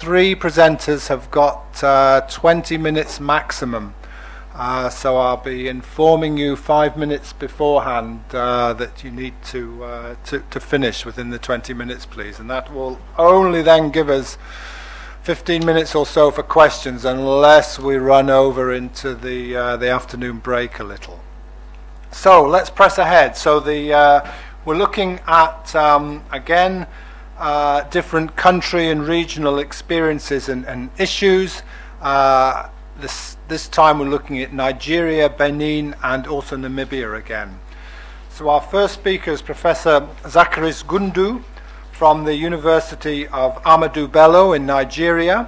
three presenters have got 20 minutes maximum. So I'll be informing you 5 minutes beforehand that you need to finish within the 20 minutes, please. And that will only then give us 15 minutes or so for questions, unless we run over into the afternoon break a little. So let's press ahead. So we're looking at, again, different country and regional experiences and issues. This time we're looking at Nigeria, Benin, and also Namibia again. So our first speaker is Professor Zacharis Gundu from the University of Ahmadu Bello in Nigeria,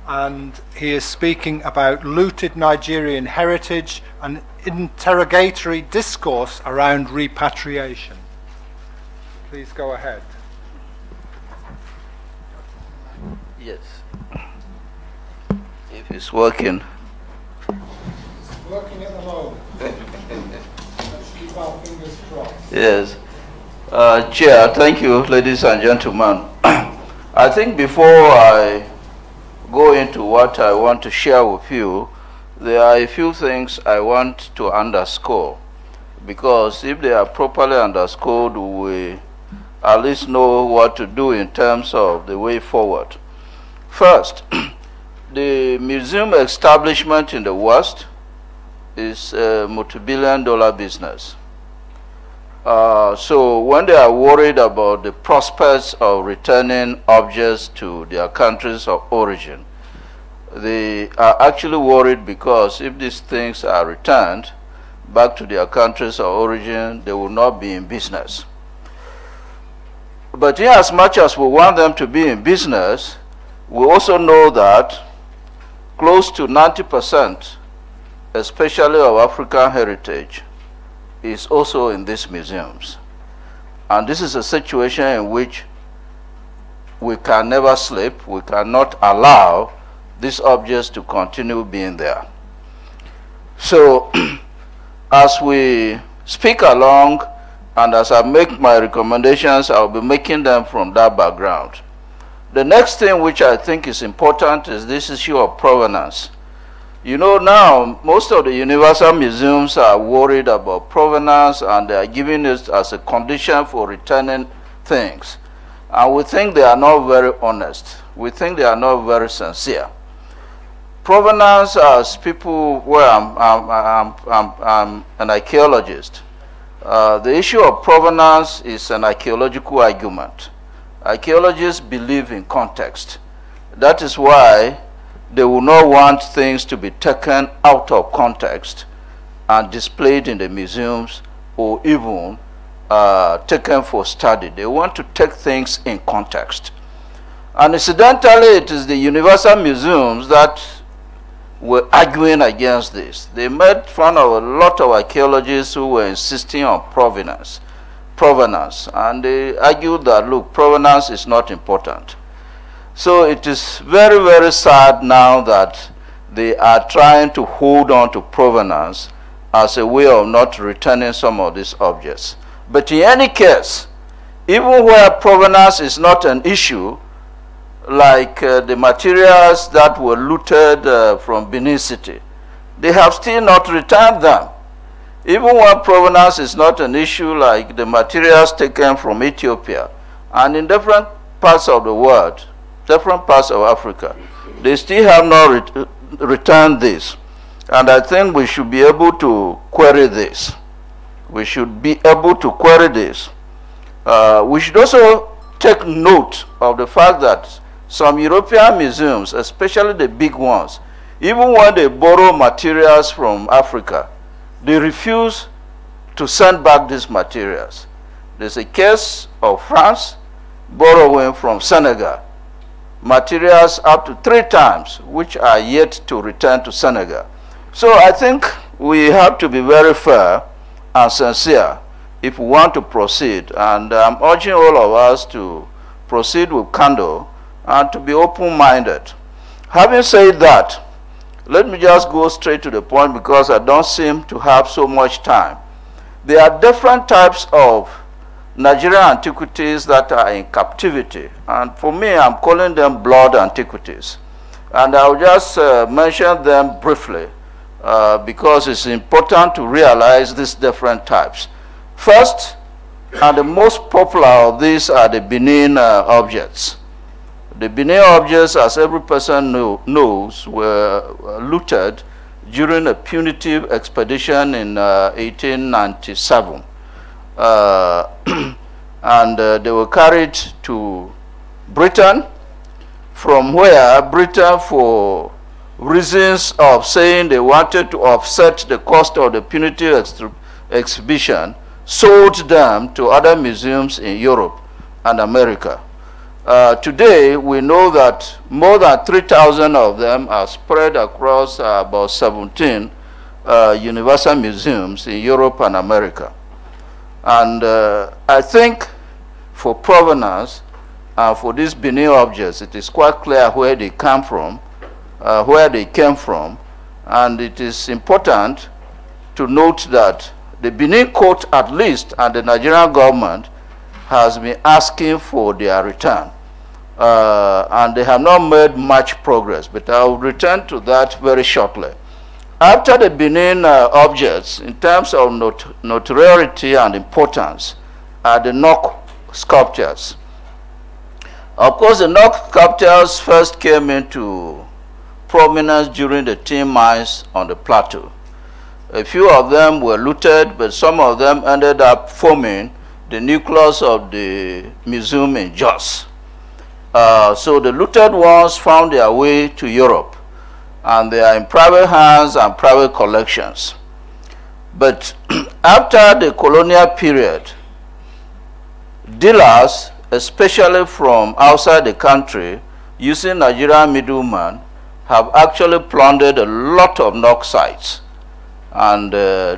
and he is speaking about looted Nigerian heritage and interrogatory discourse around repatriation. Please go ahead. Yes. If it's working. It's working at the moment. Let's keep our fingers crossed. Yes. Chair, thank you, ladies and gentlemen. I think before I go into what I want to share with you, there are a few things I want to underscore, because if they are properly underscored, we at least know what to do in terms of the way forward. First, the museum establishment in the West is a multi-billion-dollar business. So when they are worried about the prospects of returning objects to their countries of origin, they are actually worried because if these things are returned back to their countries of origin, they will not be in business. But in as much as we want them to be in business, we also know that close to 90%, especially of African heritage, is also in these museums. And this is a situation in which we can never sleep. We cannot allow these objects to continue being there. So as we speak along and as I make my recommendations, I'll be making them from that background. The next thing which I think is important is this issue of provenance. You know, now most of the universal museums are worried about provenance, and they are giving it as a condition for returning things. And we think they are not very honest. We think they are not very sincere. Provenance, as people, well, I'm an archaeologist. The issue of provenance is an archaeological argument. Archaeologists believe in context. That is why they will not want things to be taken out of context and displayed in the museums, or even taken for study. They want to take things in context. And incidentally, it is the universal museums that were arguing against this. They made fun of a lot of archaeologists who were insisting on provenance, and they argued that, look, provenance is not important. So it is very, very sad now that they are trying to hold on to provenance as a way of not returning some of these objects. But in any case, even where provenance is not an issue, like the materials that were looted from Benin City, they have still not returned them. Even when provenance is not an issue, like the materials taken from Ethiopia and in different parts of the world, different parts of Africa, they still have not returned this. And I think we should be able to query this. We should be able to query this. We should also take note of the fact that some European museums, especially the big ones, even when they borrow materials from Africa, they refuse to send back these materials. There's a case of France borrowing from Senegal materials up to 3 times, which are yet to return to Senegal. So I think we have to be very fair and sincere if we want to proceed. And I'm urging all of us to proceed with candor and to be open-minded. Having said that, let me just go straight to the point, because I don't seem to have so much time. There are different types of Nigerian antiquities that are in captivity. And for me, I'm calling them blood antiquities. And I'll just mention them briefly because it's important to realize these different types. First, and the most popular of these are the Benin objects. The Benin objects, as every person knows, were looted during a punitive expedition in 1897. And they were carried to Britain, from where Britain, for reasons of saying they wanted to offset the cost of the punitive exhibition, sold them to other museums in Europe and America. Today, we know that more than 3,000 of them are spread across about 17 universal museums in Europe and America. And I think for provenance and for these Benin objects, it is quite clear where they come from, and it is important to note that the Benin court, at least, and the Nigerian government has been asking for their return. And they have not made much progress, but I will return to that very shortly. After the Benin objects, in terms of notoriety and importance, are the Nok sculptures. Of course, the Nok sculptures first came into prominence during the tin mines on the plateau. A few of them were looted, but some of them ended up forming the nucleus of the museum in Jos. So the looted ones found their way to Europe, and they are in private hands and private collections. But after the colonial period, dealers, especially from outside the country, using Nigerian middlemen, have actually plundered a lot of Nok sites and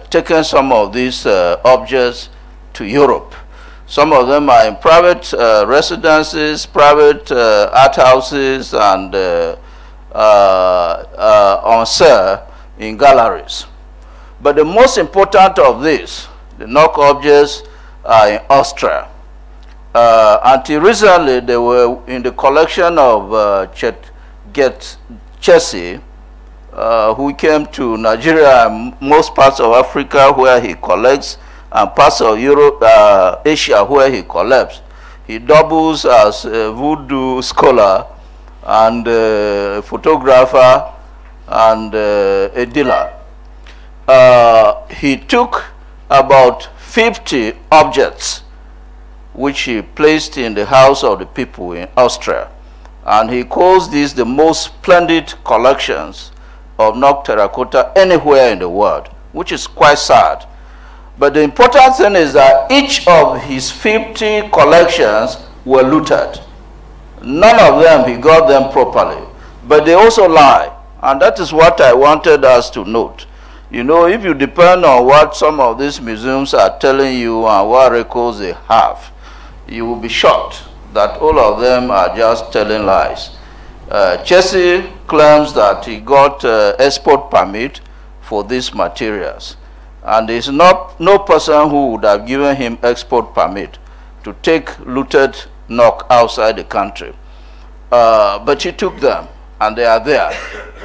taken some of these objects to Europe. Some of them are in private residences, private art houses, and on sale in galleries. But the most important of these, the Nok objects, are in Austria. Until recently, they were in the collection of Chesi, who came to Nigeria and most parts of Africa where he collects, and parts of Europe, Asia where he collects. He doubles as a voodoo scholar and a photographer and a dealer. He took about 50 objects which he placed in the house of the people in Austria. And he calls these the most splendid collections of Nok terracotta anywhere in the world, which is quite sad. But the important thing is that each of his 50 collections were looted. None of them, he got them properly. But they also lie. And that is what I wanted us to note. You know, if you depend on what some of these museums are telling you and what records they have, you will be shocked that all of them are just telling lies. Chesi claims that he got export permit for these materials. And there is no person who would have given him export permit to take looted Nok outside the country. But he took them, and they are there.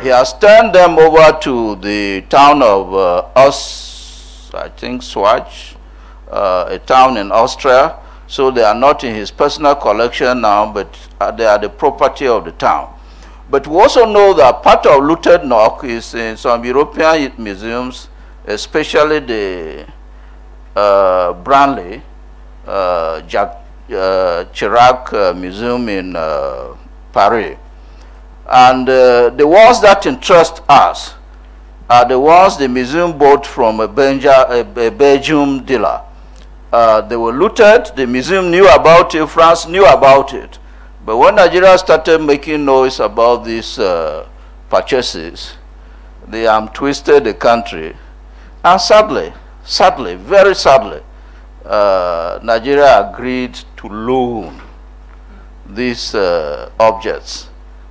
He has turned them over to the town of Swatch, a town in Austria. So they are not in his personal collection now, but they are the property of the town. But we also know that part of looted Nok is in some European museums, especially the Bromley Shahrukh Museum in Paris. And the ones that interest us are the ones the museum bought from a Belgium dealer. They were looted, the museum knew about it, France knew about it. But when Nigeria started making noise about these purchases, they twisted the country. And sadly, very sadly, Nigeria agreed to loan these objects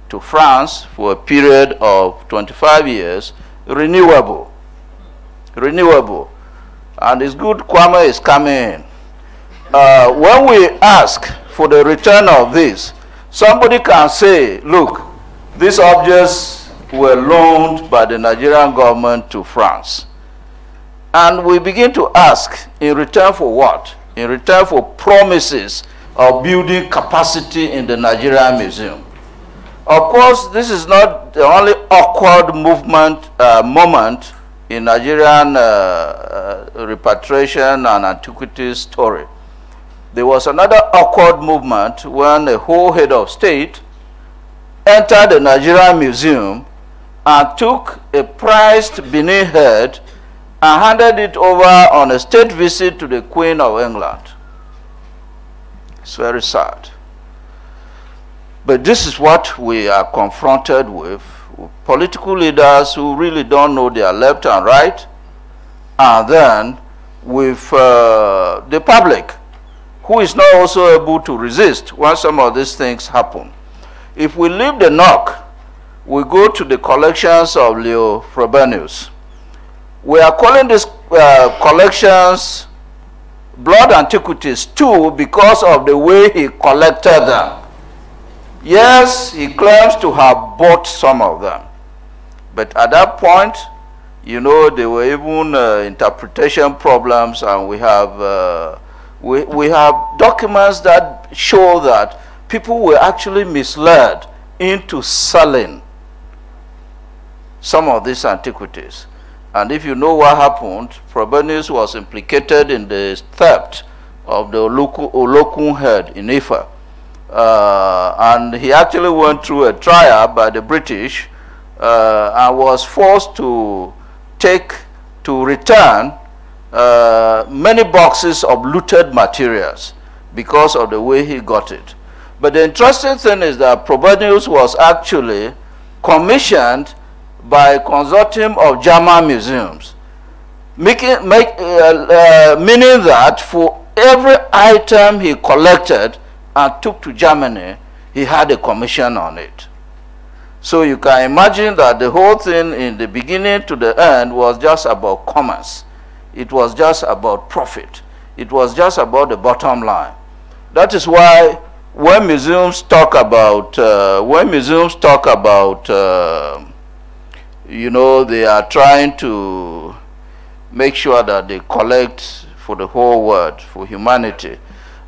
to France for a period of 25 years, renewable. And it's good Kwame is coming in. when we ask for the return of this, somebody can say, look, these objects were loaned by the Nigerian government to France. And we begin to ask, in return for what? In return for promises of building capacity in the Nigerian Museum. Of course, this is not the only awkward moment in Nigerian repatriation and antiquities story. There was another awkward movement when a whole head of state entered the Nigerian Museum and took a prized Benin head and handed it over on a state visit to the Queen of England. It's very sad. But this is what we are confronted with political leaders who really don't know their left and right, and then with the public, who is not also able to resist when some of these things happen. If we leave the knock, we go to the collections of Leo Frobenius. We are calling these collections blood antiquities too because of the way he collected them. Yes, he claims to have bought some of them. But at that point, you know, there were even interpretation problems, and we have documents that show that people were actually misled into selling some of these antiquities. And if you know what happened, Provenance was implicated in the theft of the Olokun head in Ifa. And he actually went through a trial by the British and was forced to return many boxes of looted materials because of the way he got it. But the interesting thing is that Provenance was actually commissioned by a consortium of German museums, meaning that for every item he collected and took to Germany, he had a commission on it. So you can imagine that the whole thing in the beginning to the end was just about commerce. It was just about profit. It was just about the bottom line. That is why when museums talk about, you know, they are trying to make sure that they collect for the whole world, for humanity.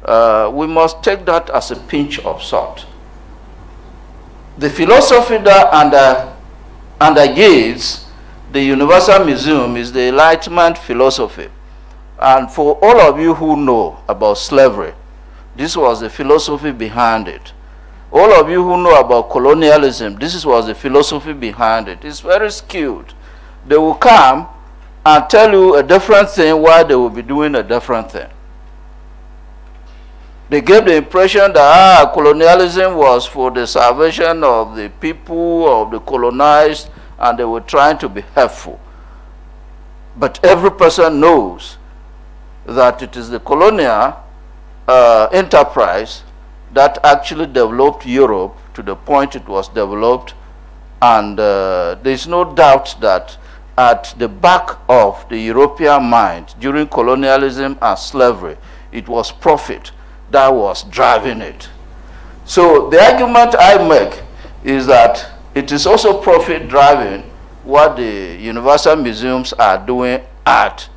We must take that as a pinch of salt. The philosophy that undergirds the Universal Museum is the Enlightenment philosophy. And for all of you who know about slavery, this was the philosophy behind it. All of you who know about colonialism, this was the philosophy behind it. It's very skewed. They will come and tell you a different thing while they will be doing a different thing. They gave the impression that colonialism was for the salvation of the people, of the colonized, and they were trying to be helpful. But every person knows that it is the colonial enterprise that actually developed Europe to the point it was developed, and there's no doubt that at the back of the European mind during colonialism and slavery, it was profit that was driving it. So the argument I make is that it is also profit driving what the Universal Museums are doing at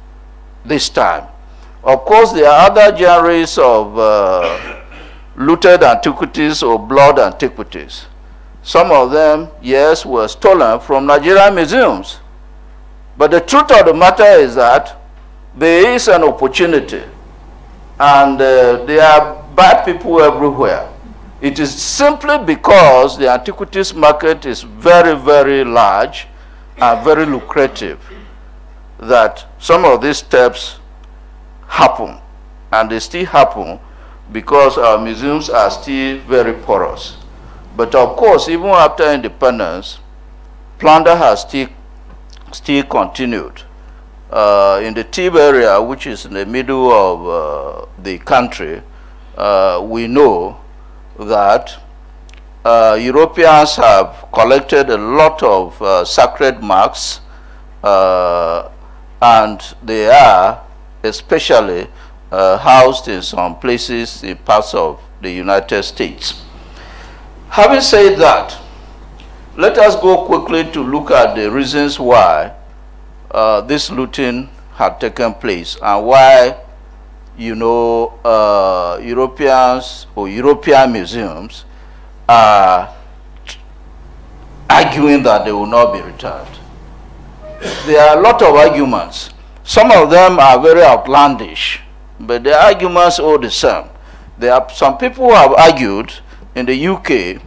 this time. Of course, there are other genres of looted antiquities or blood antiquities. Some of them, yes, were stolen from Nigerian museums. But the truth of the matter is that there is an opportunity, and there are bad people everywhere. It is simply because the antiquities market is very, very large and very lucrative that some of these steps happen, and they still happen because our museums are still very porous. But of course, even after independence, plunder has still continued. In the Tib area, which is in the middle of the country, we know that Europeans have collected a lot of sacred marks, and they are especially housed in some places in parts of the United States. Having said that, let us go quickly to look at the reasons why this looting had taken place and why, you know, Europeans or European museums are arguing that they will not be returned. There are a lot of arguments. Some of them are very outlandish, but the arguments are the same. There are some people who have argued in the UK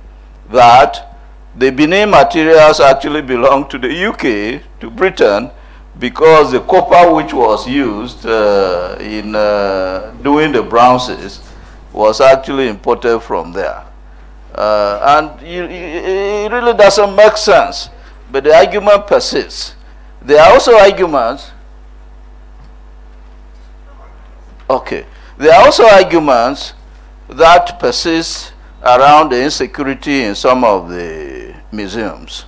that the Benin materials actually belong to the UK, to Britain, because the copper which was used in doing the bronzes was actually imported from there. And it really doesn't make sense, but the argument persists. There are also arguments, there are also arguments that persist around the insecurity in some of the museums.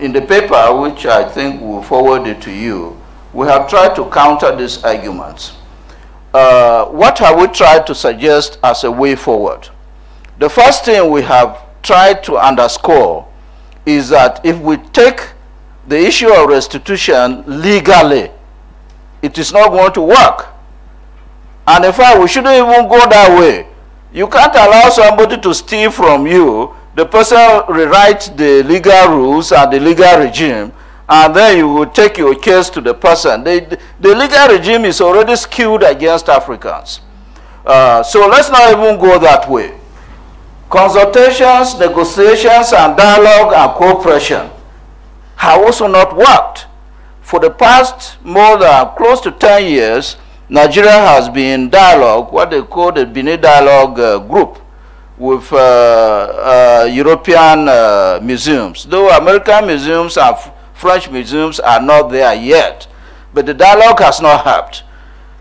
In the paper, which I think we'll forward it to you, we have tried to counter these arguments. What have we tried to suggest as a way forward? The first thing we have tried to underscore is that if we take the issue of restitution legally, it is not going to work. And in fact, we shouldn't even go that way. You can't allow somebody to steal from you. The person rewrites the legal rules and the legal regime, and then you will take your case to the person. The legal regime is already skewed against Africans. So let's not even go that way. Consultations, negotiations, and dialogue and cooperation have also not worked. For the past more than close to 10 years, Nigeria has been in dialogue, what they call the Benin Dialogue Group, with European museums. Though American museums and French museums are not there yet, but the dialogue has not helped.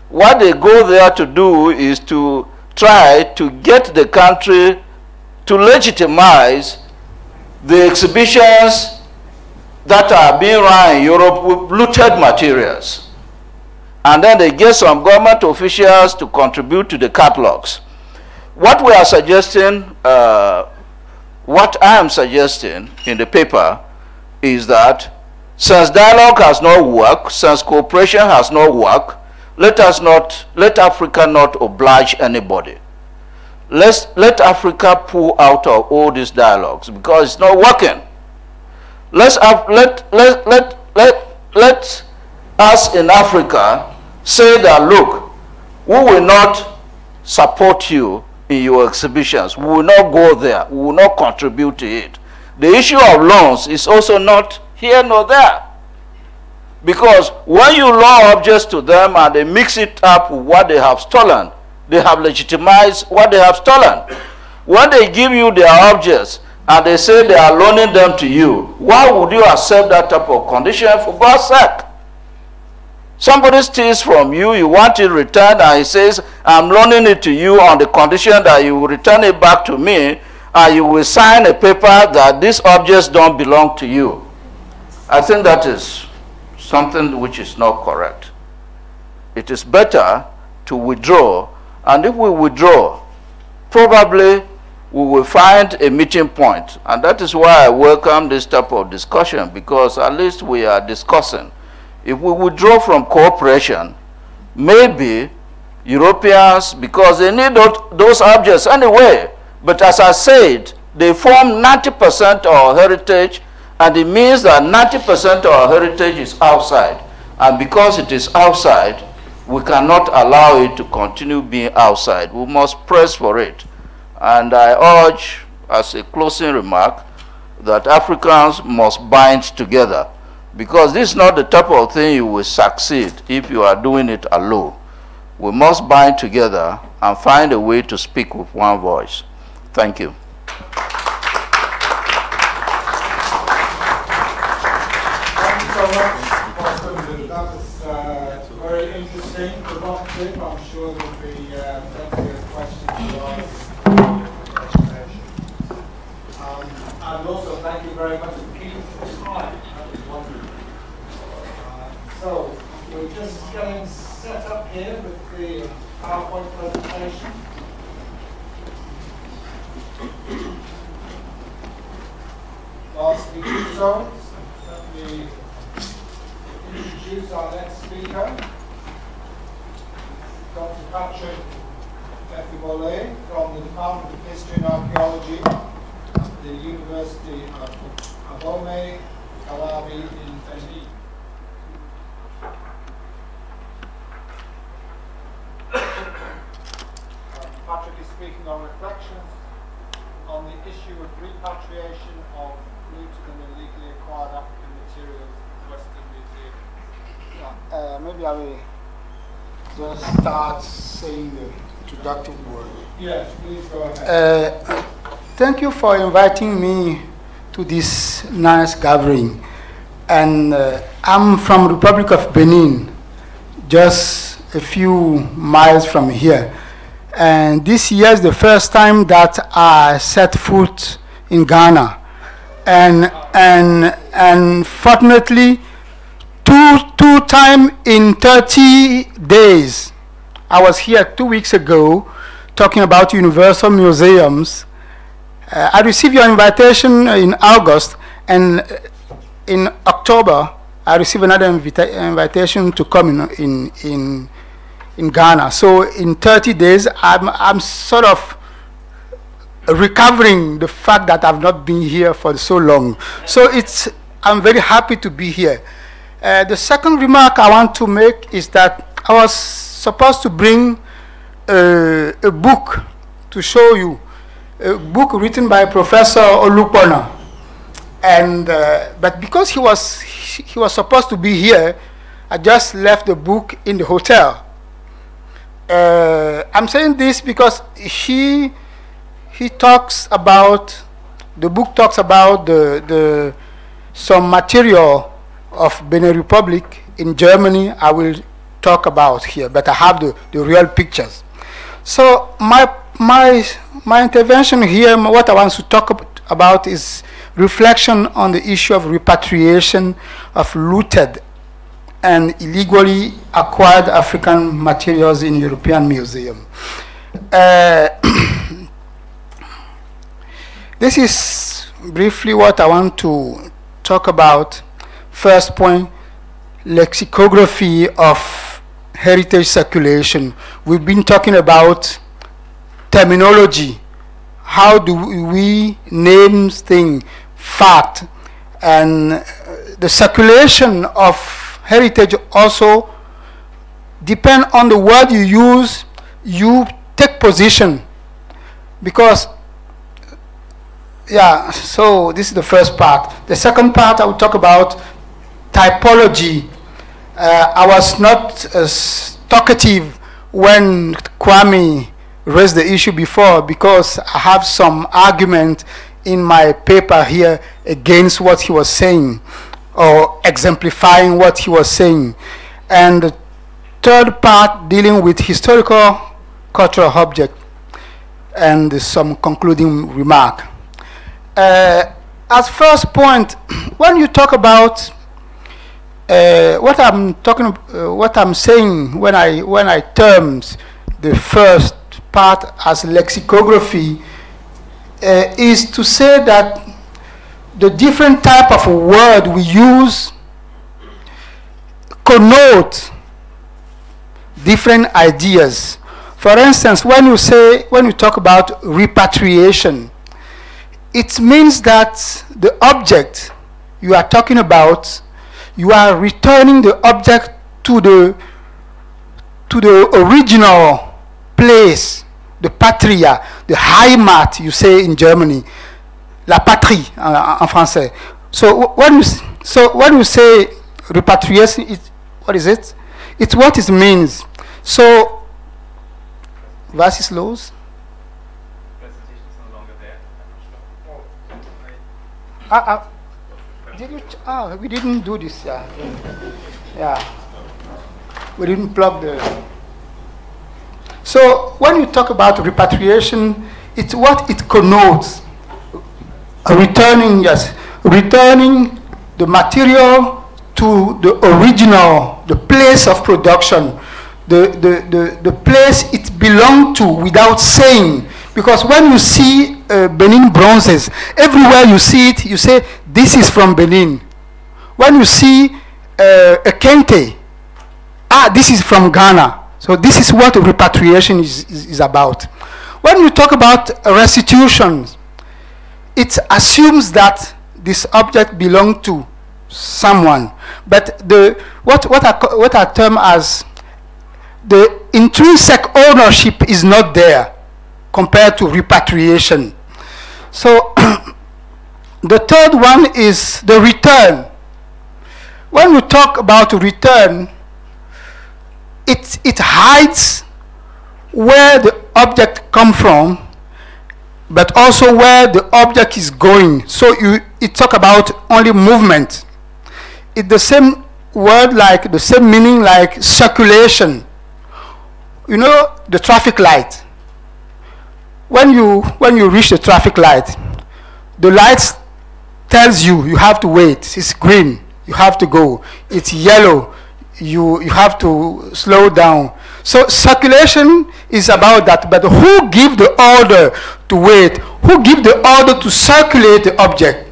What they go there to do is to try to get the country to legitimize the exhibitions that are being run in Europe with looted materials. And then they get some government officials to contribute to the catalogs. What we are suggesting, what I am suggesting in the paper is that since dialogue has not worked, since cooperation has not worked, let Africa not oblige anybody. Let Africa pull out of all these dialogues because it's not working. Let us in Africa say that, look, we will not support you in your exhibitions. We will not go there. We will not contribute to it. The issue of loans is also not here nor there. Because when you loan objects to them and they mix it up with what they have stolen, they have legitimized what they have stolen. When they give you their objects and they say they are loaning them to you, why would you accept that type of condition, for God's sake? Somebody steals from you, you want it returned, and he says, I'm loaning it to you on the condition that you will return it back to me, and you will sign a paper that these objects don't belong to you. I think that is something which is not correct. It is better to withdraw, and if we withdraw, probably we will find a meeting point. And that is why I welcome this type of discussion, because at least we are discussing. If we withdraw from cooperation, maybe Europeans, because they need those objects anyway, but as I said, they form 90% of our heritage, and it means that 90% of our heritage is outside. And because it is outside, we cannot allow it to continue being outside. We must press for it. And I urge, as a closing remark, that Africans must bind together, because this is not the type of thing you will succeed if you are doing it alone. We must bind together and find a way to speak with one voice. Thank you. Thank you so much, Prof. That was very interesting, provocative. I'm sure there'll be plenty of questions to ask in the presentation. And also, thank you very much for keeping the time. That was wonderful. So, we're just getting set up here with the PowerPoint presentation. Whilst we do so, let me introduce our next speaker, Dr. Patrick Efibole from the Department of History and Archaeology at the University of Abomey, Calabi in Benin. Patrick is speaking on reflections on the issue of repatriation of looted and illegally acquired African materials in Western museums. Maybe I will just start saying the introductive word. Yes, please go ahead. Thank you for inviting me to this nice gathering. And I'm from Republic of Benin, just a few miles from here. And this year is the first time that I set foot in Ghana. And fortunately, two times in 30 days. I was here 2 weeks ago talking about universal museums. I received your invitation in August, and in October I received another invitation to come in Ghana. So in 30 days I'm sort of recovering the fact that I've not been here for so long. So I'm very happy to be here. The second remark I want to make is that I was supposed to bring a book to show you, a book written by Professor Olupona, and but because he was supposed to be here, I just left the book in the hotel. I'm saying this because he talks about, the book talks about some material of Benin Republic in Germany. I will talk about here, but I have the real pictures. So my intervention here, what I want to talk about is reflection on the issue of repatriation of looted and illegally acquired African materials in European museum. This is briefly what I want to talk about. First point, lexicography of heritage circulation. We've been talking about terminology. How do we name things, fact, and the circulation of heritage also depend on the word you use. You take position, because yeah. So this is the first part. The second part I will talk about typology. I was not as talkative when Kwame raised the issue before, because I have some argument in my paper here against what he was saying, or exemplifying what he was saying. And the third part dealing with historical cultural object, and some concluding remark. As first point, when you talk about what I'm saying when I termed the first part as lexicography, is to say that the different type of word we use connote different ideas. For instance, when you talk about repatriation, it means that the object you are talking about, you are returning the object to the original place, the patria, the Heimat, you say in Germany, la patrie en français. So when you say repatriation, what is it? It's what it means. So, was ist los? We didn't do this, yeah. We didn't plug the... So when you talk about repatriation, it's what it connotes. Returning the material to the original, the place of production, the place it belonged to without saying. Because when you see Benin bronzes, everywhere you see it, you say, this is from Benin. When you see a kente, this is from Ghana. So this is what repatriation is about. When you talk about restitution, it assumes that this object belonged to someone. But what I term as the intrinsic ownership is not there compared to repatriation. So the third one is the return. When we talk about return, it hides where the object comes from, but also where the object is going. So it talk about only movement. It's the same word, like the same meaning like circulation. You know, the traffic light. When you reach the traffic light, the light tells you you have to wait. It's green, you have to go. It's yellow, you have to slow down. So circulation is about that. But who give the order to wait? Who give the order to circulate the object?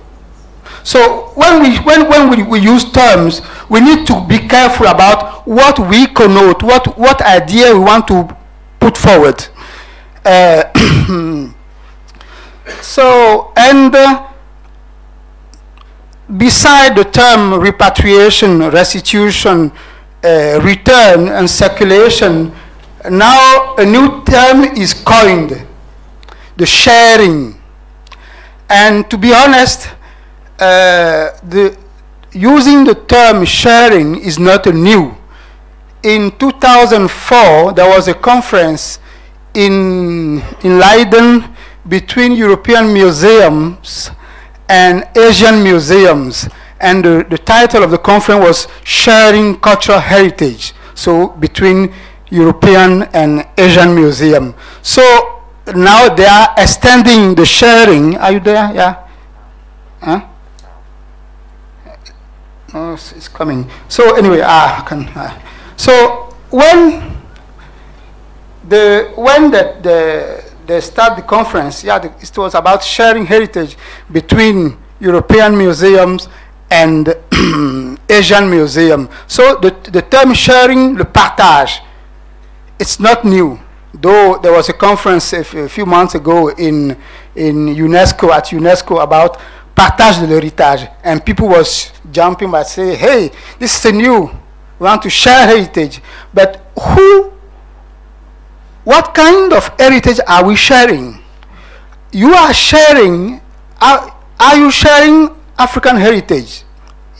So when we use terms, we need to be careful about what we connote, what idea we want to put forward. So, and beside the term repatriation, restitution, return, and circulation, now a new term is coined, the sharing. And to be honest, using the term sharing is not new. In 2004, there was a conference in Leiden between European museums and Asian museums, and the title of the conference was Sharing Cultural Heritage, so between European and Asian museum. So now they are extending the sharing. Are you there? Yeah? Huh? Oh, it's coming. So anyway, so when they start the conference, it was about sharing heritage between European museums and Asian museum. So the term sharing, le partage, it's not new. Though there was a conference a few months ago in UNESCO, at UNESCO, about partage de l'héritage, and people was jumping by saying, hey, this is new, we want to share heritage. But what kind of heritage are we sharing? You are sharing, are you sharing African heritage?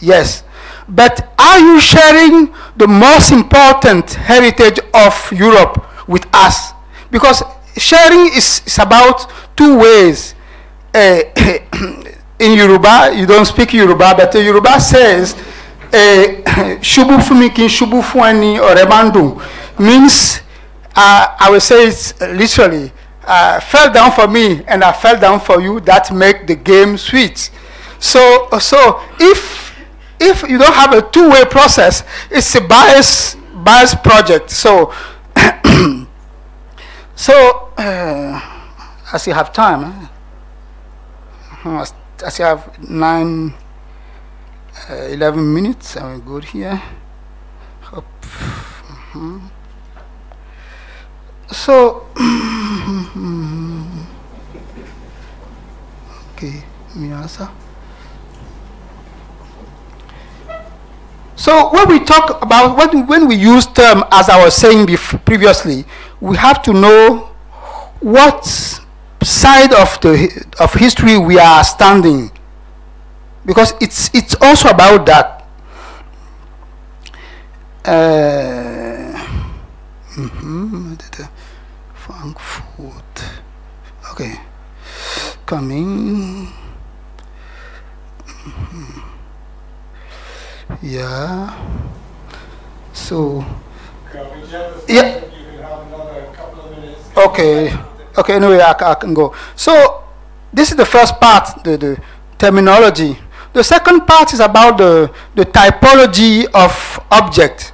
Yes. But are you sharing the most important heritage of Europe with us? Because sharing is about two ways. In Yoruba, you don't speak Yoruba, but the Yoruba says, "Shubu fumikin, shubu fuani oremandu," means, I will say it literally, fell down for me and I fell down for you. That make the game sweet. So if you don't have a two-way process, it's a bias project. So as you have time, as you have 11 minutes, I'm good here. So, okay, Miasa. So when we talk about, when we use term, as I was saying previously, we have to know what side of history we are standing, because it's also about that. Frankfurt. Okay. Coming. Yeah. So. Yeah. You can have another couple of minutes. Okay. Okay. Anyway, I can go. So this is the first part, the terminology. The second part is about the typology of object.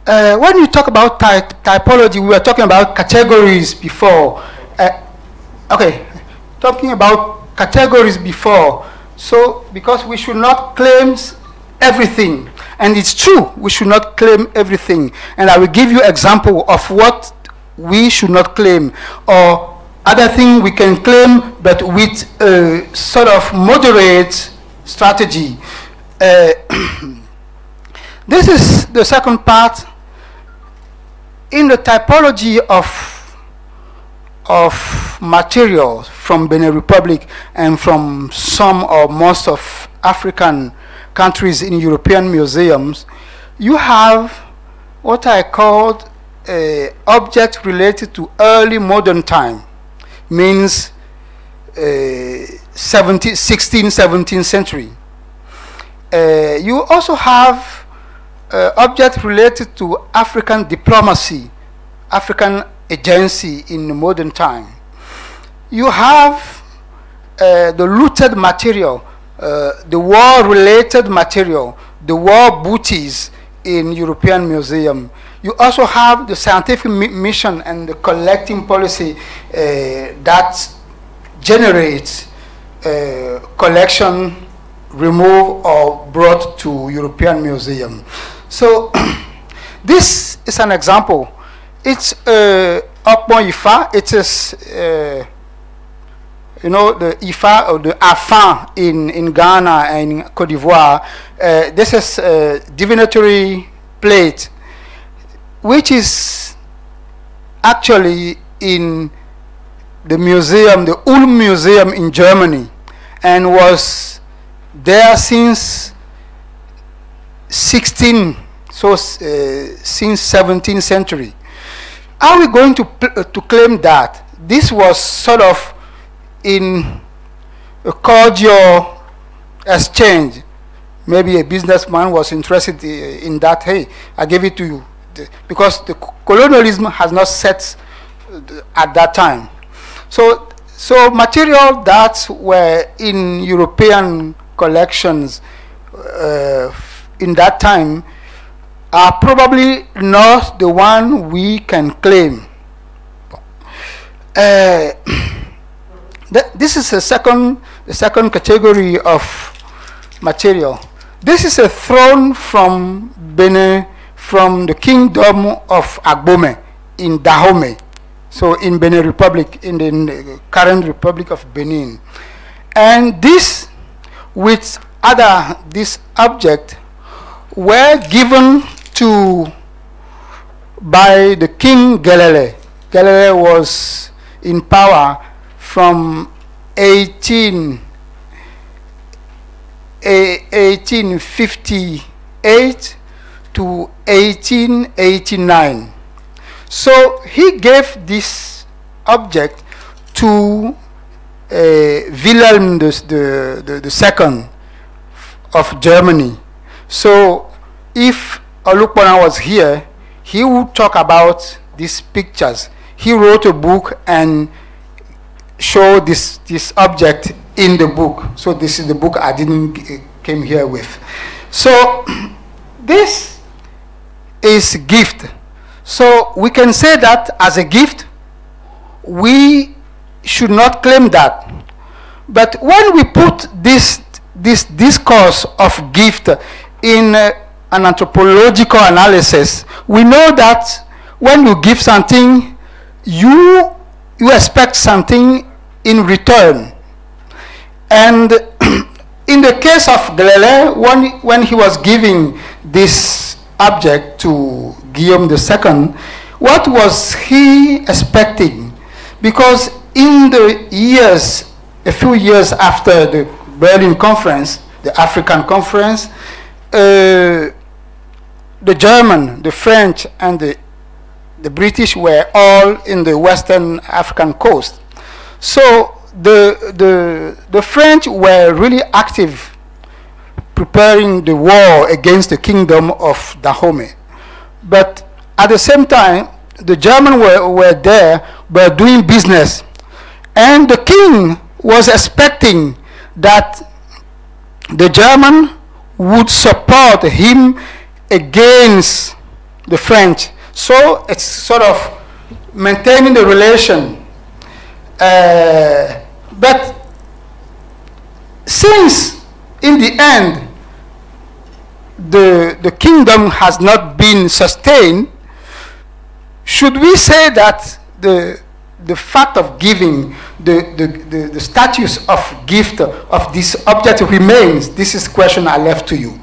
when you talk about typology, we were talking about categories before. Okay, talking about categories before. So, because we should not claim everything. And it's true, we should not claim everything. And I will give you example of what we should not claim, or other thing we can claim, but with a sort of moderate strategy. This is the second part. In the typology of materials from Benin Republic and from some or most of African countries in European museums, you have what I called objects related to early modern time, means 16th, 17th century. You also have objects related to African diplomacy, African agency in modern time. You have the looted material, the war-related material, the war booties in European museum. You also have the scientific mission and the collecting policy that generates collection, removed or brought to European museum. So this is an example. It's Okpon Ifa. It is you know, the Ifa or the Afan in Ghana and in Cote d'Ivoire. This is a divinatory plate, which is actually in the museum, the Ulm Museum in Germany, and was there since since 17th century. Are we going to claim that this was sort of in a cordial exchange? Maybe a businessman was interested in that. Hey, I gave it to you, because the colonialism has not set at that time. So material that were in European collections in that time are probably not the one we can claim. This is the second category of material. This is a throne from Benin, from the kingdom of Agbome in Dahomey, so in Benin Republic, in the current Republic of Benin. And this, with this object, were given by the King Gelele. Gelele was in power from 1858 to 1889. So he gave this object to Wilhelm II of Germany. So if Olukpona was here, he would talk about these pictures. He wrote a book and showed this object in the book. So this is the book I didn't came here with. So this is gift. So we can say that as a gift, we should not claim that. But when we put this discourse of gift in an anthropological analysis, we know that when you give something, you expect something in return. And in the case of Gelele, when he was giving this object to Guillaume II, what was he expecting? Because in the years, a few years after the Berlin Conference, the African Conference, the German, the French, and the British were all in the Western African coast. So the French were really active preparing the war against the kingdom of Dahomey. But at the same time, the Germans were there, but doing business. And the king was expecting that the German would support him against the French. So it's sort of maintaining the relation. But since in the end the kingdom has not been sustained, should we say that the fact of giving, the status of gift of this object remains? This is the question I left to you.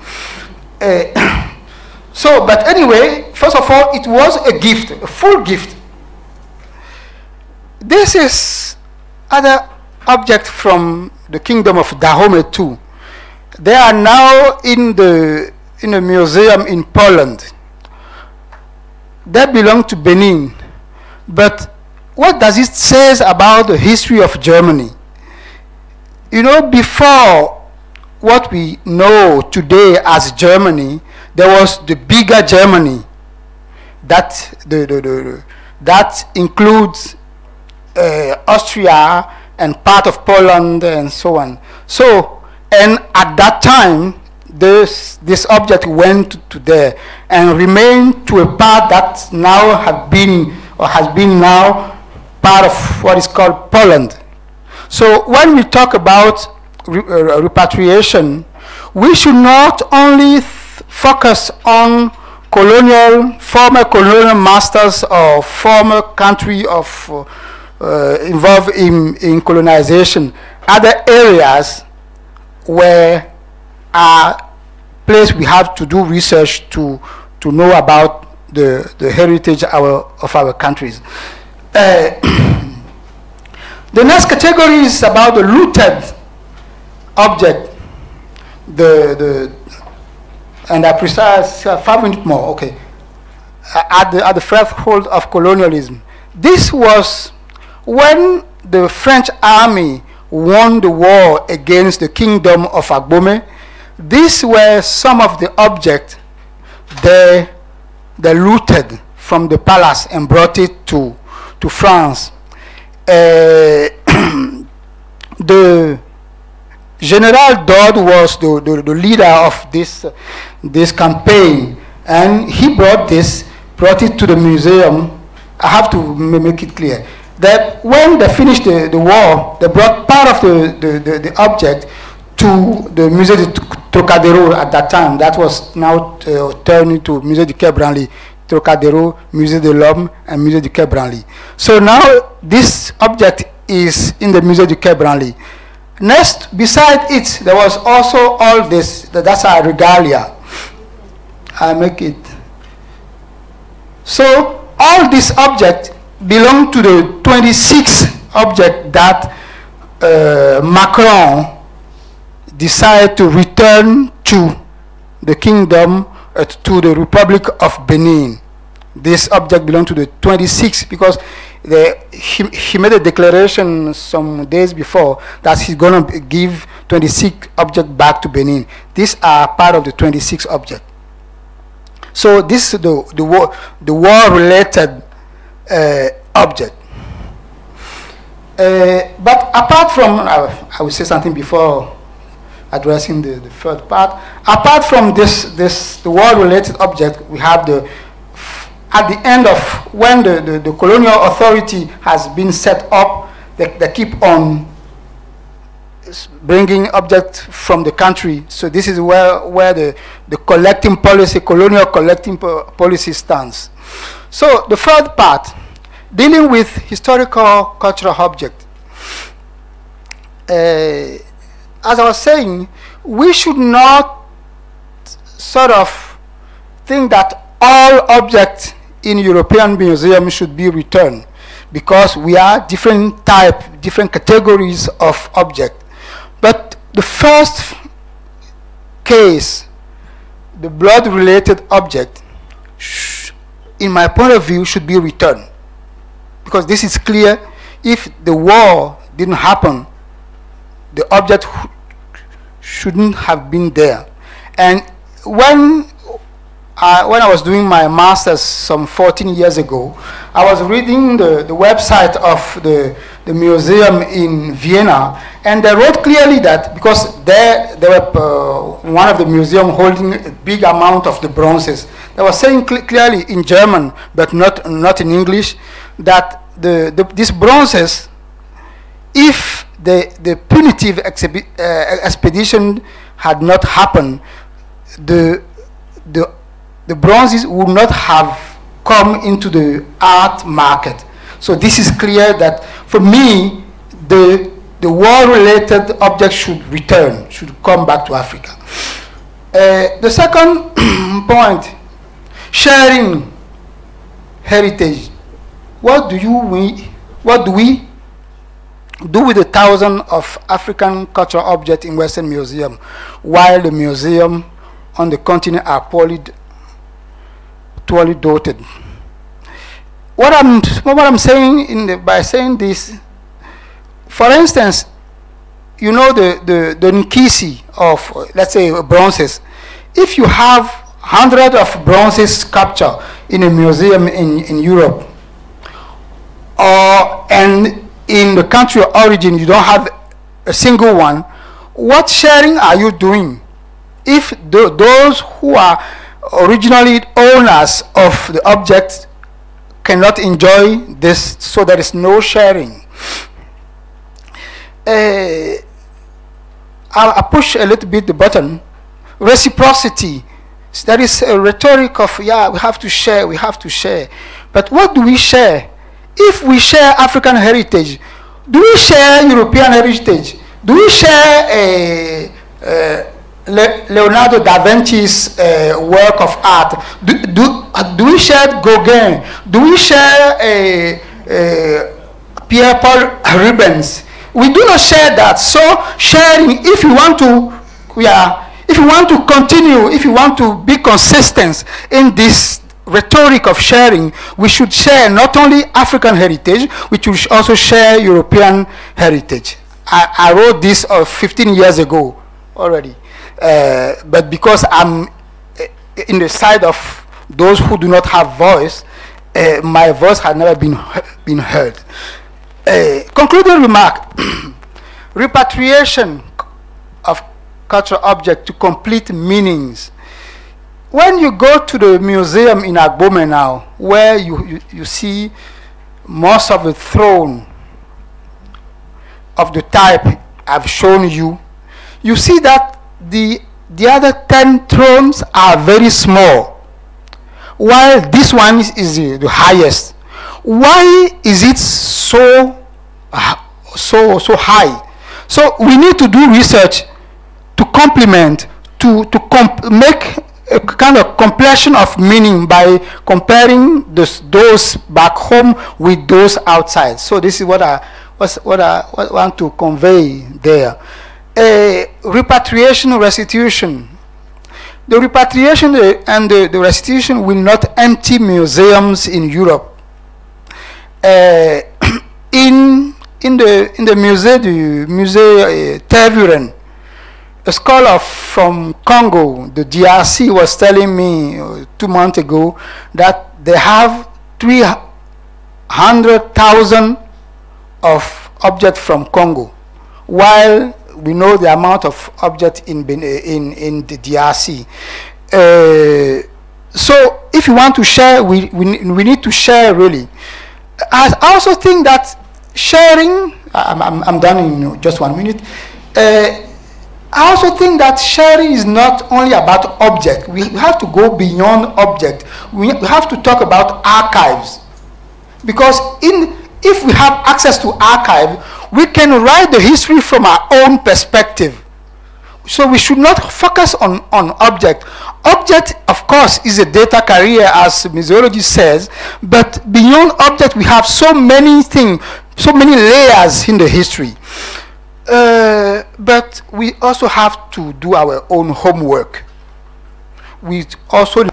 So, but anyway, first of all, it was a gift, a full gift. This is other object from the kingdom of Dahomey too. They are now in a museum in Poland. They belong to Benin. But what does it say about the history of Germany? You know, before what we know today as Germany, there was the bigger Germany. That that includes Austria and part of Poland and so on. So, and at that time, this object went to there and remained to a part that now have been or has been now part of what is called Poland. So when we talk about repatriation, we should not only focus on former colonial masters or former country of involved in colonization. Other areas where place we have to do research to know about the heritage of our countries. The next category is about the looted object. And I precise 5 minutes more. Okay, at the threshold of colonialism. This was when the French army won the war against the kingdom of Agbome. These were some of the objects they looted from the palace and brought it to France. The General Dodd was the leader of this campaign, and he brought it to the museum. I have to make it clear that when they finished the war, they brought part of the object to the Musée de Trocadéro at that time. That was now turned into Musée du Quai Branly. Trocadéro, Musée de l'Homme, and Musée du Quai Branly. So now this object is in the Musée du Quai Branly. Next, beside it, there was also all this, that's our regalia. I make it. So all these objects belong to the 26th object that Macron decided to return to the kingdom, to the Republic of Benin. This object belongs to the 26th because he made a declaration some days before that he's going to give 26 objects back to Benin. These are part of the 26 object. So this is the war-related object. But apart from, I will say something before addressing the third part. Apart from the war-related object, we have at the end of when the colonial authority has been set up, they keep on bringing objects from the country. So this is where the collecting policy, colonial collecting policy stands. So the third part, dealing with historical cultural object. As I was saying, we should not sort of think that all objects in European museums should be returned, because we are different categories of objects. But the first case, the blood-related object, in my point of view, should be returned, because this is clear. If the war didn't happen, the object shouldn't have been there. And when when I was doing my master's some 14 years ago, I was reading the website of the museum in Vienna, and they wrote clearly that because they were one of the museum holding a big amount of the bronzes. They were saying clearly in German, but not in English, that these bronzes, if the punitive expedition had not happened, the bronzes would not have come into the art market. So this is clear that for me, the war-related objects should return, should come back to Africa. The second point, sharing heritage. What do we do with the thousands of African cultural objects in Western Museum, while the museum on the continent are poorly doted? What I'm saying by saying this, for instance, you know the Nketia of, let's say, bronzes. If you have hundreds of bronzes captured in a museum in Europe, and in the country of origin you don't have a single one, what sharing are you doing? If those who are originally owners of the object cannot enjoy this, so there is no sharing. I push a little bit the button. Reciprocity. There is a rhetoric of, yeah, we have to share. But what do we share? If we share African heritage, do we share European heritage? Do we share Leonardo da Vinci's work of art? Do we share Gauguin? Do we share Pierre-Paul Rubens? We do not share that. So sharing, if you want to continue, if you want to be consistent in this rhetoric of sharing, we should share not only African heritage, we should also share European heritage. I wrote this 15 years ago already, but because I'm in the side of those who do not have voice, my voice had never been heard. Concluding remark: repatriation of cultural objects to complete meanings. When you go to the museum in Aqaba now, where you see most of the throne of the type I've shown you, you see that the other 10 thrones are very small, while this one is the highest. Why is it so high? So we need to do research to complement, to make a kind of completion of meaning by comparing those back home with those outside. So this is what I want to convey there. Repatriation, restitution. The repatriation and the restitution will not empty museums in Europe. In the Musée Tervuren, a scholar from Congo, the DRC, was telling me 2 months ago that they have 300,000 of objects from Congo, while we know the amount of objects in the DRC. So if you want to share, we need to share really. I also think that sharing, I'm done in just 1 minute. I also think that sharing is not only about object. We have to go beyond object. We have to talk about archives. Because if we have access to archive, we can write the history from our own perspective. So we should not focus on object. Object, of course, is a data carrier, as museology says, but beyond object we have so many things, so many layers in the history. But we also have to do our own homework. We also need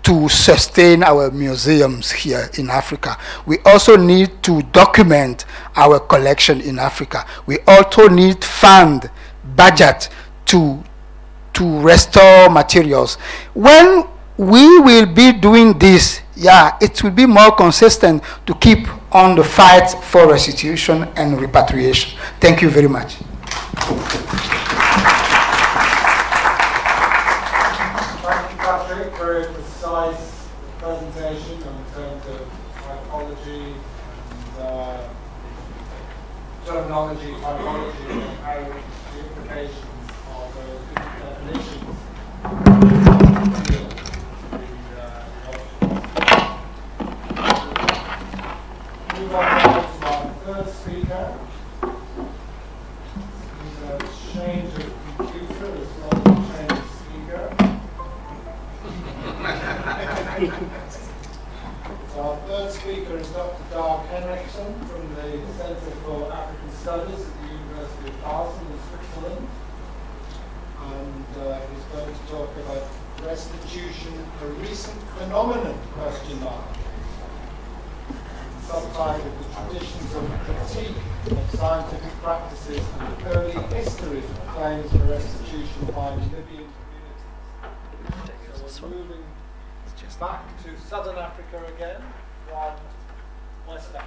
to sustain our museums here in Africa. We also need to document our collection in Africa. We also need budget to restore materials. When we will be doing this, yeah, it will be more consistent to keep on the fight for restitution and repatriation. Thank you very much. Thank you, Patrick. Very precise presentation in terms of typology and terminology, typology, and how the implications of those different definitions deal with move on now to our third speaker. He's a change of computer as well as a change of speaker. So our third speaker is Dr. Dag Henriksson from the Centre for African Studies at the University of Basel in Switzerland. And he's going to talk about restitution, a recent phenomenon, question mark. Subtitled The Traditions of Critique of Scientific Practices and the Early Histories of Claims for Restitution by Libyan communities. So we're moving back to Southern Africa again from West Africa.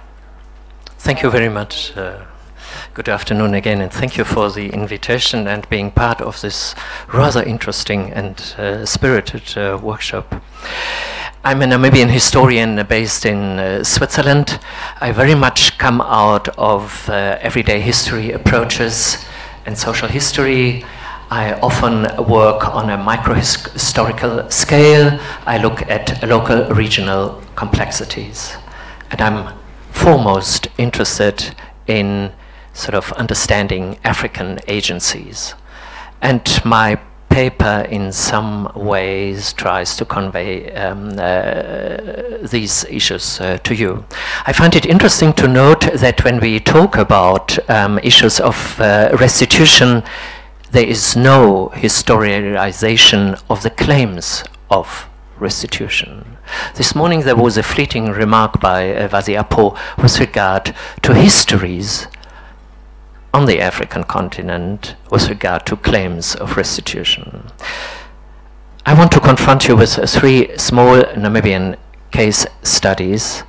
Thank you very much. Good afternoon again, and thank you for the invitation and being part of this rather interesting and spirited workshop. I'm a Namibian historian based in Switzerland. I very much come out of everyday history approaches and social history. I often work on a microhistorical scale. I look at local regional complexities. And I'm foremost interested in sort of understanding African agencies. And my paper in some ways tries to convey these issues to you. I find it interesting to note that when we talk about issues of restitution, there is no historicization of the claims of restitution. This morning there was a fleeting remark by Vaziapo with regard to histories on the African continent with regard to claims of restitution. I want to confront you with three small Namibian case studies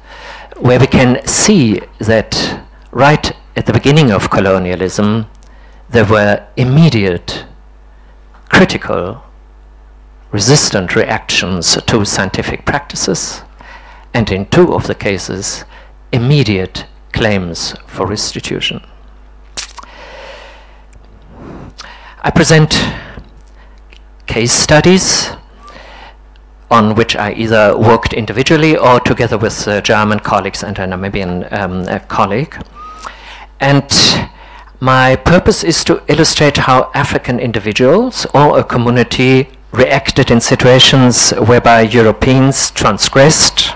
where we can see that right at the beginning of colonialism there were immediate, critical, resistant reactions to scientific practices, and in two of the cases, immediate claims for restitution. I present case studies on which I either worked individually or together with German colleagues and a Namibian colleague. And my purpose is to illustrate how African individuals or a community reacted in situations whereby Europeans transgressed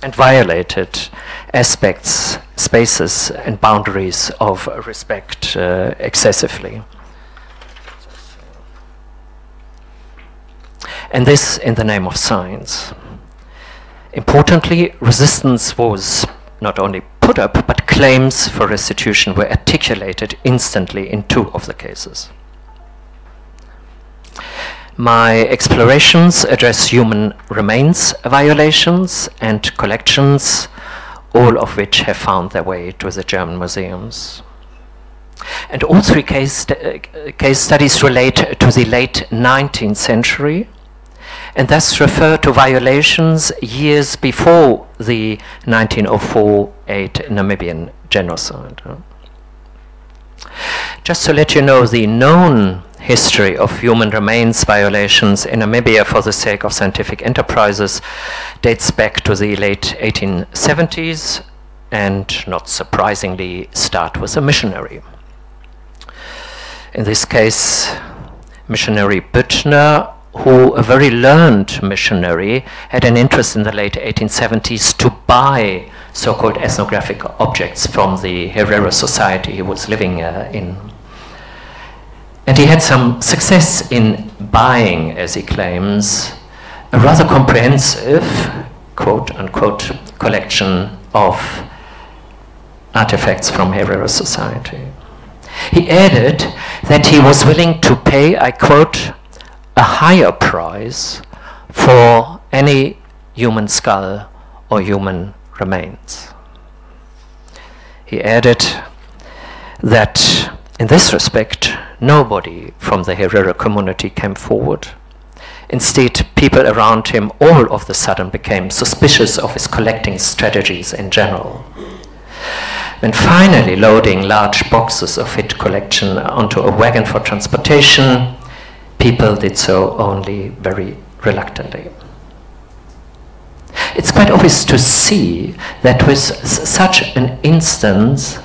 and violated aspects, spaces, and boundaries of respect excessively. And this in the name of science. Importantly, resistance was not only put up, but claims for restitution were articulated instantly in two of the cases. My explorations address human remains violations and collections, all of which have found their way to the German museums. And all three case studies relate to the late 19th century, and thus refer to violations years before the 1904-8 Namibian genocide. Just to let you know, the known history of human remains violations in Namibia for the sake of scientific enterprises dates back to the late 1870s, and not surprisingly start with a missionary. In this case, missionary Büttner, who, a very learned missionary, had an interest in the late 1870s to buy so-called ethnographic objects from the Herreras society he was living in. And he had some success in buying, as he claims, a rather comprehensive, quote-unquote, collection of artifacts from Herreras society. He added that he was willing to pay, I quote, a higher price for any human skull or human remains. He added that in this respect, nobody from the Herrera community came forward. Instead, people around him all of a sudden became suspicious of his collecting strategies in general. When finally loading large boxes of his collection onto a wagon for transportation, people did so only very reluctantly. It's quite obvious to see that with such an instance,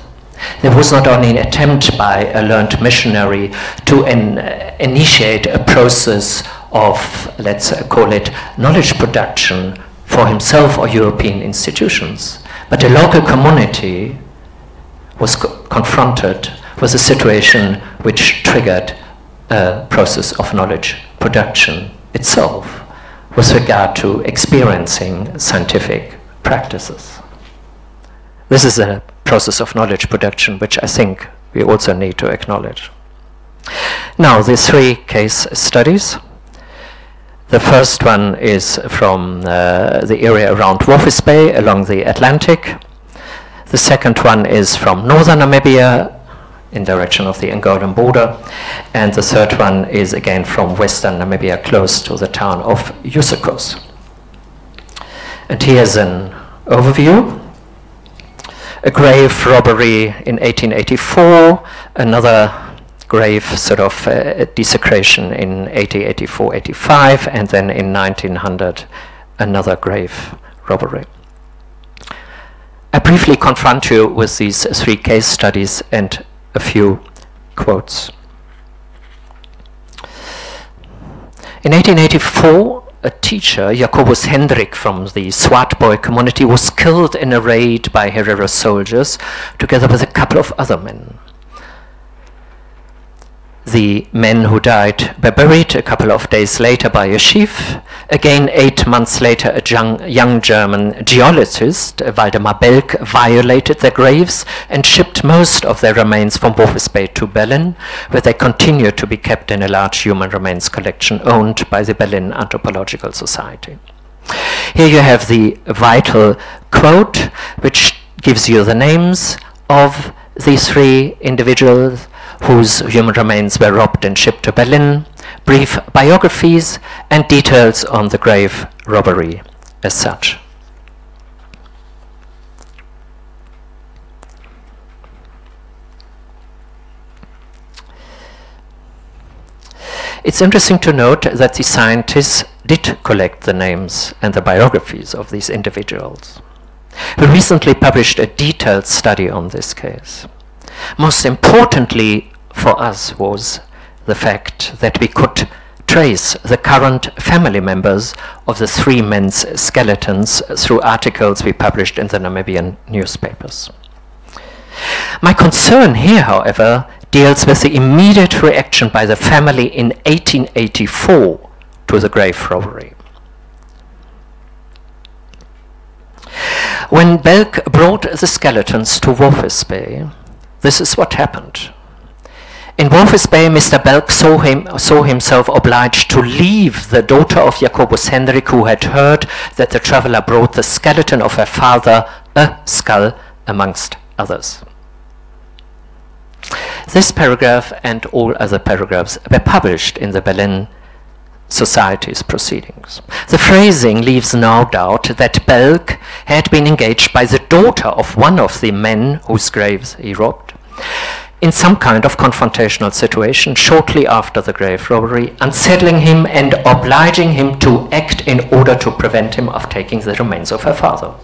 there was not only an attempt by a learned missionary to initiate a process of, let's call it, knowledge production for himself or European institutions, but a local community was confronted with a situation which triggered a process of knowledge production itself with regard to experiencing scientific practices. This is a process of knowledge production which I think we also need to acknowledge. Now, the three case studies. The first one is from the area around Walvis Bay along the Atlantic. The second one is from northern Namibia in direction of the Angolan border. And the third one is again from western Namibia close to the town of Usekos. And here's an overview. A grave robbery in 1884, another grave sort of desecration in 1884-85, and then in 1900 another grave robbery. I briefly confront you with these three case studies and a few quotes. In 1884, a teacher, Jacobus Hendrik from the Swartboy community, was killed in a raid by Herreras soldiers together with a couple of other men. The men who died were buried a couple of days later by a chief. Again, 8 months later, a young German geologist, Waldemar Belk, violated their graves and shipped most of their remains from Walvis Bay to Berlin, where they continue to be kept in a large human remains collection owned by the Berlin Anthropological Society. Here you have the vital quote, which gives you the names of these three individuals whose human remains were robbed and shipped to Berlin, brief biographies, and details on the grave robbery as such. It's interesting to note that the scientists did collect the names and the biographies of these individuals. We recently published a detailed study on this case. Most importantly for us was the fact that we could trace the current family members of the three men's skeletons through articles we published in the Namibian newspapers. My concern here, however, deals with the immediate reaction by the family in 1884 to the grave robbery. When Belk brought the skeletons to Walvis Bay, this is what happened. In Walvis Bay, Mr. Belk saw himself obliged to leave the daughter of Jacobus Hendrik, who had heard that the traveller brought the skeleton of her father, a skull, amongst others. This paragraph and all other paragraphs were published in the Berlin Society's proceedings. The phrasing leaves no doubt that Belk had been engaged by the daughter of one of the men whose graves he robbed in some kind of confrontational situation shortly after the grave robbery, unsettling him and obliging him to act in order to prevent him of taking the remains of her father.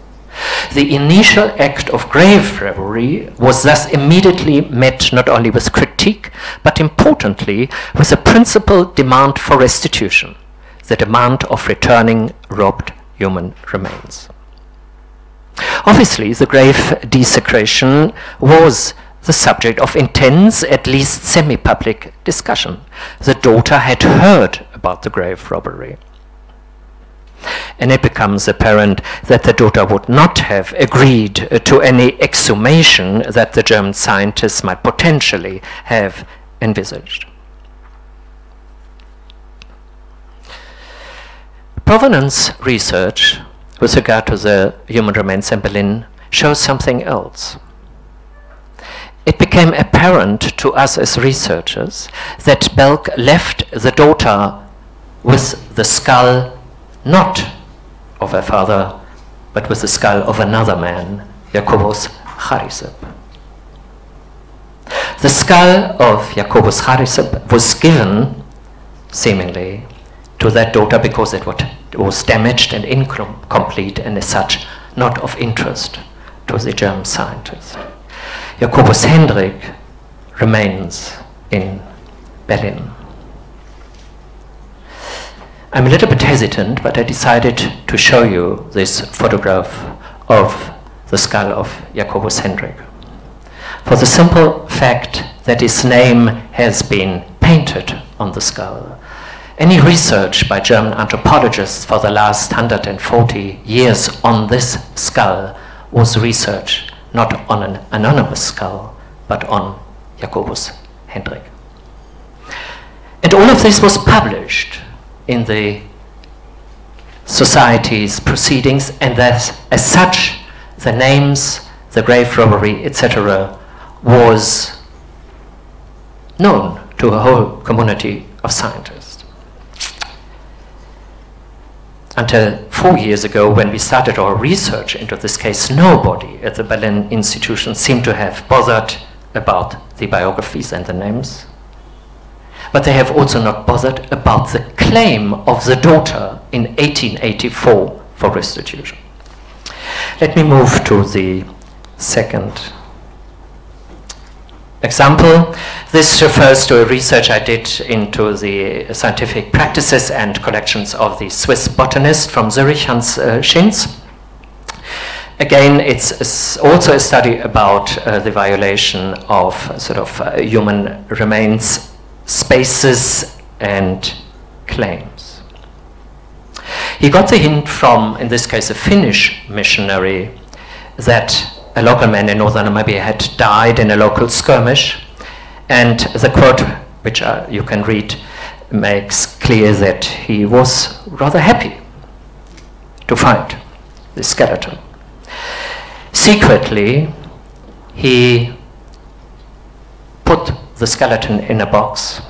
The initial act of grave robbery was thus immediately met not only with critique, but importantly with a principal demand for restitution, the demand of returning robbed human remains. Obviously, the grave desecration was the subject of intense, at least semi-public discussion. The daughter had heard about the grave robbery. And it becomes apparent that the daughter would not have agreed to any exhumation that the German scientists might potentially have envisaged. Provenance research with regard to the human remains in Berlin shows something else. It became apparent to us as researchers that Belk left the daughter with the skull not of her father, but with the skull of another man, Jacobus Charisep. The skull of Jacobus Charisep was given, seemingly, to that daughter because it was damaged and incomplete and as such not of interest to the German scientist. Jacobus Hendrik remains in Berlin. I'm a little bit hesitant, but I decided to show you this photograph of the skull of Jacobus Hendrik, for the simple fact that his name has been painted on the skull. Any research by German anthropologists for the last 140 years on this skull was research not on an anonymous skull, but on Jacobus Hendrik. And all of this was published in the Society's proceedings, and that, as such, the names, the grave robbery, etc., was known to a whole community of scientists. Until 4 years ago, when we started our research into this case, nobody at the Berlin institution seemed to have bothered about the biographies and the names. But they have also not bothered about the claim of the daughter in 1884 for restitution. Let me move to the second example. This refers to a research I did into the scientific practices and collections of the Swiss botanist from Zurich, Hans Schinz. Again, it's also a study about the violation of human remains spaces and claims. He got the hint from, in this case, a Finnish missionary, that a local man in northern Namibia had died in a local skirmish, and the quote, which you can read, makes clear that he was rather happy to find the skeleton. Secretly, he put the skeleton in a box.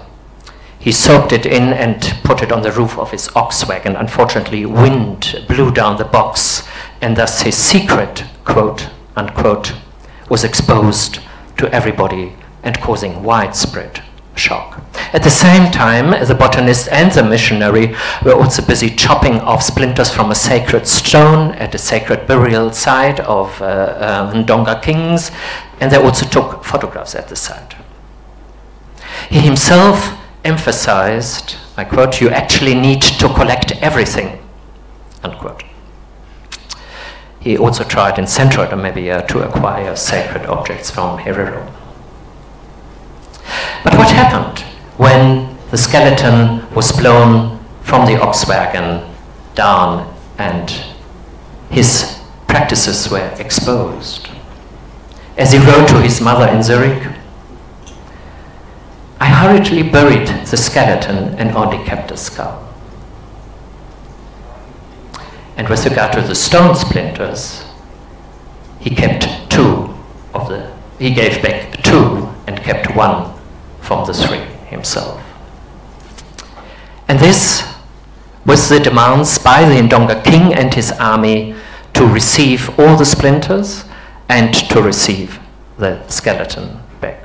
He soaked it in and put it on the roof of his ox wagon. Unfortunately, wind blew down the box, and thus his secret, quote unquote, was exposed to everybody and causing widespread shock. At the same time, the botanist and the missionary were also busy chopping off splinters from a sacred stone at a sacred burial site of Ndonga kings, and they also took photographs at the site. He himself emphasized, I quote, "You actually need to collect everything," unquote. He also tried in Central Namibia to acquire sacred objects from Herreras. But what happened when the skeleton was blown from the ox wagon down and his practices were exposed? As he wrote to his mother in Zurich, "I hurriedly buried the skeleton and only kept the skull." And with regard to the stone splinters, he kept he gave back 2 and kept 1 from the 3 himself. And this was the demands by the Ndonga king and his army to receive all the splinters and to receive the skeleton back.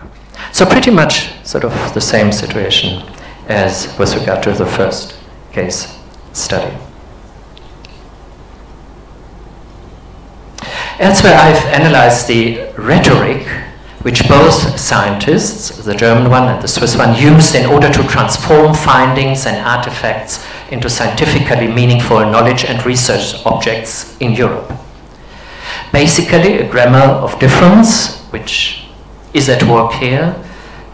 So pretty much sort of the same situation as with regard to the first case study. Elsewhere, I've analyzed the rhetoric which both scientists, the German one and the Swiss one, used in order to transform findings and artifacts into scientifically meaningful knowledge and research objects in Europe. Basically, a grammar of difference, which is at work here,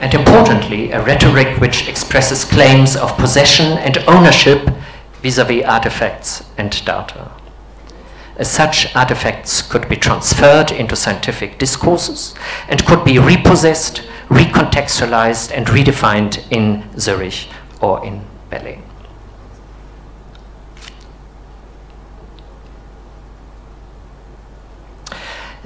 and importantly, a rhetoric which expresses claims of possession and ownership vis-à-vis artifacts and data. As such, artifacts could be transferred into scientific discourses and could be repossessed, recontextualized, and redefined in Zurich or in Berlin.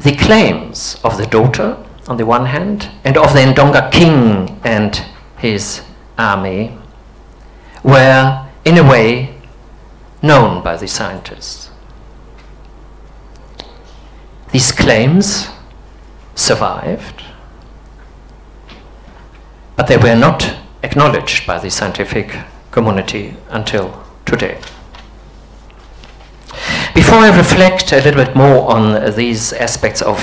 the claims of the daughter on the one hand, and of the Ndonga king and his army were, in a way, known by the scientists. These claims survived, but they were not acknowledged by the scientific community until today. Before I reflect a little bit more on these aspects of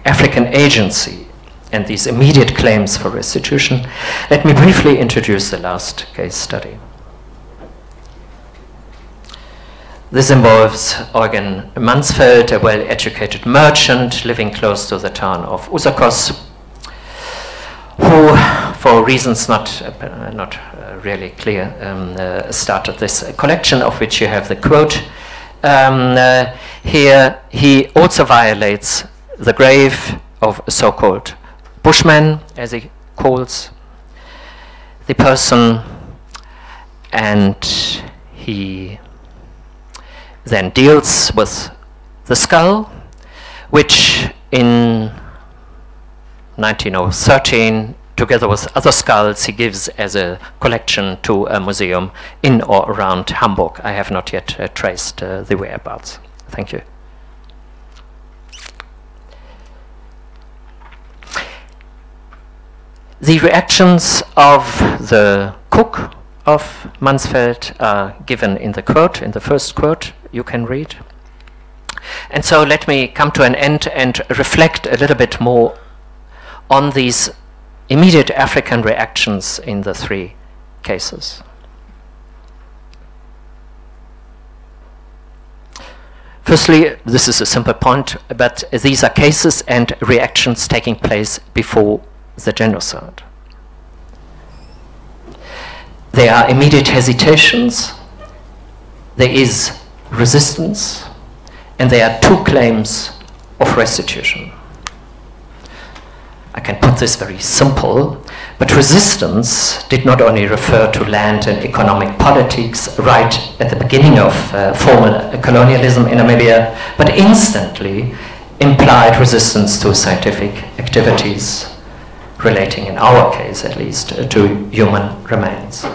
African agency and these immediate claims for restitution, let me briefly introduce the last case study. This involves Eugen Mansfeld, a well-educated merchant living close to the town of Usakos, who, for reasons not really clear, started this collection of which you have the quote. Here he also violates the grave of a so-called bushman, as he calls the person, and he then deals with the skull, which in 1913, together with other skulls, he gives as a collection to a museum in or around Hamburg. I have not yet traced the whereabouts. Thank you. The reactions of the cook of Mansfeld are given in the quote, in the first quote you can read. And so let me come to an end and reflect a little bit more on these immediate African reactions in the three cases. Firstly, this is a simple point, but these are cases and reactions taking place before the genocide. There are immediate hesitations, there is resistance, and there are two claims of restitution. I can put this very simple, but resistance did not only refer to land and economic politics right at the beginning of formal colonialism in Namibia, but instantly implied resistance to scientific activities relating, in our case at least, to human remains.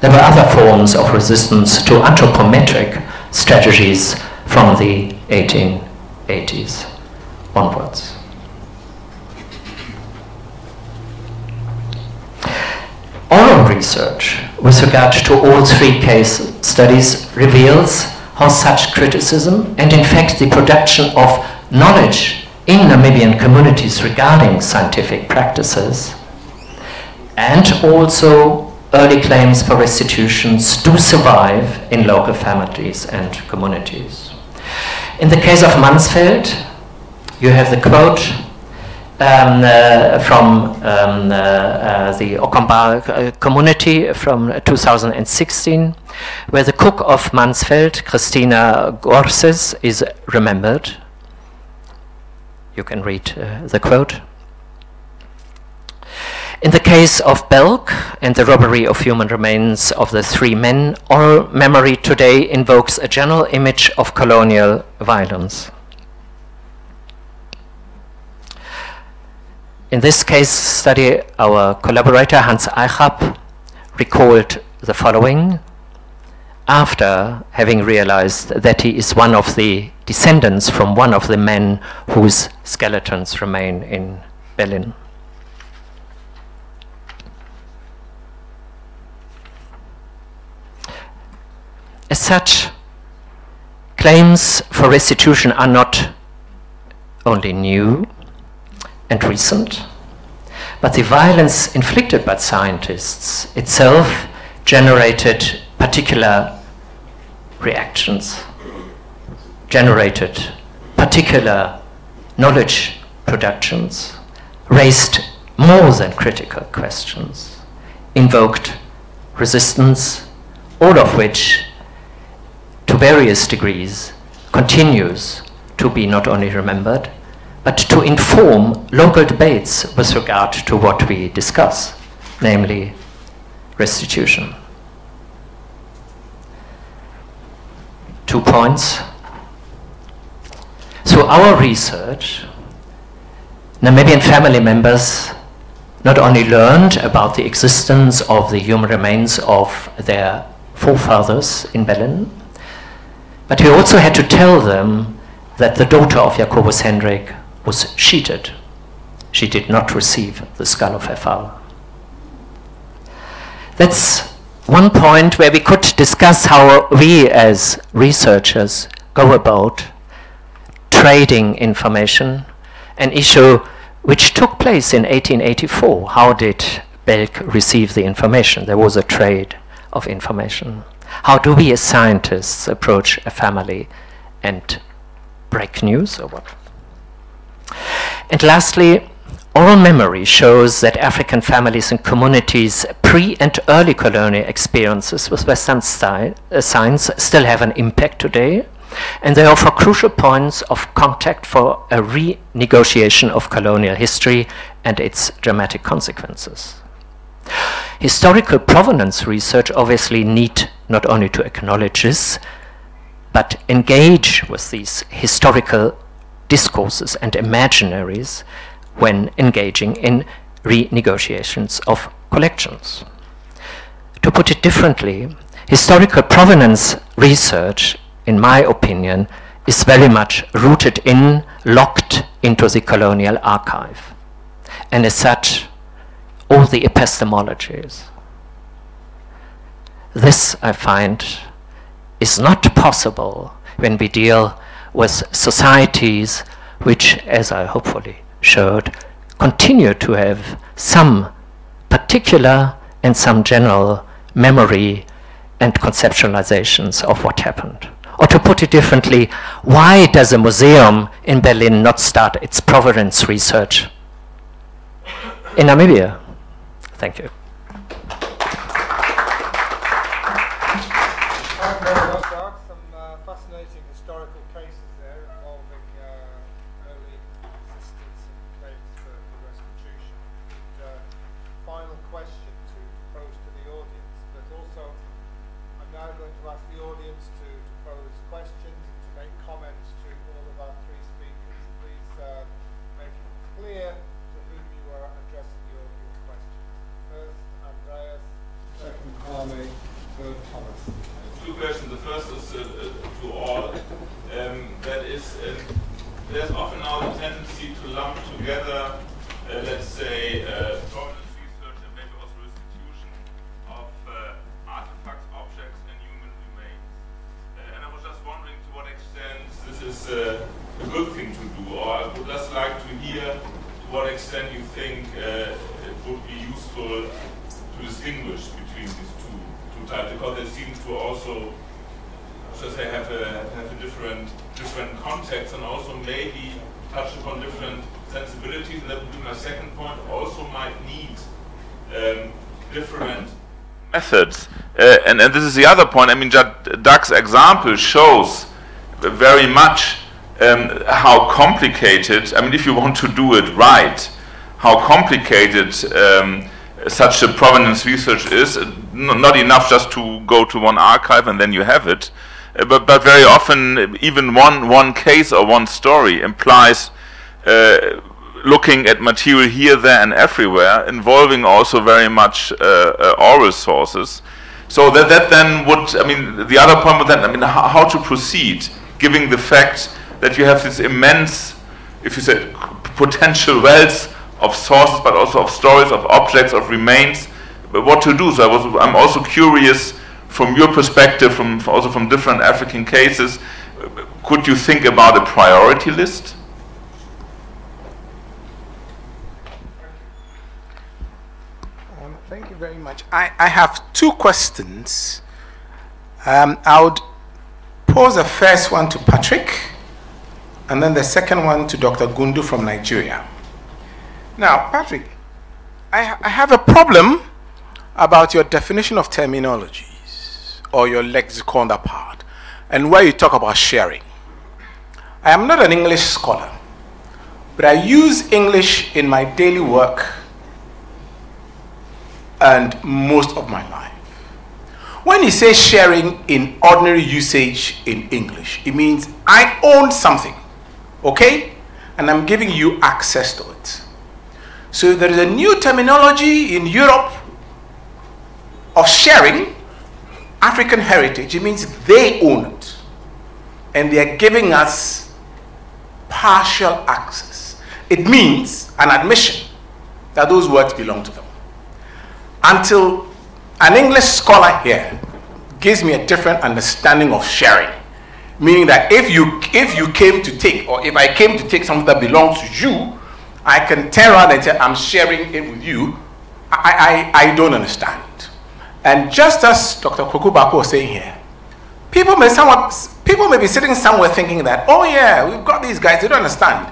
There were other forms of resistance to anthropometric strategies from the 1880s onwards. Oral research with regard to all three case studies reveals how such criticism, and in fact the production of knowledge in Namibian communities regarding scientific practices, and also early claims for restitutions, do survive in local families and communities. In the case of Mansfeld, you have the quote from the Aqaba community from 2016, where the cook of Mansfeld, Christina Gorses, is remembered. You can read the quote. In the case of Belk and the robbery of human remains of the three men, oral memory today invokes a general image of colonial violence. In this case study, our collaborator Hans Eichab recalled the following after having realized that he is one of the descendants from one of the men whose skeletons remain in Berlin. As such, claims for restitution are not only new and recent, but the violence inflicted by scientists itself generated particular reactions, generated particular knowledge productions, raised more than critical questions, invoked resistance, all of which, to various degrees, continues to be not only remembered, but to inform local debates with regard to what we discuss, namely restitution. 2 points. Through our research, Namibian family members not only learned about the existence of the human remains of their forefathers in Berlin, but we also had to tell them that the daughter of Jacobus Hendrik was cheated. She did not receive the skull of her father. That's one point where we could discuss how we as researchers go about trading information, an issue which took place in 1884. How did Belk receive the information? There was a trade of information. How do we as scientists approach a family and break news or what? And lastly, oral memory shows that African families and communities' pre- and early colonial experiences with Western science still have an impact today, and they offer crucial points of contact for a renegotiation of colonial history and its dramatic consequences. Historical provenance research obviously need not only to acknowledge this, but engage with these historical discourses and imaginaries when engaging in renegotiations of collections. To put it differently, historical provenance research, in my opinion, is very much rooted in, locked into the colonial archive, and as such, all the epistemologies. This, I find, is not possible when we deal with societies which, as I hopefully showed, continue to have some particular and some general memory and conceptualizations of what happened. Or to put it differently, why does a museum in Berlin not start its provenance research in Namibia? Thank you. Some fascinating historical cases there involving early assistance and claims for restitution. And, final question to pose to the audience, but also I'm now going to ask the audience to pose questions and to make comments to all of our three speakers. Please make it clear to whom you are addressing your questions. First, Andreas, second, Kwame, third, Thomas. Two questions. The first is to all. That is, there's often now a tendency to lump together, let's say, provenance research and maybe also restitution of artifacts, objects, and human remains. And I was just wondering to what extent this is a good thing to do, or I would just like to hear to what extent you think it would be useful to distinguish between these two types, because they seem to also, just say, have a different context and also maybe touch upon different sensibilities. And that would be my second point. Also might need different methods. And this is the other point. I mean, Doug's example shows very much how complicated, I mean, if you want to do it right, how complicated such a provenance research is. Not enough just to go to one archive and then you have it, but very often even one case or one story implies looking at material here, there, and everywhere, involving also very much oral sources. So that then would, I mean, the other point was then, I mean, how to proceed, given the fact that you have this immense, if you said, potential wealth of sources, but also of stories, of objects, of remains, but what to do. So I'm also curious from your perspective, also from different African cases, could you think about a priority list? Thank you very much. I have two questions. I would pose the first one to Patrick, and then the second one to Dr. Gundu from Nigeria. Now, Patrick, I have a problem about your definition of terminologies or your lexicon part, and where you talk about sharing. I am not an English scholar, but I use English in my daily work and most of my life. When you say sharing in ordinary usage in English, it means I own something. Okay? And I'm giving you access to it. So there is a new terminology in Europe of sharing African heritage. It means they own it. And they are giving us partial access. It means an admission that those words belong to them. Until an English scholar here gives me a different understanding of sharing, meaning that if you came to take, or if I came to take something that belongs to you, I can turn around and say, I'm sharing it with you. I don't understand. And just as Dr. Kwakubako was saying here, people may be sitting somewhere thinking that, oh yeah, we've got these guys, they don't understand.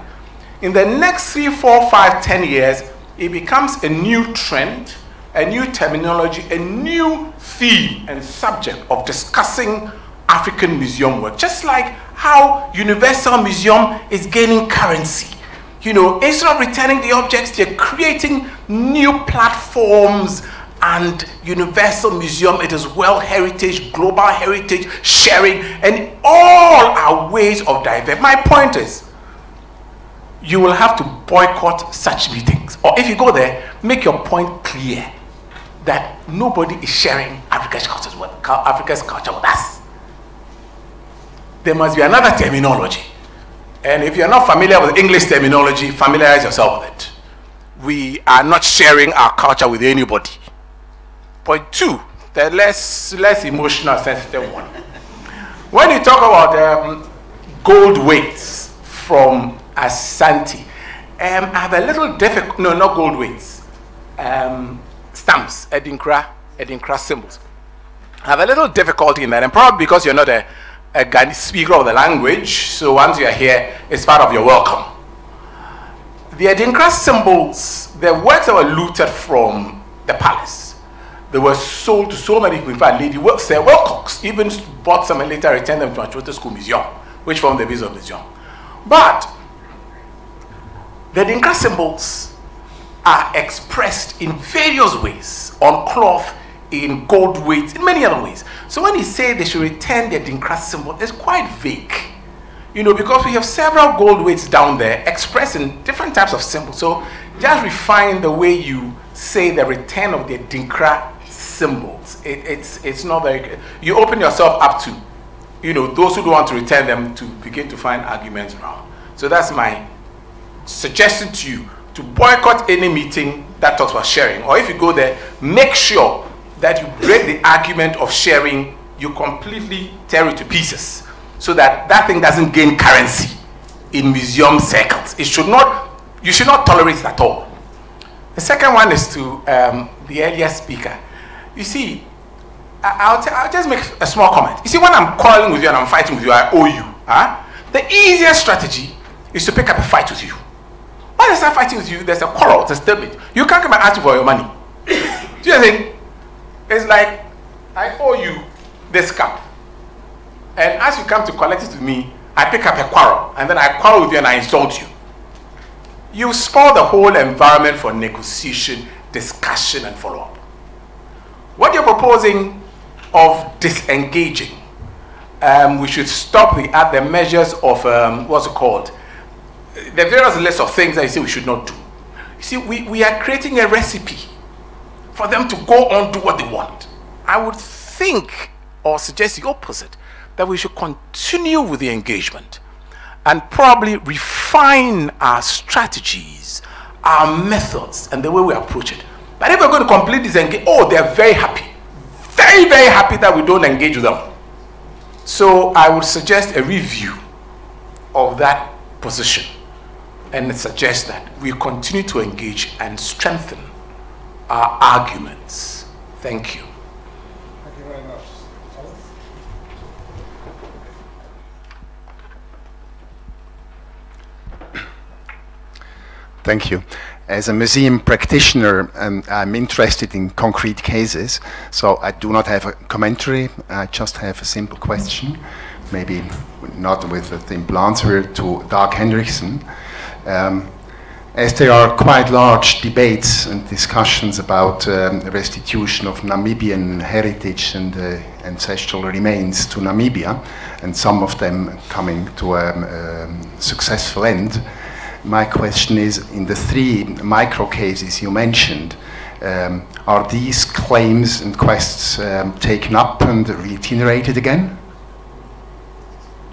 In the next 3, 4, 5, 10 years, it becomes a new trend, a new terminology, a new theme and subject of discussing African museum work. Just like how Universal Museum is gaining currency. You know, instead of returning the objects, they're creating new platforms. And Universal Museum, it is world heritage, global heritage, sharing, and all are ways of divert. My point is, you will have to boycott such meetings. Or if you go there, make your point clear that nobody is sharing Africa's culture with us. There must be another terminology. And if you're not familiar with English terminology, familiarize yourself with it. We are not sharing our culture with anybody. Point 2, the less emotional, sensitive one. When you talk about gold weights from Asante, I have a little difficult, no, not gold weights, stamps, Edinkra symbols. I have a little difficulty in that, and probably because you're not a Ghanaian speaker of the language, so once you're here, it's part of your welcome. The Edinkra symbols, the works that were looted from the palace, they were sold to so many people. In fact, Lady Sarah Wilcox even bought some and later returned them to Anchorage School Museum, which formed the base of the museum. But the Edinkra symbols are expressed in various ways, on cloth, in gold weights, in many other ways. So when you say they should return the Edinkra symbol, it's quite vague. You know, because we have several gold weights down there expressed in different types of symbols. So just refine the way you say the return of the Edinkra symbols. It's not very good. You open yourself up to, you know, those who don't want to return them to begin to find arguments around. So that's my suggestion to you, to boycott any meeting that talks about sharing. Or if you go there, make sure that you break the argument of sharing, you completely tear it to pieces, so that that thing doesn't gain currency in museum circles. It should not, you should not tolerate it at all. The second one is to the earlier speaker. You see, I'll just make a small comment. You see, when I'm quarreling with you and I'm fighting with you, I owe you. Huh? The easiest strategy is to pick up a fight with you. When I start fighting with you, there's a quarrel, there's a stalemate. You can't come and ask me for your money. Do you think? It's like, I owe you this cup. And as you come to collect it with me, I pick up a quarrel. And then I quarrel with you and I insult you. You spoil the whole environment for negotiation, discussion, and follow-up. What you're proposing of disengaging, we should stop the measures of, what's it called? The various list of things that you say we should not do. You see, we are creating a recipe for them to go on do what they want. I would think, or suggest the opposite, that we should continue with the engagement and probably refine our strategies, our methods, and the way we approach it. But if we're going to completely disengage, oh, they're very happy. Very, very happy that we don't engage with them. So I would suggest a review of that position and suggest that we continue to engage and strengthen our arguments. Thank you. Thank you very much. Thank you. As a museum practitioner, I'm interested in concrete cases, so I do not have a commentary, I just have a simple question, maybe not with a simple answer, to Dag Henriksen. as there are quite large debates and discussions about restitution of Namibian heritage and ancestral remains to Namibia, and some of them coming to a successful end, my question is, in the 3 micro cases you mentioned, are these claims and quests taken up and reiterated again?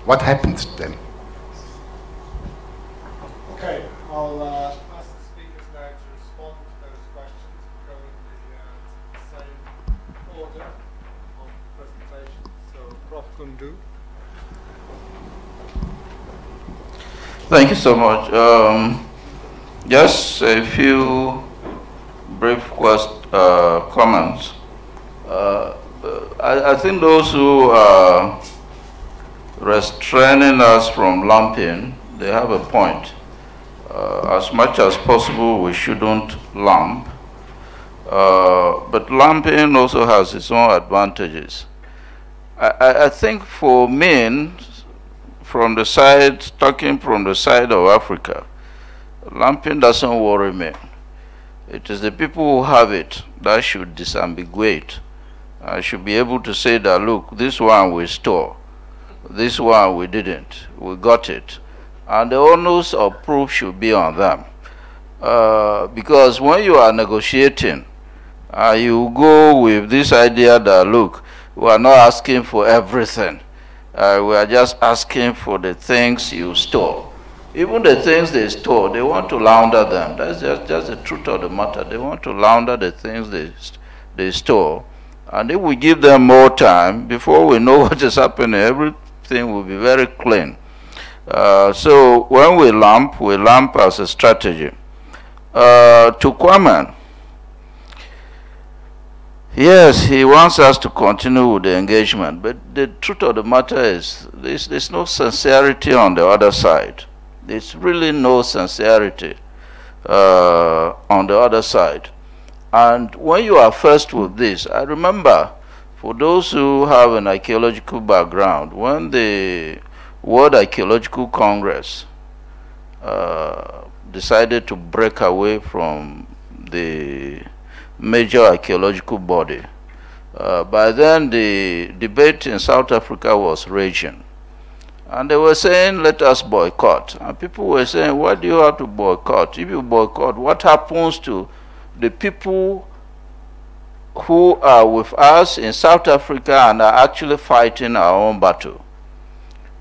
What happened to them? Okay, I'll ask the speakers now to respond to those questions, go in the same order of presentation. So, Prof Kundu. Thank you so much. Just a few brief comments. I think those who are restraining us from lumping, they have a point. As much as possible, we shouldn't lump. But lumping also has its own advantages. I think for me, from the side, talking from the side of Africa, lumping doesn't worry me. It is the people who have it that should disambiguate. I should be able to say that, look, this one we store, this one we didn't, we got it. And the onus of proof should be on them. Because when you are negotiating, you go with this idea that, look, we are not asking for everything. We are just asking for the things you store. Even the things they store, they want to launder them. That's just the truth of the matter. They want to launder the things they store. And if we give them more time, before we know what is happening, everything will be very clean. So when we lump as a strategy. To Kwame, yes, he wants us to continue with the engagement, but the truth of the matter is there's no sincerity on the other side. There's really no sincerity on the other side. And when you are first with this, I remember, for those who have an archaeological background, when the World Archaeological Congress decided to break away from the major archaeological body, by then the debate in South Africa was raging. And they were saying, let us boycott. And people were saying, why do you have to boycott? If you boycott, what happens to the people who are with us in South Africa and are actually fighting our own battle?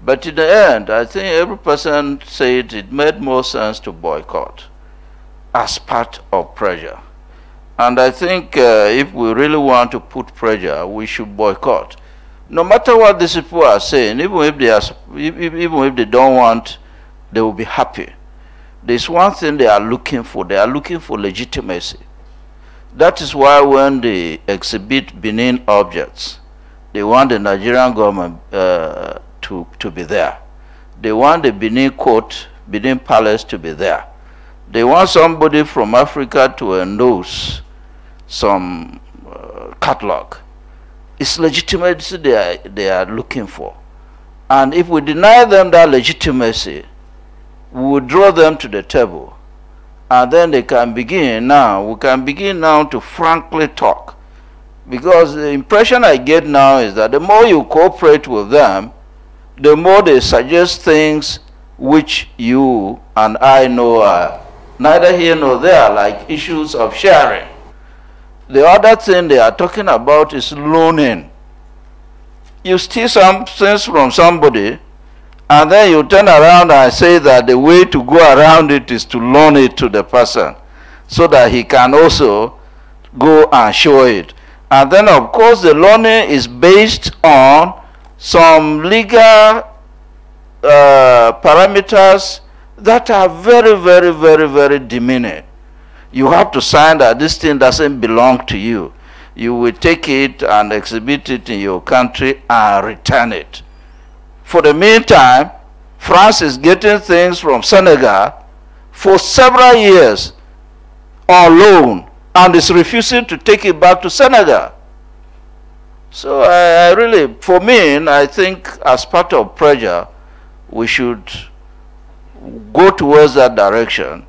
But in the end, I think every person said it made more sense to boycott as part of pressure. And I think if we really want to put pressure, we should boycott. No matter what these people are saying, even if they don't want, they will be happy. There's one thing they are looking for. They are looking for legitimacy. That is why when they exhibit Benin objects, they want the Nigerian government to be there. They want the Benin court, Benin palace to be there. They want somebody from Africa to endorse some catalog. It's legitimacy they are looking for. And if we deny them that legitimacy, we will draw them to the table. And then they can begin now, we can begin now to frankly talk. Because the impression I get now is that the more you cooperate with them, the more they suggest things which you and I know are neither here nor there, like issues of sharing. The other thing they are talking about is loaning. You steal some things from somebody, and then you turn around and say that the way to go around it is to loan it to the person, so that he can also go and show it. And then, of course, the loaning is based on some legal parameters that are very, very, very, very demeaning. You have to sign that this thing doesn't belong to you. You will take it and exhibit it in your country and return it. For the meantime, France is getting things from Senegal for several years on loan and is refusing to take it back to Senegal. So I really, for me, I think as part of pressure, we should go towards that direction.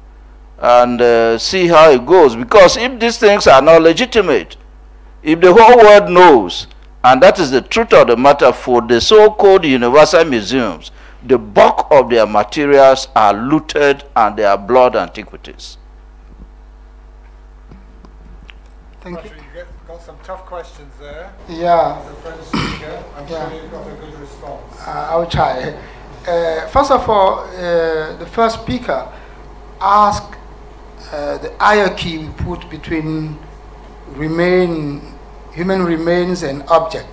and see how it goes. Because if these things are not legitimate, if the whole world knows, and that is the truth of the matter for the so-called universal museums, the bulk of their materials are looted and they are blood antiquities. Thank you. You got some tough questions there. Yeah. As a French speaker, I'm sure you've got a good response. I will try. First of all, the first speaker asked the hierarchy we put between human remains and object.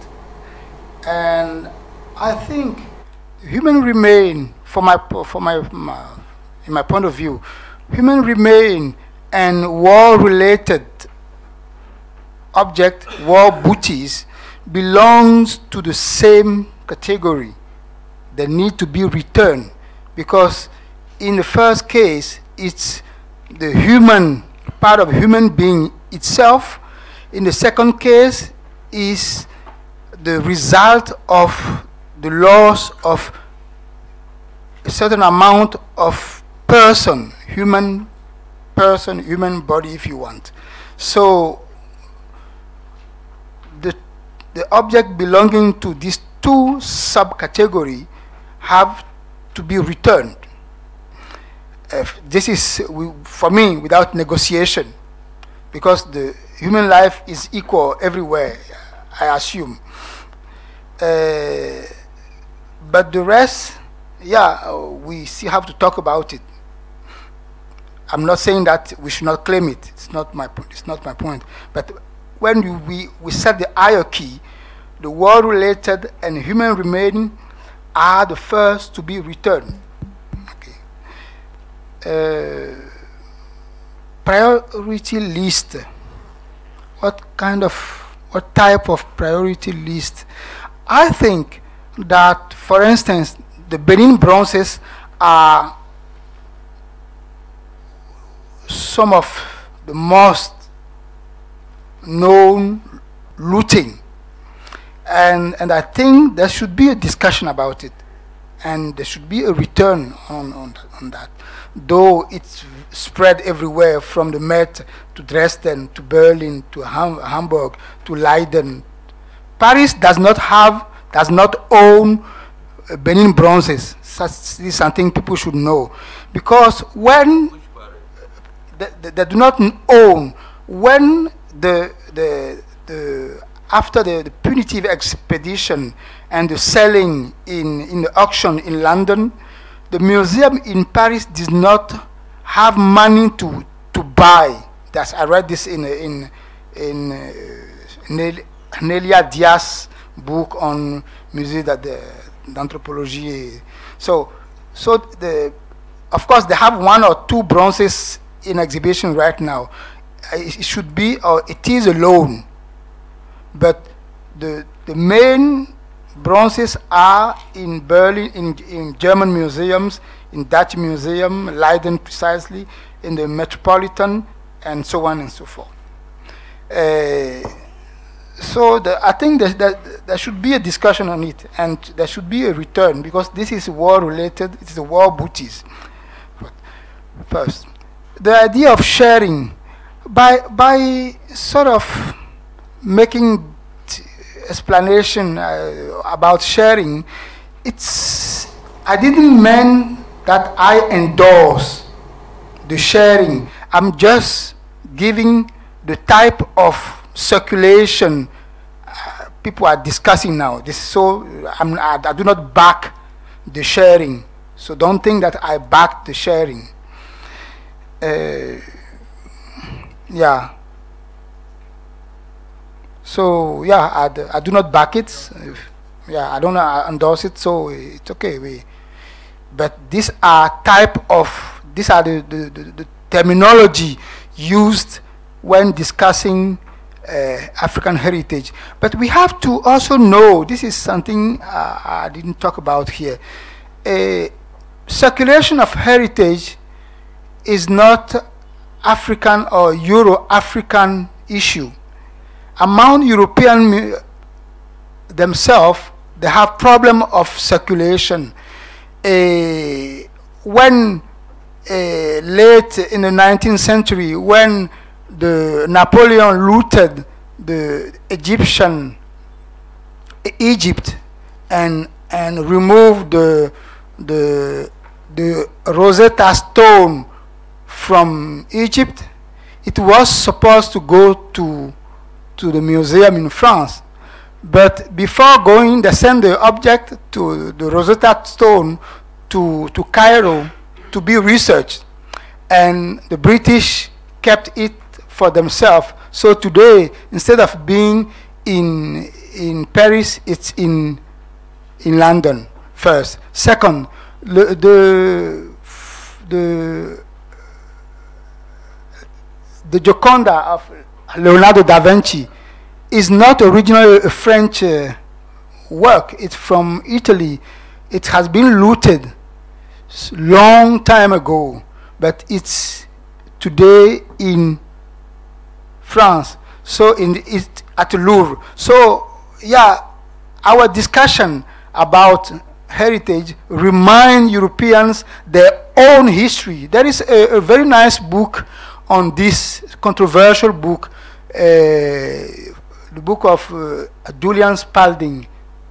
And I think human remain, in my point of view, human remain and war-related object, war booties, belongs to the same category. They need to be returned, because in the first case, it's the human, part of human being itself. In the second case, is the result of the loss of a certain amount of human body, if you want. So the object belonging to these two subcategories have to be returned. This is, for me, without negotiation, because the human life is equal everywhere, I assume. But the rest, yeah, we still have to talk about it. I'm not saying that we should not claim it. It's not my point. But when we set the hierarchy, the war-related and human remaining are the first to be returned. Okay. Priority list. What type of priority list? I think that, for instance, the Benin bronzes are some of the most known looting, and I think there should be a discussion about it, and there should be a return on that, though it's spread everywhere, from the Met to Dresden to Berlin to Hamburg to Leiden. Paris does not own Benin bronzes. This is something people should know, because when they do not own, when after the punitive expedition and the selling in the auction in London, the museum in Paris does not have money to buy. I read this in Nelia Diaz's book on Musée d'Anthropologie. So of course they have one or two bronzes in exhibition right now. It should be, or it is, a loan. But the main bronzes are in Berlin, in German museums, in Dutch museum, Leiden precisely, in the Metropolitan, and so on and so forth. So I think that there should be a discussion on it, and there should be a return, because this is war-related. It's the war booties. First, the idea of sharing, by sort of making explanation about sharing, I didn't mean that I endorse the sharing. I'm just giving the type of circulation people are discussing now. I do not back the sharing, so don't think that I back the sharing. Yeah. So yeah, I do not back it. Yeah, I don't endorse it, so it's okay. But these are the terminology used when discussing African heritage. But we have to also know, this is something I didn't talk about here. Circulation of heritage is not African or Euro-African issue. Among European themselves, they have problem of circulation. When late in the 19th century, when Napoleon looted the Egypt and removed the Rosetta Stone from Egypt, it was supposed to go to the museum in France. But before going, they sent the object to the Rosetta Stone to Cairo to be researched. And the British kept it for themselves. So today, instead of being in Paris, it's in London, first. Second, the Gioconda of Leonardo da Vinci is not originally a French work. It's from Italy. It has been looted long time ago, but it's today in France. So it's at Louvre. So yeah, our discussion about heritage remind Europeans their own history. There is a very nice book on this controversial book, the book of Julian Spalding,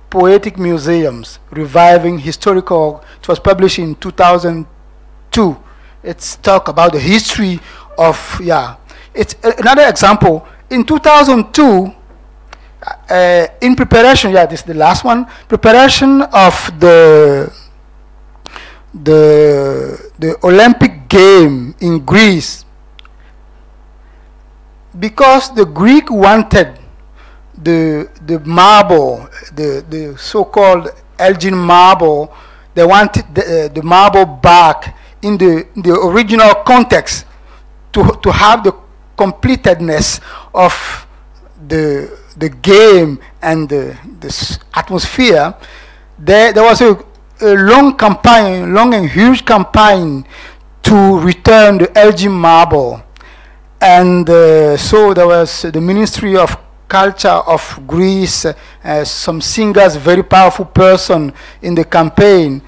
Poetic Museums, Reviving Historical. It was published in 2002. It's talk about the history of, yeah. It's another example. In 2002, in preparation, yeah, this is the last one, preparation of the Olympic game in Greece, because the Greek wanted the marble, the so-called Elgin marble, they wanted the marble back in the original context to have the completedness of the game and the atmosphere. There was a long campaign, long and huge campaign to return the Elgin marble. And so there was the Ministry of Culture of Greece, some singers, very powerful person in the campaign.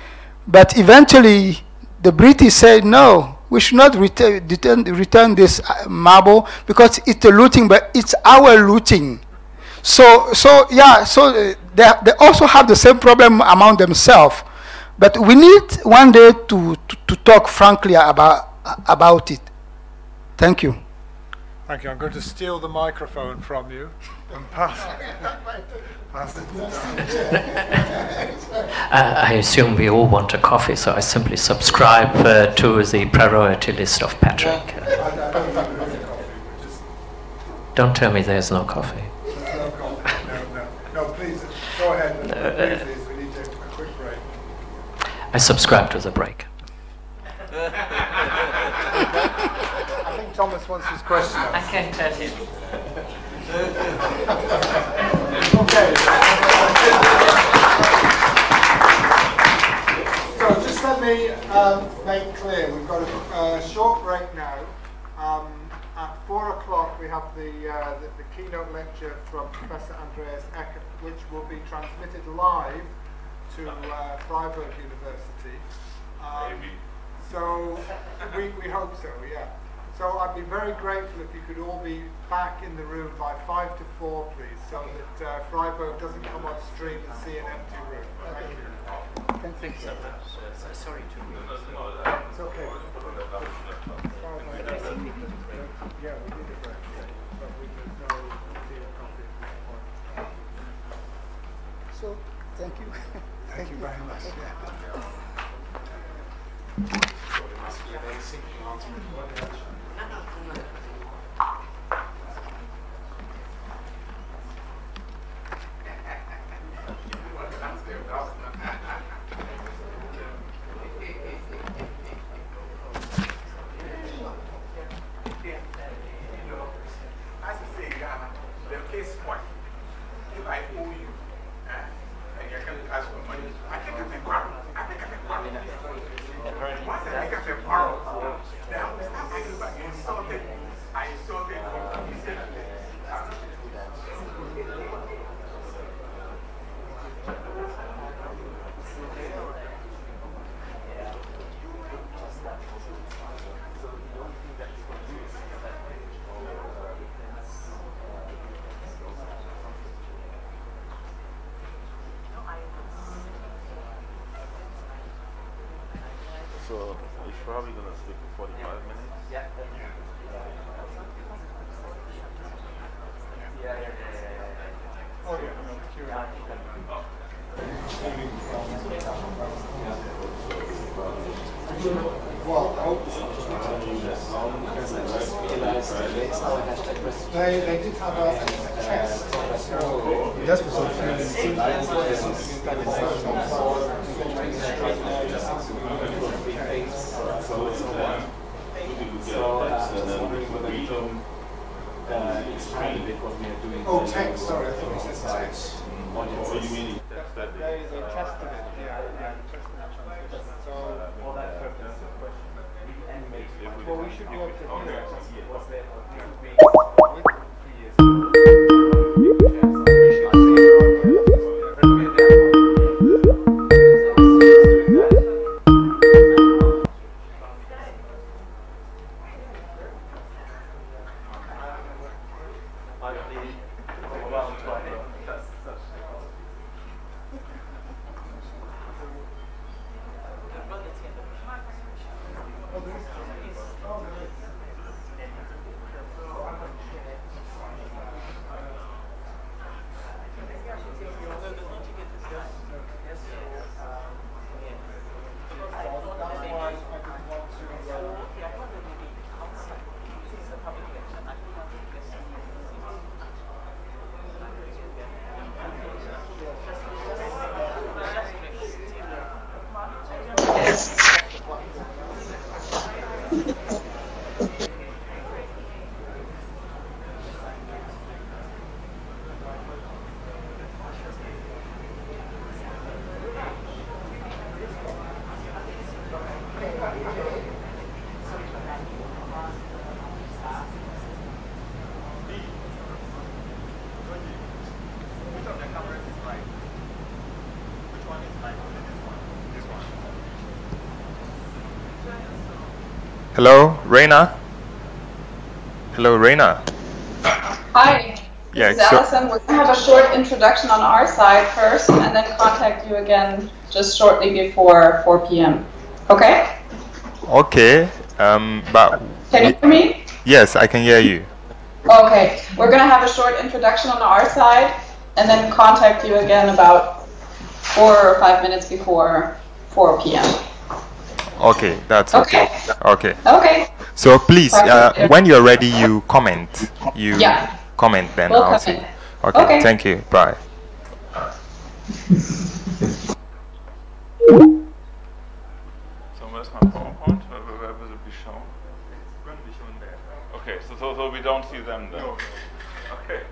But eventually, the British said, no, we should not return this marble because it's a looting, but it's our looting. So they also have the same problem among themselves. But we need one day to talk frankly about it. Thank you. Thank you. I'm going to steal the microphone from you and pass it. I assume we all want a coffee, so I simply subscribe to the priority list of Patrick. Don't tell me there's no coffee. No, please, go ahead. Please, we need a quick break. I subscribe to the break. I think Thomas wants his question. I can tell him. Okay. So just let me make clear, we've got a short break now. At 4 o'clock we have the keynote lecture from Professor Andreas Eckert, which will be transmitted live to Freiburg University. Maybe. So we hope so, yeah. So I'd be very grateful if you could all be back in the room by 5 to 4, please, so that Freiburg doesn't come on stream and see an empty room. Thank you. Thank you so much. Sorry to me. It's okay. Yeah, we did a break, but there's no tea or coffee at this point. So, thank you. Thank you very much. So it's probably going to stick for 45 minutes. Yeah. They did have a text. Yes, for some Oh, text, sorry, I thought you said text. You mean they tested it, yeah, tested the translation. So, for that purpose, well, we should be able to hear it. Hello, Reina. Hello, Reina. Hi, Yeah, this is Alison. We're going to have a short introduction on our side first, and then contact you again just shortly before 4 p.m. Okay? Okay, but... Can you hear me? Yes, I can hear you. Okay, we're going to have a short introduction on our side, and then contact you again about 4 or 5 minutes before 4 p.m. Okay, that's okay. Okay. Okay. So please, when you're ready, you comment. You comment then. We'll I'll comment. see. Okay, thank you. Bye. So where's my PowerPoint? Where will it be shown? It's going to be shown there. Okay, so we don't see them then. No. Okay.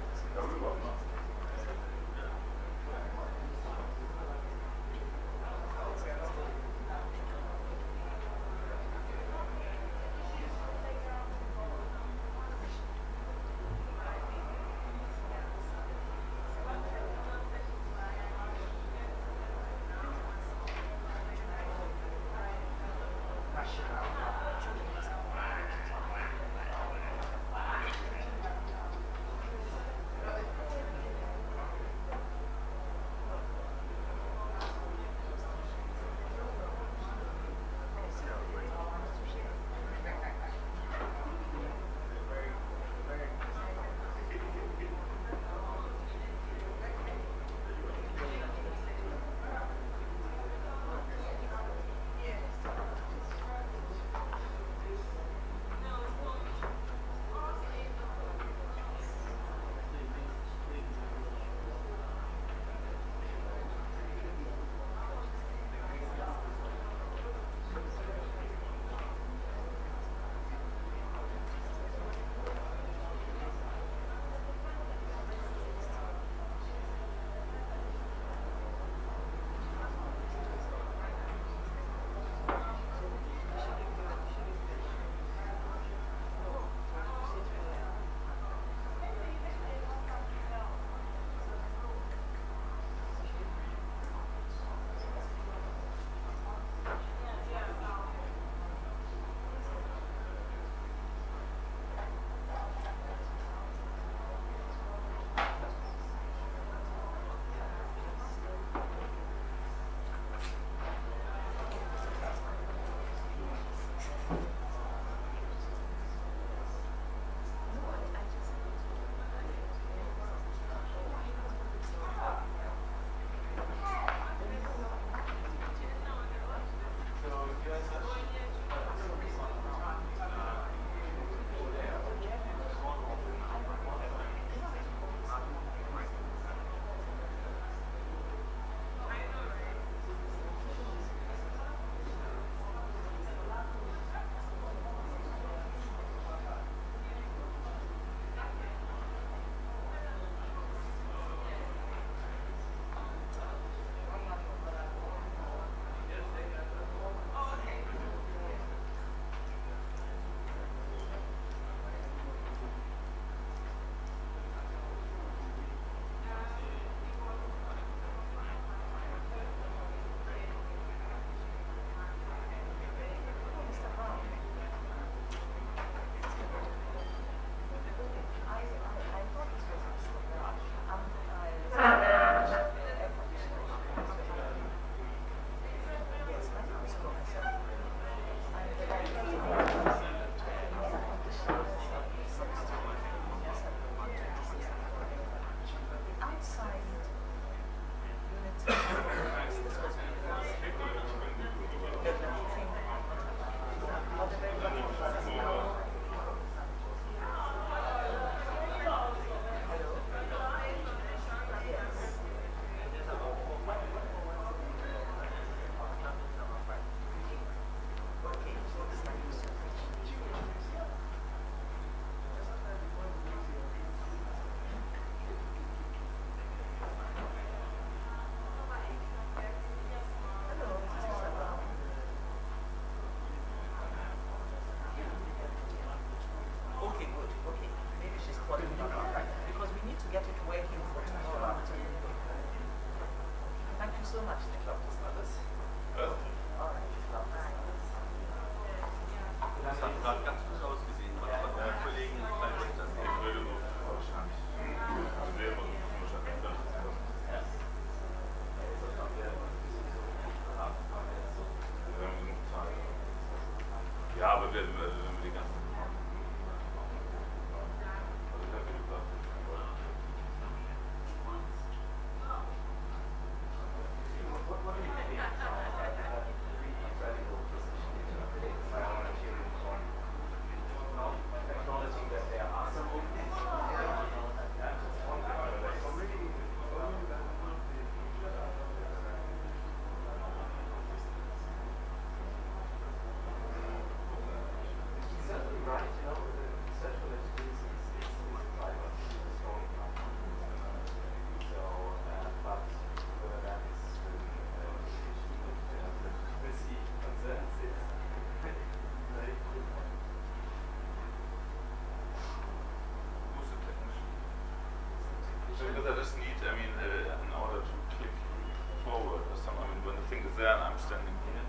there and I'm standing here.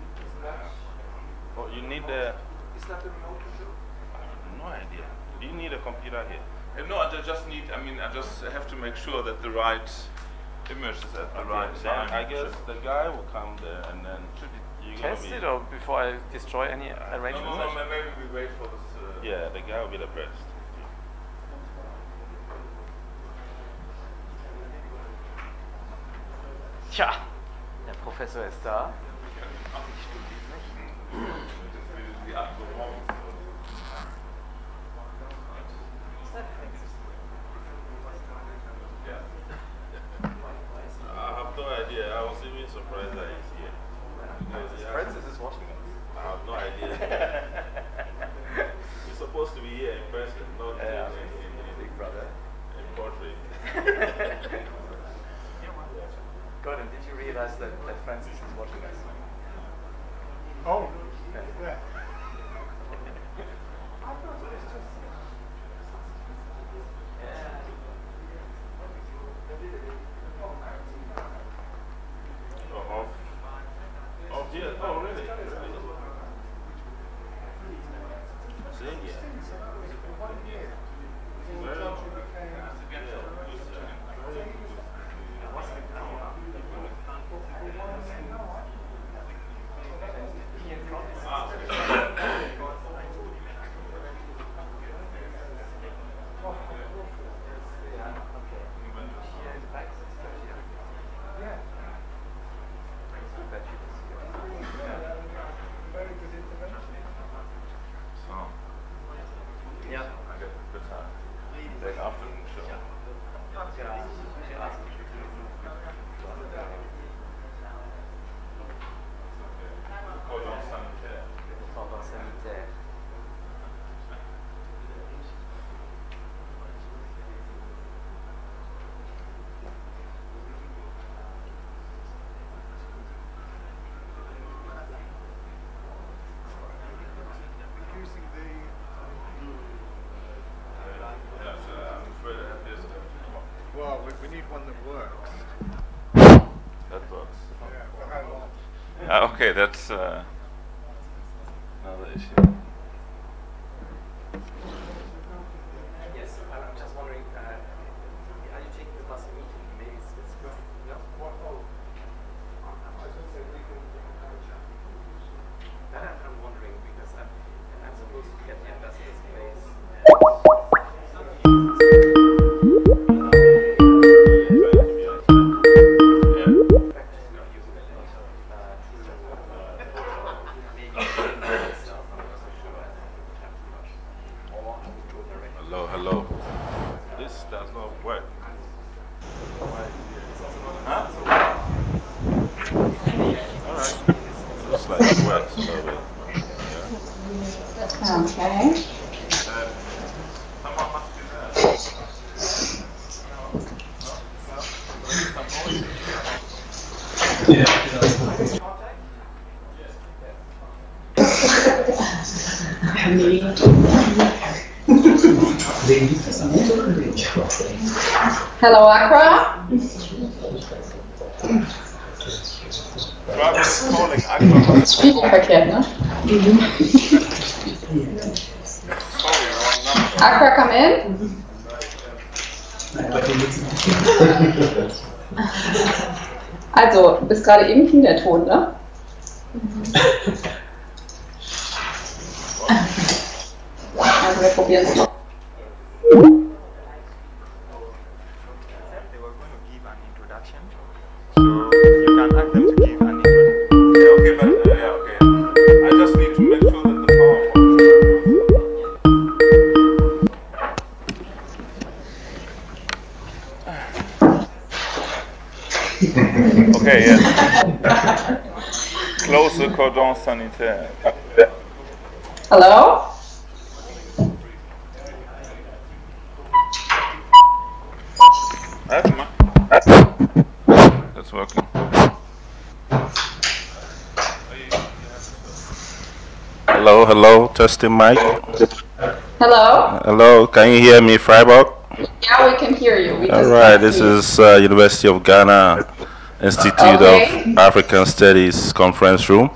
Oh, you need a... Is that the remote control? I have no idea. Do you need a computer here? No, I just need, I just have to make sure that the right image is at the right time. I guess the guy will come there and then... Test it, or before I destroy any arrangements? No, maybe we wait for this. Yeah, the guy will be the best. Tja, der Professor ist da. I have no idea. I was even surprised that he's here. Francis is watching us. I have no idea. He's supposed to be here in person, not in Big Brother. In portrait. Gordon, did you realize that Francis is watching us? Oh, yeah. Here. Oh, really? Well, we need one that works. That works. Yeah, for how long? Okay, that's another issue. Yes, I'm just wondering, are you taking the bus meeting? Maybe it's good. No? I'm wondering because I'm supposed to get the ambassador's place. Hello. This does not work. Huh? Alright. Looks like it works a little bit. Yeah. Okay. Someone must do that. Hello, Accra. Speaker verkehrt, ne? Accra, come in. Also, du bist gerade eben Kinderton, ne? Also, wir probieren es noch. Okay, yes. Close the cordon sanitaire. Hello? That's working. Hello, testing mic. Hello? Hello, can you hear me, Freiburg? Yeah, we can hear you. All right, this is University of Ghana Institute of African Studies conference room.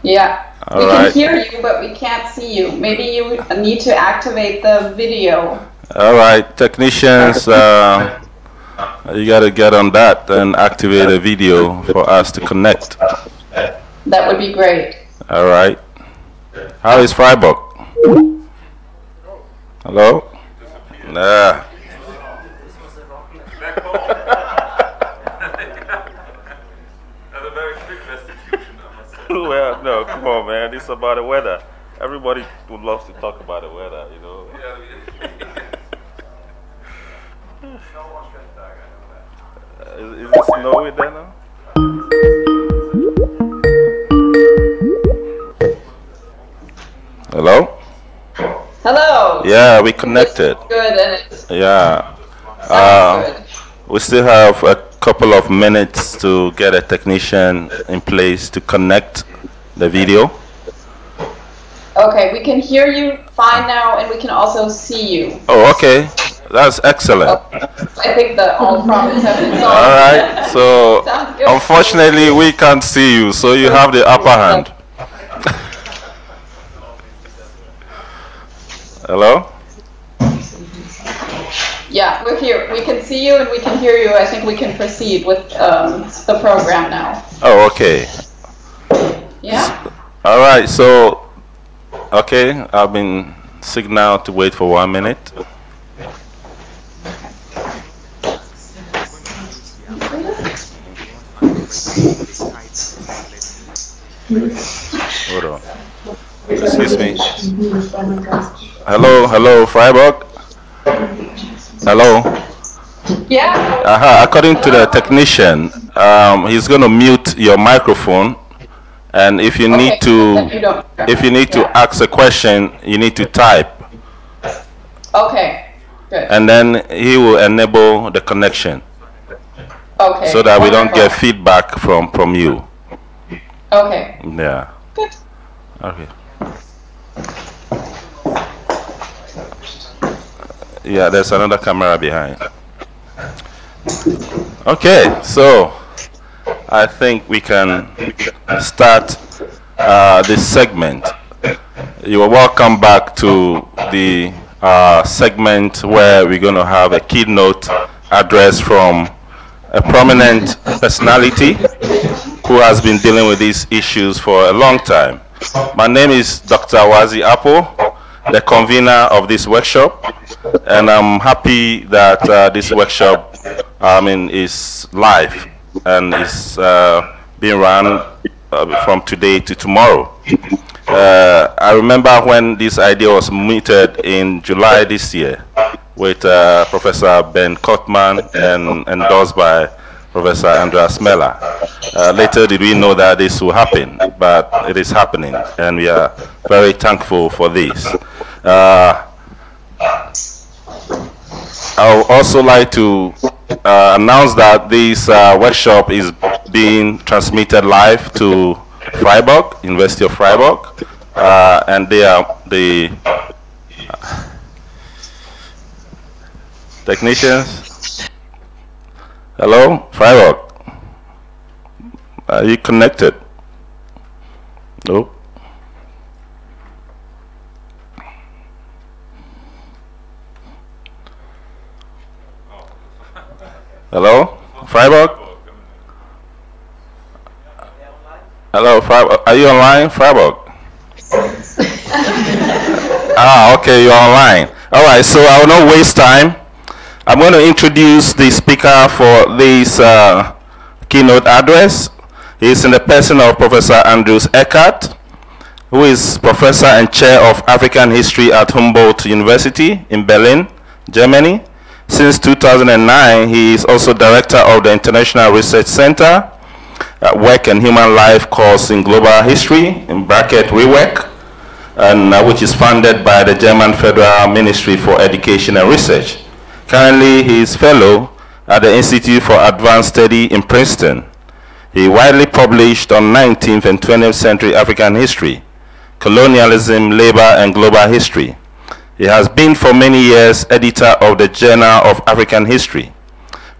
Yeah. All we right. can hear you, but we can't see you. Maybe you need to activate the video. All right, technicians, you got to get on that and activate a video for us to connect. That would be great. All right. How is Freiburg? Hello? Nah. Well, no, come on, man. This is about the weather. Everybody would love to talk about the weather, you know. Is it snowy there now? Hello? Hello. Yeah, we connected. Good. And it's Yeah. good. We still have a couple of minutes to get a technician in place to connect the video. Okay, we can hear you fine now, and we can also see you. Oh, okay. That's excellent. I think that all problems have been solved. All right. So, Sounds good. unfortunately, we can't see you, so you have the upper hand. Hello? Yeah, we're here. We can see you and we can hear you. I think we can proceed with the program now. Oh, okay. Yeah? All right. So, okay. I've been signaled to wait for 1 minute. Hold on. Excuse me. Hello, hello, Freiburg. Hello. Yeah. According to the technician, he's going to mute your microphone, and if you need to ask a question, you need to type. Okay. Good. And then he will enable the connection. Okay. So that we don't get feedback from you. Okay. Yeah. Good. Okay. Yeah, there's another camera behind. Okay, so I think we can start this segment. You are welcome back to the segment where we're going to have a keynote address from a prominent personality who has been dealing with these issues for a long time. My name is Dr. Wazi Apple, the convener of this workshop, and I'm happy that this workshop is live and is being run from today to tomorrow. I remember when this idea was mooted in July this year with Professor Ben Kotman and endorsed by Professor Andreas Eckert. Later did we know that this will happen, but it is happening, and we are very thankful for this. I would also like to announce that this workshop is being transmitted live to Freiburg, University of Freiburg, and they are the technicians. Hello, Freiburg. Are you connected? No. Hello, Freiburg. Hello, Freiburg. Are you online, Freiburg? Okay, you're online. All right, so I will not waste time. I'm going to introduce the speaker for this keynote address. He is in the person of Professor Andreas Eckert, who is professor and chair of African history at Humboldt University in Berlin, Germany. Since 2009, he is also director of the International Research Center, Work and Human Life course in Global History, in bracket REWEC, and which is funded by the German Federal Ministry for Education and Research. Currently, he is fellow at the Institute for Advanced Study in Princeton. He widely published on 19th and 20th century African history, colonialism, labor, and global history. He has been for many years editor of the Journal of African History.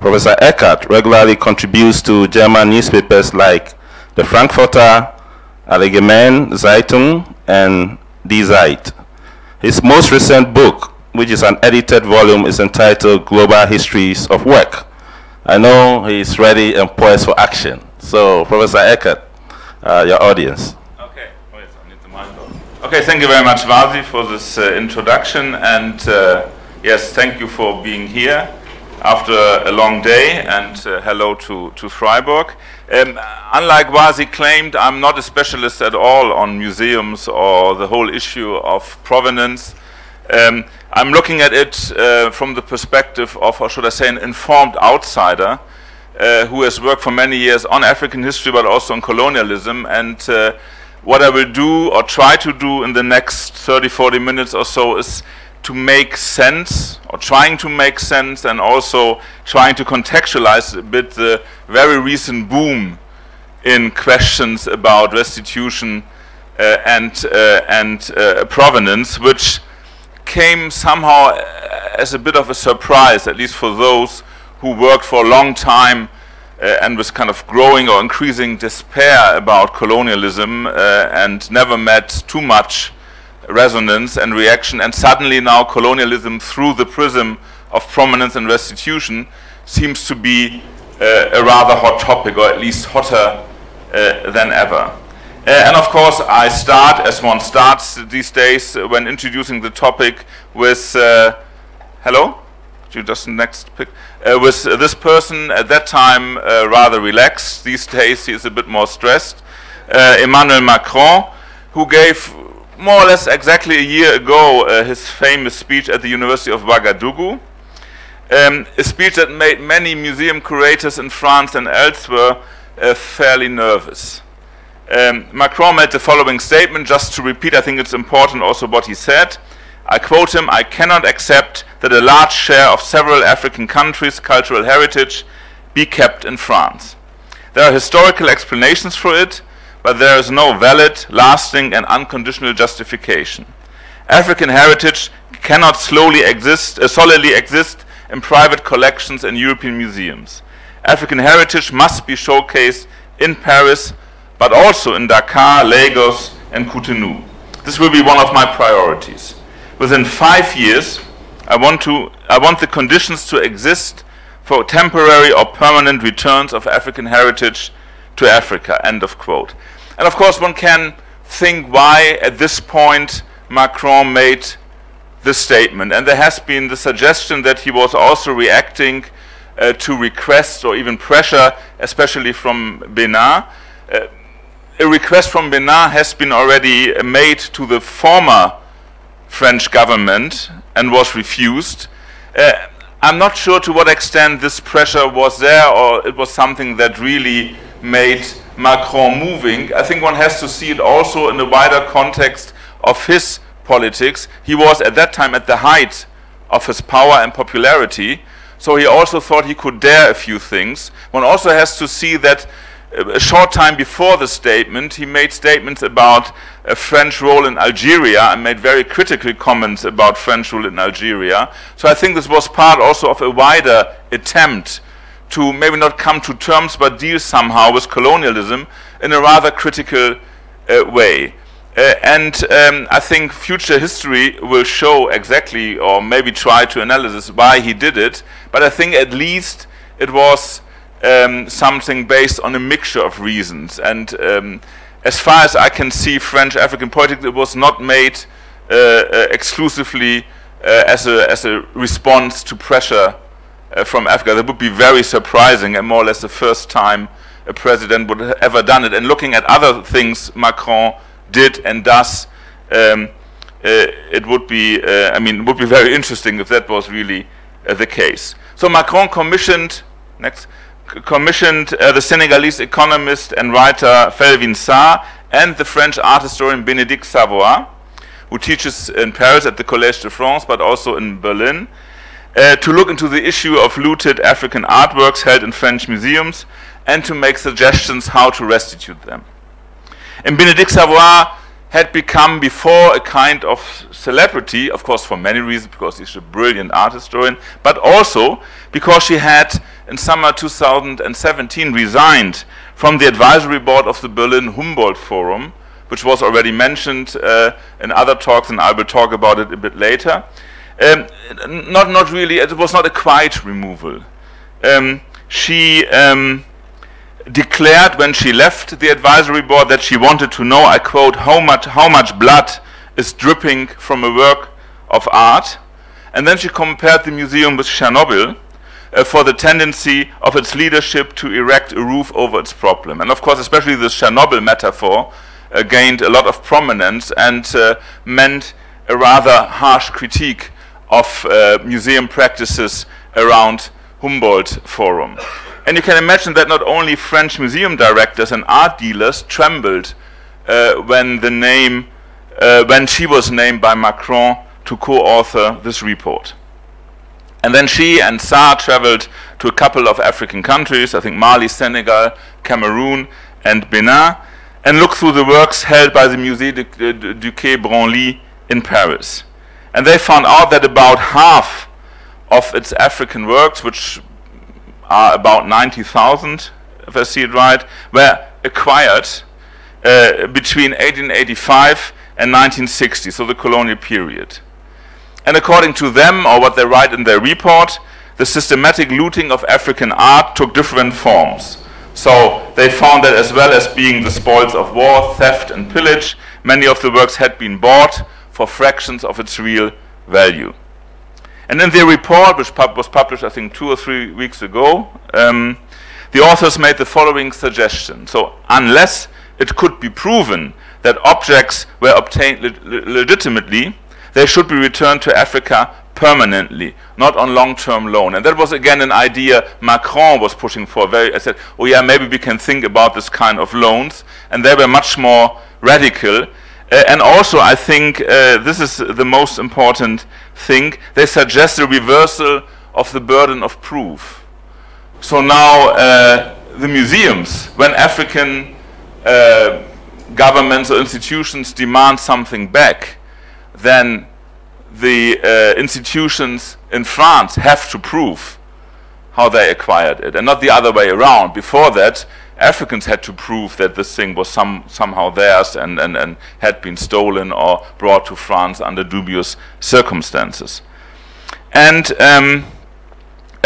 Professor Eckert regularly contributes to German newspapers like the Frankfurter Allgemeine Zeitung and Die Zeit. His most recent book, which is an edited volume, is entitled Global Histories of Work. I know he's ready and poised for action. So, Professor Eckert, your audience. Okay. Oh, yes, I need the mic on. Okay, thank you very much, Vazi, for this introduction. And yes, thank you for being here after a long day. And hello to Freiburg. Unlike Vazi claimed, I'm not a specialist at all on museums or the whole issue of provenance. I'm looking at it from the perspective of, or should I say, an informed outsider who has worked for many years on African history but also on colonialism. And what I will do or try to do in the next 30-40 minutes or so is to make sense, or trying to make sense, and also trying to contextualize a bit the very recent boom in questions about restitution and provenance, which came somehow as a bit of a surprise, at least for those who worked for a long time and with kind of growing or increasing despair about colonialism and never met too much resonance and reaction. And suddenly now colonialism through the prism of provenance and restitution seems to be a rather hot topic, or at least hotter than ever. And of course, I start, as one starts these days, when introducing the topic with, hello? Could you just next pick? With this person, at that time, rather relaxed. These days, he is a bit more stressed. Emmanuel Macron, who gave more or less exactly a year ago his famous speech at the University of Ouagadougou. A speech that made many museum curators in France and elsewhere fairly nervous. Macron made the following statement, just to repeat, I think it's important also what he said. I quote him, "I cannot accept that a large share of several African countries' cultural heritage be kept in France. There are historical explanations for it, but there is no valid, lasting and unconditional justification. African heritage cannot solidly exist in private collections in European museums. African heritage must be showcased in Paris, but also in Dakar, Lagos, and Cotonou. This will be one of my priorities. Within 5 years, I want the conditions to exist for temporary or permanent returns of African heritage to Africa." End of quote. And of course, one can think why at this point Macron made this statement. And there has been the suggestion that he was also reacting to requests or even pressure, especially from Benin. A request from Benin has been already made to the former French government and was refused. I'm not sure to what extent this pressure was there, or it was something that really made Macron moving. I think one has to see it also in the wider context of his politics. He was at that time at the height of his power and popularity, so he also thought he could dare a few things. One also has to see that a short time before the statement, he made statements about a French role in Algeria and made very critical comments about French rule in Algeria. So I think this was part also of a wider attempt to maybe not come to terms but deal somehow with colonialism in a rather critical way. I think future history will show exactly, or maybe try to analyze why he did it, but I think at least it was something based on a mixture of reasons. And as far as I can see, French African politics, it was not made exclusively as a response to pressure from Africa. That would be very surprising, and more or less the first time a president would have ever done it. And looking at other things Macron did and does, it would be, it would be very interesting if that was really the case. So Macron commissioned the Senegalese economist and writer Felwine Sarr and the French art historian Bénédicte Savoy, who teaches in Paris at the Collège de France, but also in Berlin, to look into the issue of looted African artworks held in French museums and to make suggestions how to restitute them. And Bénédicte Savoy had become before a kind of celebrity, of course for many reasons, because she's a brilliant art historian, but also because she had in summer 2017 resigned from the advisory board of the Berlin Humboldt Forum, which was already mentioned in other talks, and I will talk about it a bit later. Not really, it was not a quiet removal. She declared when she left the advisory board that she wanted to know, I quote, how much blood is dripping from a work of art. And then she compared the museum with Chernobyl for the tendency of its leadership to erect a roof over its problem. And of course, especially the Chernobyl metaphor gained a lot of prominence and meant a rather harsh critique of museum practices around Humboldt Forum. And you can imagine that not only French museum directors and art dealers trembled when she was named by Macron to co-author this report. And then she and Sarr traveled to a couple of African countries, I think Mali, Senegal, Cameroon, and Benin, and looked through the works held by the Musée du Quai Bromley in Paris. And they found out that about half of its African works, which are about 90,000, if I see it right, were acquired between 1885 and 1960, so the colonial period. And according to them, or what they write in their report, the systematic looting of African art took different forms. So they found that as well as being the spoils of war, theft and pillage, many of the works had been bought for fractions of its real value. And in their report, which was published I think 2 or 3 weeks ago, the authors made the following suggestion. So unless it could be proven that objects were obtained legitimately, they should be returned to Africa permanently, not on long-term loan. And that was again an idea Macron was pushing for. I said, oh yeah, maybe we can think about this kind of loans. And they were much more radical. And also, I think this is the most important thing, they suggest a reversal of the burden of proof. So now the museums, when African governments or institutions demand something back, then the institutions in France have to prove how they acquired it, and not the other way around. Before that, Africans had to prove that this thing was somehow theirs and had been stolen or brought to France under dubious circumstances. And a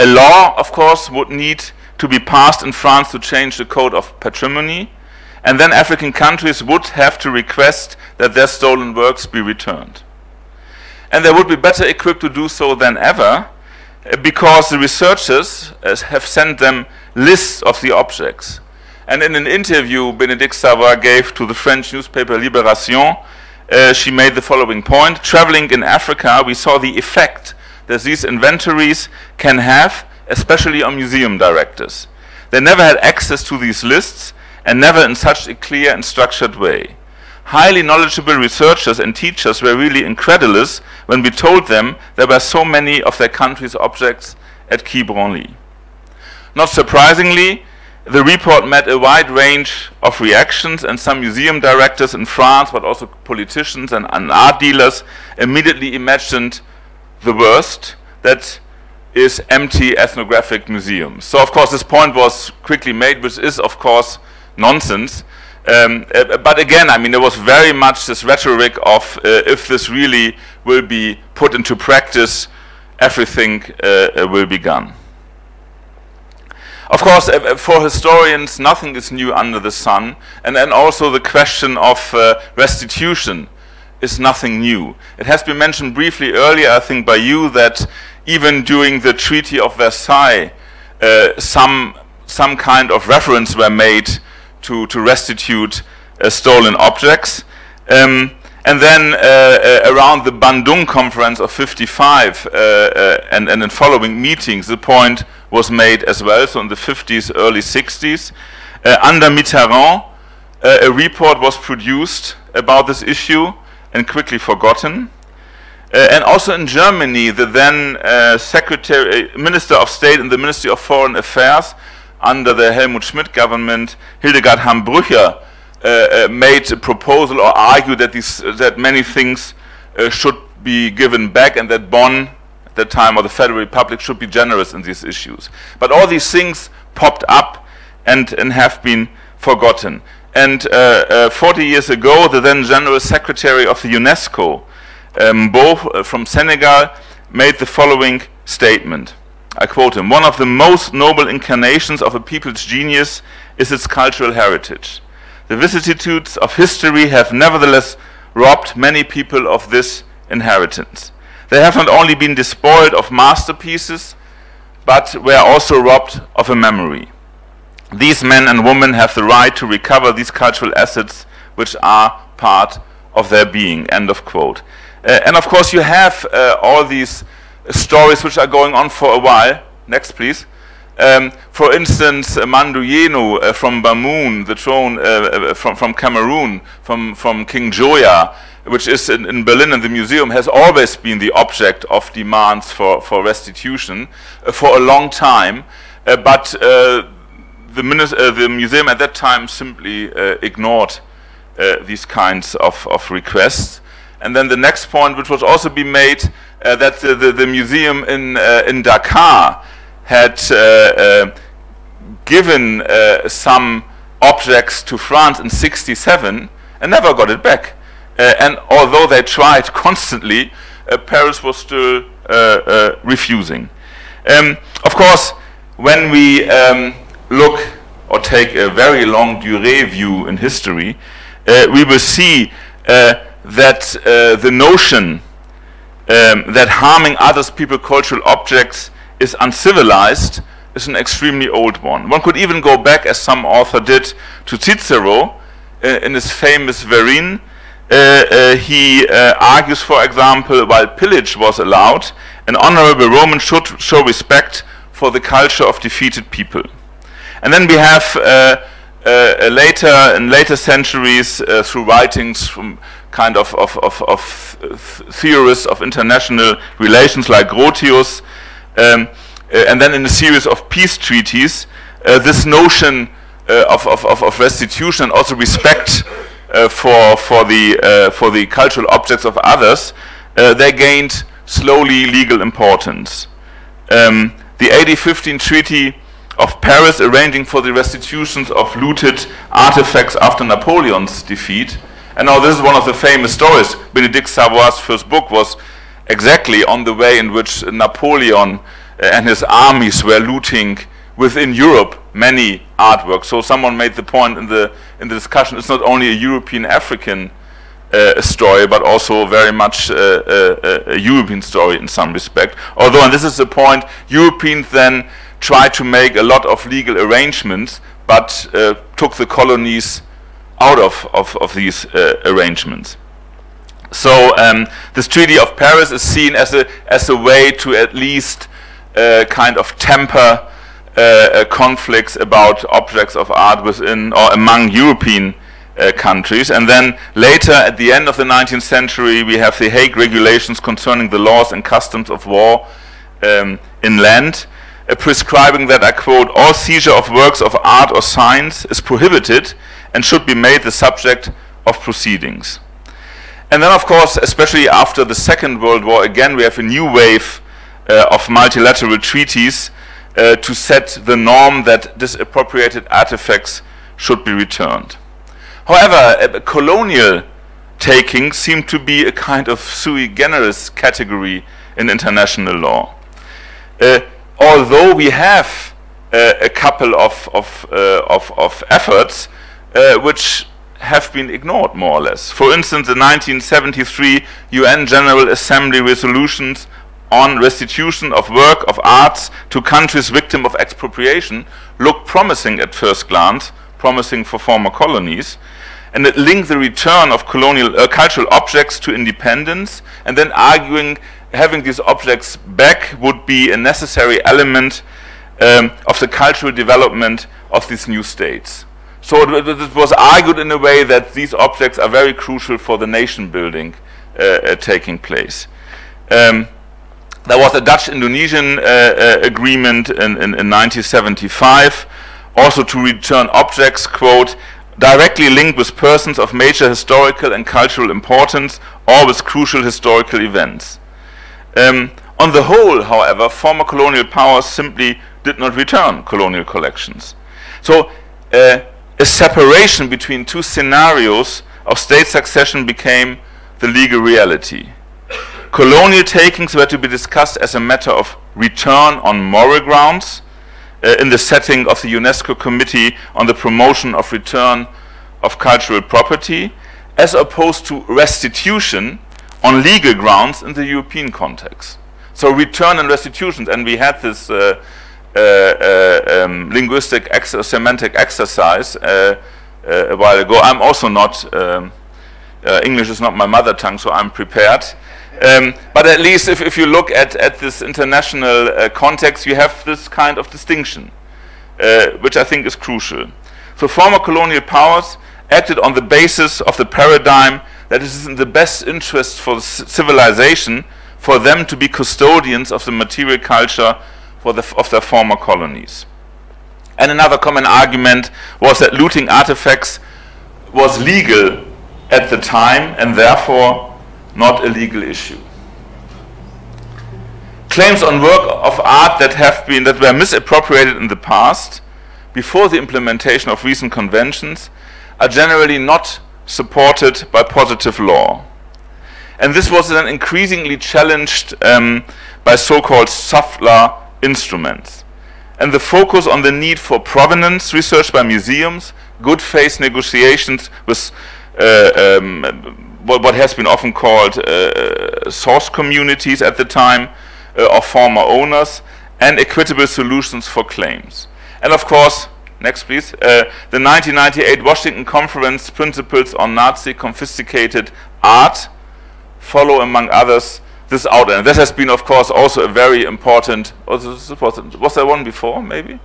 law, of course, would need to be passed in France to change the code of patrimony, and then African countries would have to request that their stolen works be returned. And they would be better equipped to do so than ever, because the researchers have sent them lists of the objects. And in an interview Bénédicte Savoy gave to the French newspaper Libération, she made the following point: traveling in Africa, we saw the effect that these inventories can have, especially on museum directors. They never had access to these lists, and never in such a clear and structured way. Highly knowledgeable researchers and teachers were really incredulous when we told them there were so many of their country's objects at Quai Bromley. Not surprisingly, the report met a wide range of reactions, and some museum directors in France, but also politicians and art dealers, immediately imagined the worst, that is empty ethnographic museums. So of course this point was quickly made, which is of course nonsense. But again, I mean, there was very much this rhetoric of if this really will be put into practice, everything will be gone. Of course, for historians, nothing is new under the sun, and then also the question of restitution is nothing new. It has been mentioned briefly earlier, I think, by you, that even during the Treaty of Versailles, some kind of reference were made to restitute stolen objects. And then around the Bandung Conference of 55 and in following meetings, the point was made as well, so in the 50s, early 60s. Under Mitterrand, a report was produced about this issue and quickly forgotten. And also in Germany, the then Minister of State in the Ministry of Foreign Affairs under the Helmut Schmidt government, Hildegard Hamm-Brücher, made a proposal or argued that that many things should be given back, and that Bonn at that time, or the Federal Republic, should be generous in these issues. But all these things popped up and have been forgotten. And 40 years ago, the then General Secretary of the UNESCO, both from Senegal, made the following statement. I quote him: "One of the most noble incarnations of a people's genius is its cultural heritage. The vicissitudes of history have nevertheless robbed many people of this inheritance. They have not only been despoiled of masterpieces, but were also robbed of a memory. These men and women have the right to recover these cultural assets which are part of their being." End of quote. And of course you have all these stories which are going on for a while. Next, please. For instance, Manduyenu from Bamoun, the throne from Cameroon, from King Joya, which is in Berlin in the museum, has always been the object of demands for restitution for a long time. But the museum at that time simply ignored these kinds of requests. And then the next point, which was also be made, that the museum in Dakar had given some objects to France in '67 and never got it back. And although they tried constantly, Paris was still refusing. Of course, when we look or take a very long durée view in history, we will see that the notion that harming others' people's cultural objects is uncivilized is an extremely old one. One could even go back, as some author did, to Cicero in his famous Verrine. He argues, for example, while pillage was allowed, an honorable Roman should show respect for the culture of defeated people. And then we have in later centuries, through writings from kind of theorists of international relations like Grotius, and then in a series of peace treaties, this notion of restitution and also respect for the cultural objects of others, they gained slowly legal importance. The AD 15 Treaty of Paris, arranging for the restitutions of looted artifacts after Napoleon's defeat. And now this is one of the famous stories. Bénédicte Savoy's first book was exactly on the way in which Napoleon and his armies were looting within Europe many artworks. So someone made the point in the discussion, it's not only a European-African story, but also very much a European story in some respect. Although, and this is the point, Europeans then tried to make a lot of legal arrangements, but took the colonies out of these arrangements. So this Treaty of Paris is seen as a way to at least kind of temper conflicts about objects of art within or among European countries. And then later, at the end of the 19th century, we have the Hague Regulations concerning the laws and customs of war inland, prescribing that, I quote, "all seizure of works of art or science is prohibited and should be made the subject of proceedings." And then, of course, especially after the Second World War, again, we have a new wave of multilateral treaties to set the norm that disappropriated artifacts should be returned. However, colonial taking seemed to be a kind of sui generis category in international law. Although we have a couple of efforts which have been ignored more or less. For instance, the 1973 UN General Assembly resolutions on restitution of work of arts to countries victim of expropriation look promising at first glance, promising for former colonies, and it linked the return of colonial cultural objects to independence, and then arguing having these objects back would be a necessary element of the cultural development of these new states. So it was argued in a way that these objects are very crucial for the nation building taking place. There was a Dutch-Indonesian agreement in 1975, also to return objects, quote, directly linked with persons of major historical and cultural importance or with crucial historical events. On the whole, however, former colonial powers simply did not return colonial collections. So a separation between two scenarios of state succession became the legal reality. Colonial takings were to be discussed as a matter of return on moral grounds in the setting of the UNESCO Committee on the Promotion of Return of Cultural Property, as opposed to restitution on legal grounds in the European context. So return and restitution, and we had this linguistic semantic exercise a while ago. I'm also not, English is not my mother tongue, so I'm prepared. But at least if you look at this international context, you have this kind of distinction, which I think is crucial. So former colonial powers acted on the basis of the paradigm that it is in the best interest for civilization for them to be custodians of the material culture of their former colonies. And another common argument was that looting artifacts was legal at the time and therefore not a legal issue. Claims on work of art that were misappropriated in the past, before the implementation of recent conventions, are generally not supported by positive law. And this was then increasingly challenged by so-called subtler instruments. And the focus on the need for provenance research by museums, good faith negotiations with what has been often called source communities at the time, of former owners, and equitable solutions for claims. And of course, next please, the 1998 Washington Conference Principles on Nazi Confiscated Art follow, among others, this outline. This has been, of course, also a very important, was there one before, maybe?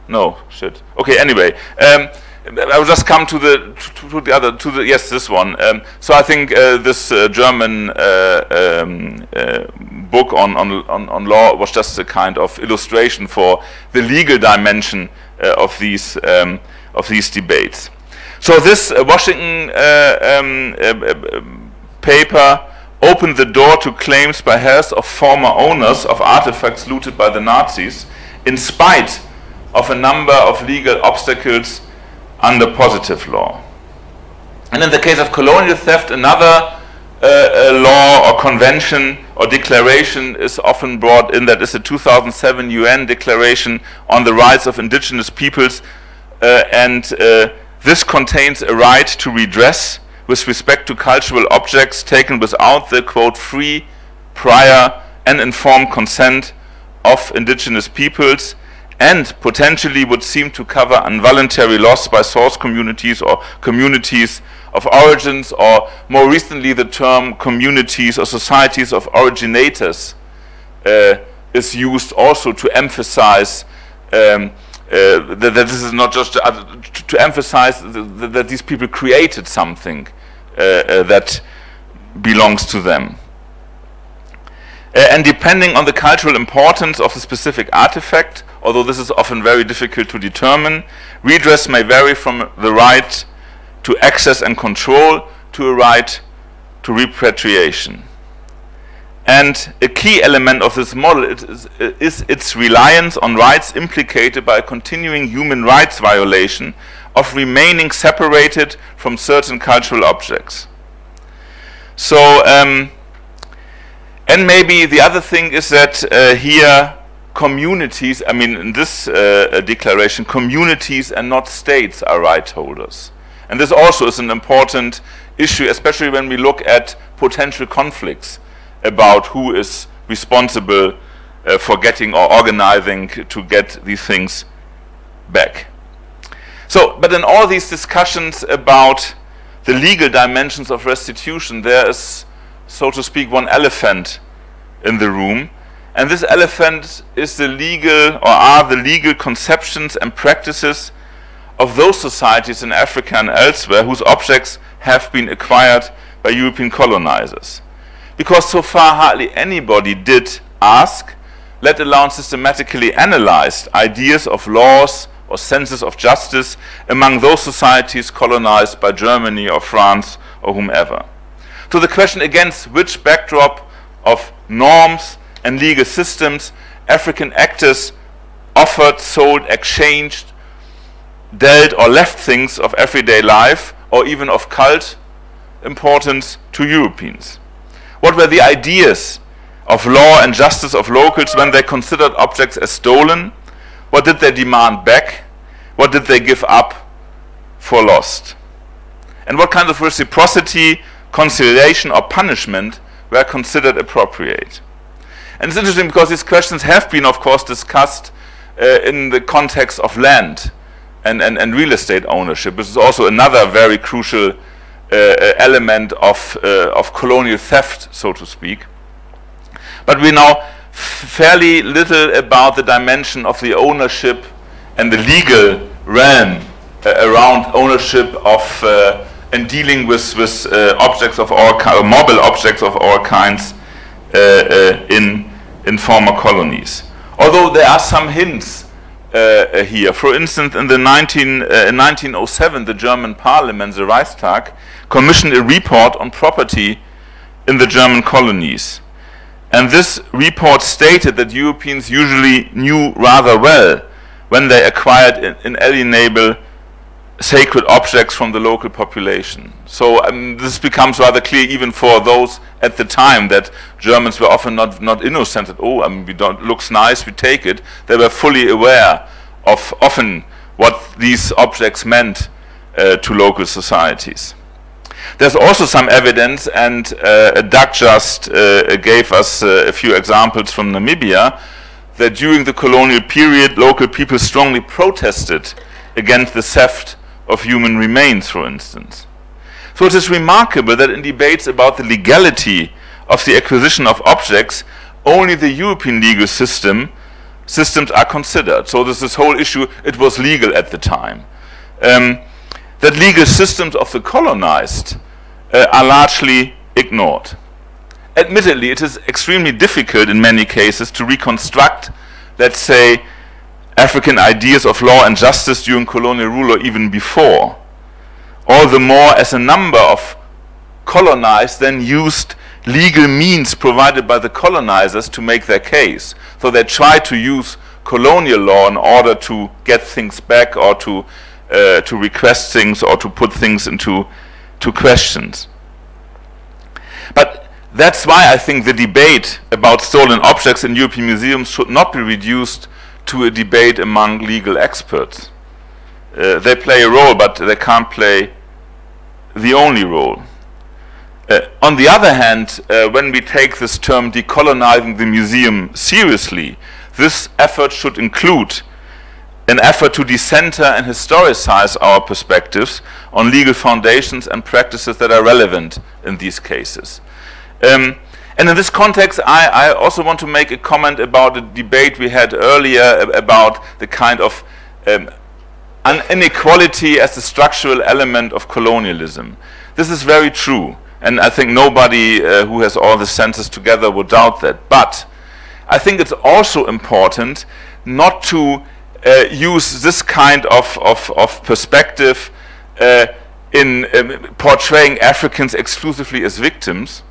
No, shit. Okay, anyway, I will just come to yes, this one. So I think this German book on law was just a kind of illustration for the legal dimension of these debates. So this Washington paper opened the door to claims by Herreras of former owners of artifacts looted by the Nazis, in spite of a number of legal obstacles under positive law. And in the case of colonial theft, another law or convention or declaration is often brought in. That is the 2007 UN Declaration on the Rights of Indigenous Peoples, and this contains a right to redress with respect to cultural objects taken without the, quote, free, prior and informed consent of indigenous peoples, and potentially would seem to cover involuntary loss by source communities or communities of origins, or more recently the term communities or societies of originators is used also to emphasize that this is not just to emphasize that these people created something that belongs to them. And depending on the cultural importance of the specific artifact, although this is often very difficult to determine, redress may vary from the right to access and control to a right to repatriation. And a key element of this model is its reliance on rights implicated by a continuing human rights violation of remaining separated from certain cultural objects. So, and maybe the other thing is that here communities, I mean in this declaration, communities and not states are right holders. And this also is an important issue, especially when we look at potential conflicts about who is responsible for getting or organizing to get these things back. So, but in all these discussions about the legal dimensions of restitution, there is, so to speak, one elephant in the room, and this elephant is the legal, or are the legal conceptions and practices of those societies in Africa and elsewhere whose objects have been acquired by European colonizers. Because so far hardly anybody did ask, let alone systematically analyze, ideas of laws or senses of justice among those societies colonized by Germany or France or whomever. So the question against which backdrop of norms and legal systems African actors offered, sold, exchanged, dealt or left things of everyday life or even of cult importance to Europeans. What were the ideas of law and justice of locals when they considered objects as stolen? What did they demand back? What did they give up for lost? And what kind of reciprocity, conciliation or punishment were considered appropriate? And it's interesting because these questions have been, of course, discussed in the context of land and real estate ownership, which is also another very crucial element of colonial theft, so to speak. But we know fairly little about the dimension of the ownership and the legal realm around ownership of and dealing with objects of all kinds, mobile objects of all kinds in former colonies. Although there are some hints here. For instance, in 1907, the German Parliament, the Reichstag, commissioned a report on property in the German colonies. And this report stated that Europeans usually knew rather well when they acquired inalienable sacred objects from the local population. So this becomes rather clear even for those at the time that Germans were often not innocent at all. I mean, looks nice, we take it. They were fully aware of often what these objects meant to local societies. There's also some evidence, and Doug just gave us a few examples from Namibia, that during the colonial period, local people strongly protested against the theft of human remains, for instance. So it is remarkable that in debates about the legality of the acquisition of objects, only the European legal systems are considered. So there's this whole issue, it was legal at the time. That legal systems of the colonized are largely ignored. Admittedly, it is extremely difficult in many cases to reconstruct, let's say, African ideas of law and justice during colonial rule or even before. All the more as a number of colonized then used legal means provided by the colonizers to make their case. So they tried to use colonial law in order to get things back or to request things or to put things into questions. But that's why I think the debate about stolen objects in European museums should not be reduced to a debate among legal experts. They play a role, but they can't play the only role. On the other hand, when we take this term decolonizing the museum seriously, this effort should include an effort to decenter and historicize our perspectives on legal foundations and practices that are relevant in these cases. And in this context, I also want to make a comment about the debate we had earlier about the kind of inequality as a structural element of colonialism. This is very true, and I think nobody who has all the senses together would doubt that. But I think it's also important not to use this kind of perspective in portraying Africans exclusively as victims.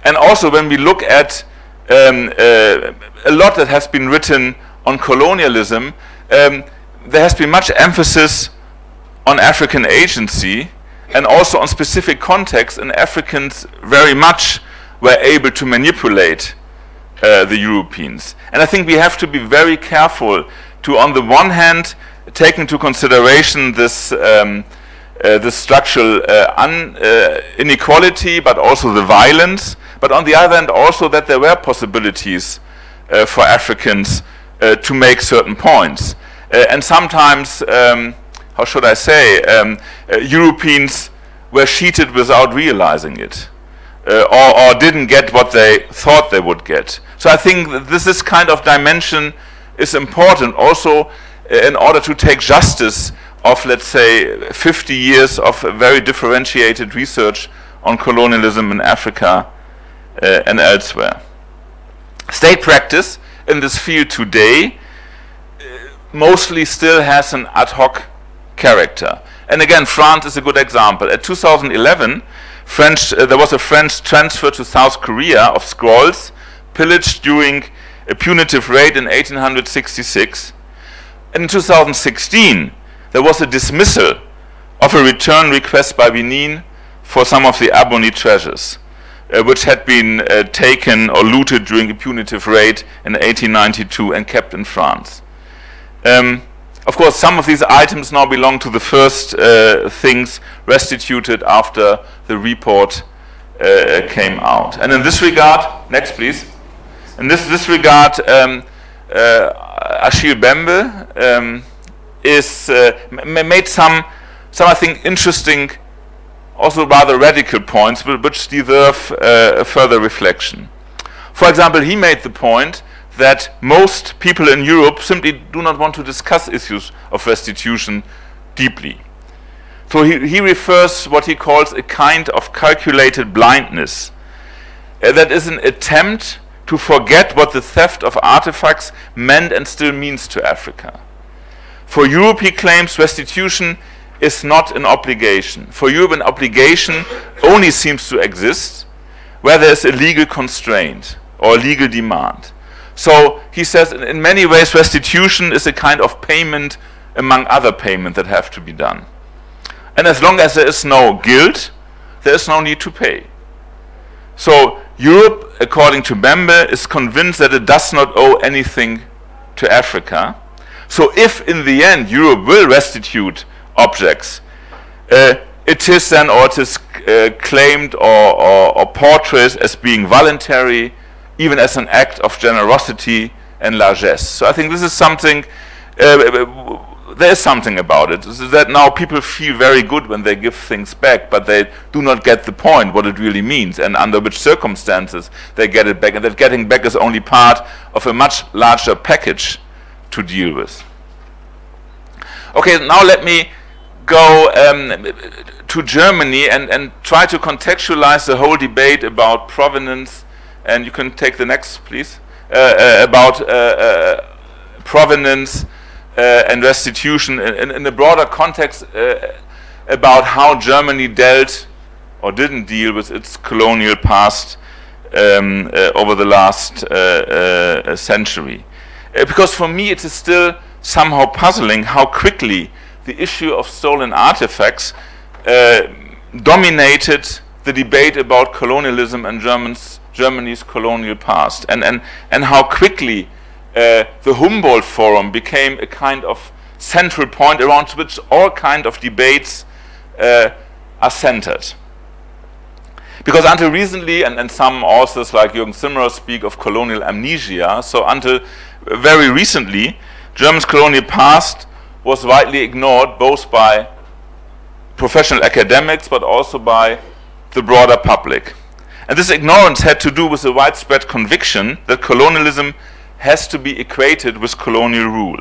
And also when we look at a lot that has been written on colonialism, there has been much emphasis on African agency and also on specific contexts, and Africans very much were able to manipulate the Europeans. And I think we have to be very careful to, on the one hand, take into consideration this structural inequality, but also the violence, but on the other hand also that there were possibilities for Africans to make certain points. And sometimes, how should I say, Europeans were cheated without realizing it, or didn't get what they thought they would get. So I think that this kind of dimension is important also in order to take justice of, let's say, 50 years of very differentiated research on colonialism in Africa and elsewhere. State practice in this field today mostly still has an ad hoc character. And again, France is a good example. At 2011, there was a French transfer to South Korea of scrolls pillaged during a punitive raid in 1866. And in 2016, there was a dismissal of a return request by Benin for some of the Ebony treasures, which had been taken or looted during a punitive raid in 1892 and kept in France. Of course, some of these items now belong to the first things restituted after the report came out. And in this regard, next please. In this regard, Achille Bembe made some I think interesting, also rather radical points, which deserve further reflection. For example, he made the point that most people in Europe simply do not want to discuss issues of restitution deeply. So he refers what he calls a kind of calculated blindness. That is an attempt to forget what the theft of artifacts meant and still means to Africa. For Europe, he claims, restitution is not an obligation. For Europe, an obligation only seems to exist where there is a legal constraint or a legal demand. So he says in many ways restitution is a kind of payment among other payments that have to be done. And as long as there is no guilt, there is no need to pay. So Europe, according to Bembe, is convinced that it does not owe anything to Africa. So if in the end Europe will restitute objects, it is then, or it is claimed or portrayed as being voluntary, even as an act of generosity and largesse. So I think this is something, there is something about it, is that now people feel very good when they give things back, but they do not get the point, what it really means, and under which circumstances they get it back, and that getting back is only part of a much larger package to deal with. Okay, now let me go to Germany and try to contextualize the whole debate about provenance, and you can take the next, please, about provenance and restitution in a broader context about how Germany dealt or didn't deal with its colonial past over the last century. Because for me it is still somehow puzzling how quickly the issue of stolen artifacts dominated the debate about colonialism and Germany's colonial past, and how quickly the Humboldt Forum became a kind of central point around which all kind of debates are centered. Because until recently, and some authors like Jürgen Zimmerer speak of colonial amnesia, so until very recently, Germany's colonial past was widely ignored both by professional academics but also by the broader public. And this ignorance had to do with the widespread conviction that colonialism has to be equated with colonial rule.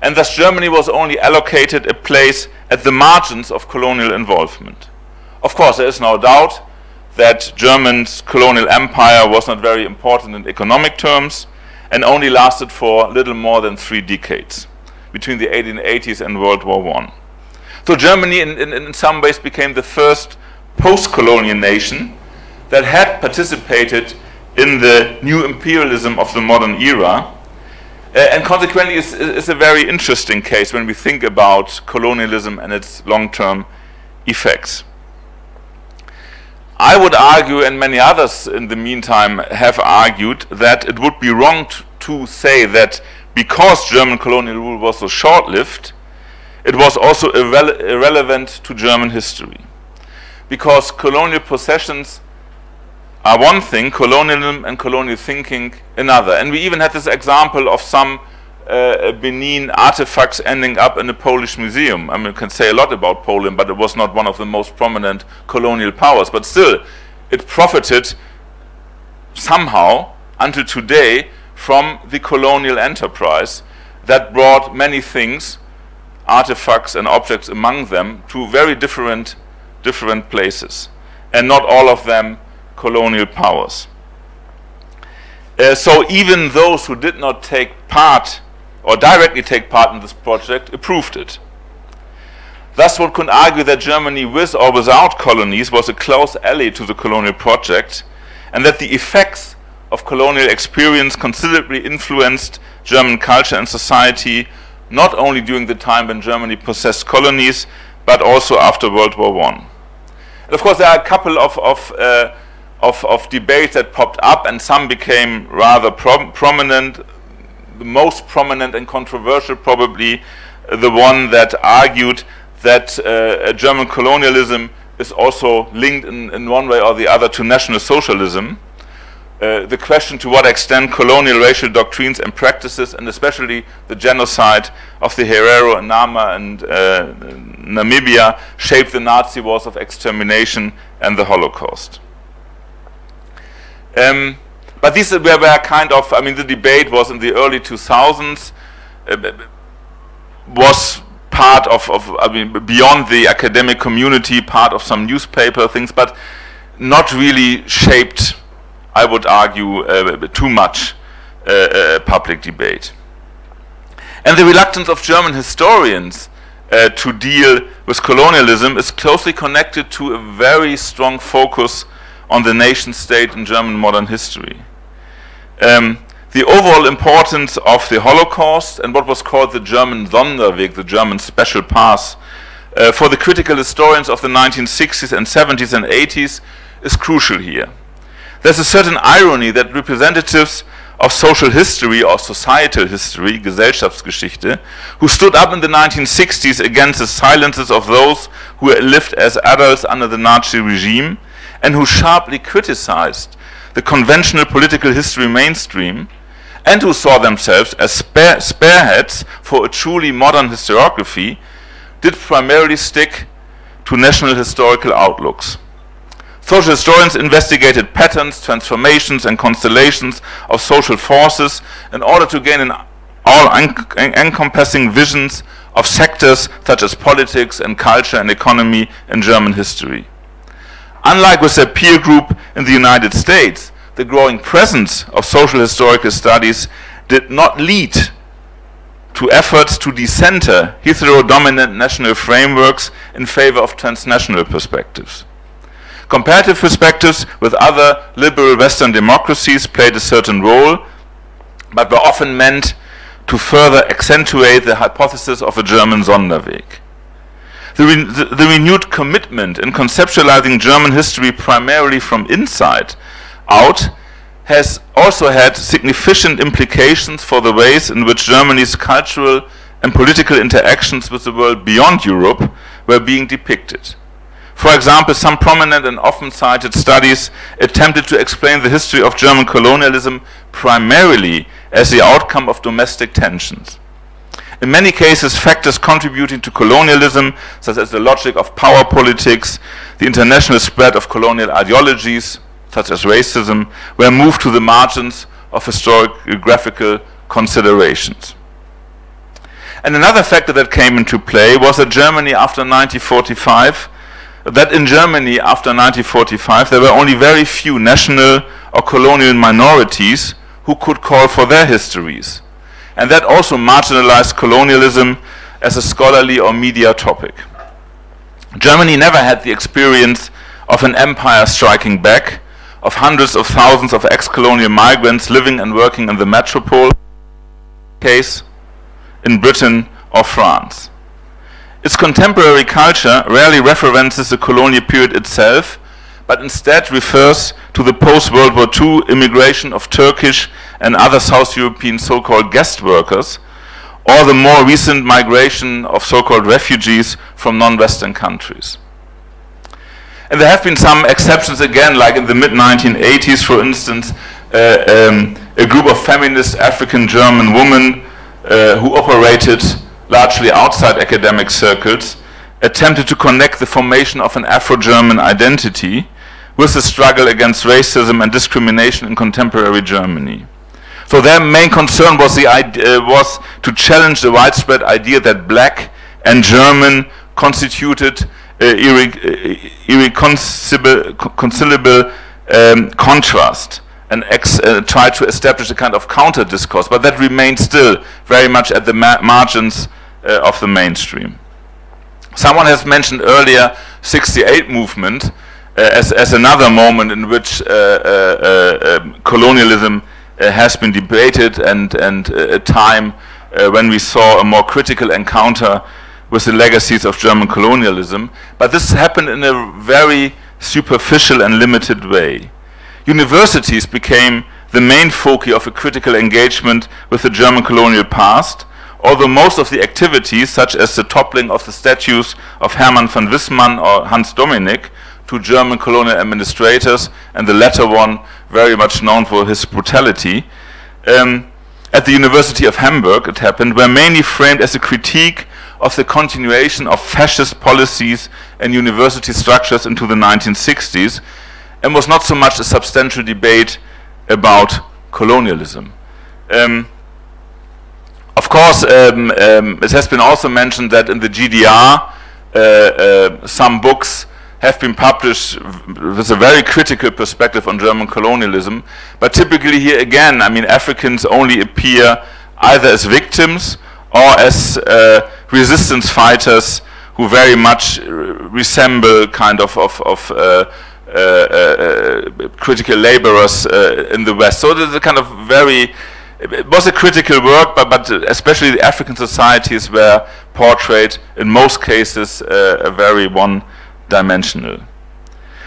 And thus Germany was only allocated a place at the margins of colonial involvement. Of course, there is no doubt that Germany's colonial empire was not very important in economic terms and only lasted for little more than 3 decades, between the 1880s and World War I. So Germany in some ways became the first post-colonial nation that had participated in the new imperialism of the modern era, and consequently is a very interesting case when we think about colonialism and its long-term effects. I would argue, and many others in the meantime have argued, that it would be wrong to say that because German colonial rule was so short-lived, it was also irrelevant to German history. Because colonial possessions are one thing, colonialism and colonial thinking another. And we even had this example of some Benin artifacts ending up in a Polish museum. I mean, you can say a lot about Poland, but it was not one of the most prominent colonial powers. But still, it profited somehow, until today, from the colonial enterprise that brought many things, artifacts and objects among them, to very different places. And not all of them colonial powers. So even those who did not take part or directly take part in this project, approved it. Thus, one could argue that Germany, with or without colonies, was a close ally to the colonial project, and that the effects of colonial experience considerably influenced German culture and society, not only during the time when Germany possessed colonies, but also after World War I. And of course, there are a couple of debates that popped up, and some became rather prominent. The most prominent and controversial, probably the one that argued that German colonialism is also linked in one way or the other to National Socialism. The question to what extent colonial racial doctrines and practices, and especially the genocide of the Herero and Nama and Namibia, shaped the Nazi wars of extermination and the Holocaust. But these were kind of, I mean, the debate was in the early 2000s, was part of, I mean, beyond the academic community, part of some newspaper things, but not really shaped, I would argue, too much public debate. And the reluctance of German historians to deal with colonialism is closely connected to a very strong focus on the nation state in German modern history. The overall importance of the Holocaust and what was called the German Sonderweg, the German special path, for the critical historians of the 1960s and 70s and 80s is crucial here. There's a certain irony that representatives of social history or societal history, Gesellschaftsgeschichte, who stood up in the 1960s against the silences of those who lived as adults under the Nazi regime, and who sharply criticized the conventional political history mainstream, and who saw themselves as spearheads for a truly modern historiography, did primarily stick to national historical outlooks. Social historians investigated patterns, transformations, and constellations of social forces in order to gain an all-encompassing visions of sectors such as politics and culture and economy in German history. Unlike with their peer group in the United States, the growing presence of social historical studies did not lead to efforts to decenter hetero-dominant national frameworks in favor of transnational perspectives. Comparative perspectives with other liberal Western democracies played a certain role, but were often meant to further accentuate the hypothesis of a German Sonderweg. The renewed commitment in conceptualizing German history primarily from inside out has also had significant implications for the ways in which Germany's cultural and political interactions with the world beyond Europe were being depicted. For example, some prominent and often cited studies attempted to explain the history of German colonialism primarily as the outcome of domestic tensions. In many cases, factors contributing to colonialism, such as the logic of power politics, the international spread of colonial ideologies, such as racism, were moved to the margins of historiographical considerations. And another factor that came into play was that in Germany after 1945, there were only very few national or colonial minorities who could call for their histories. And that also marginalized colonialism as a scholarly or media topic. Germany never had the experience of an empire striking back, of hundreds of thousands of ex-colonial migrants living and working in the metropole, case in Britain or France. Its contemporary culture rarely references the colonial period itself, but instead refers to the post-World War II immigration of Turkish and other South European so-called guest workers, or the more recent migration of so-called refugees from non-Western countries. And there have been some exceptions again, like in the mid-1980s, for instance, a group of feminist African German women who operated largely outside academic circles, attempted to connect the formation of an Afro-German identity with the struggle against racism and discrimination in contemporary Germany. So their main concern was was to challenge the widespread idea that black and German constituted irreconcilable contrast, and tried to establish a kind of counter discourse, but that remained still very much at the margins of the mainstream. Someone has mentioned earlier 68 movement as another moment in which colonialism has been debated, and a time when we saw a more critical encounter with the legacies of German colonialism. But this happened in a very superficial and limited way. Universities became the main focus of a critical engagement with the German colonial past, although most of the activities, such as the toppling of the statues of Hermann von Wissmann or Hans Dominik to German colonial administrators, and the latter one very much known for his brutality, at the University of Hamburg it happened, were mainly framed as a critique of the continuation of fascist policies and university structures into the 1960s, and was not so much a substantial debate about colonialism. Of course, it has been also mentioned that in the GDR some books have been published with a very critical perspective on German colonialism, but typically here again, I mean, Africans only appear either as victims or as resistance fighters who very much resemble kind of critical laborers in the West. So there's a kind of very, it was a critical work, but especially the African societies were portrayed in most cases very one-dimensional.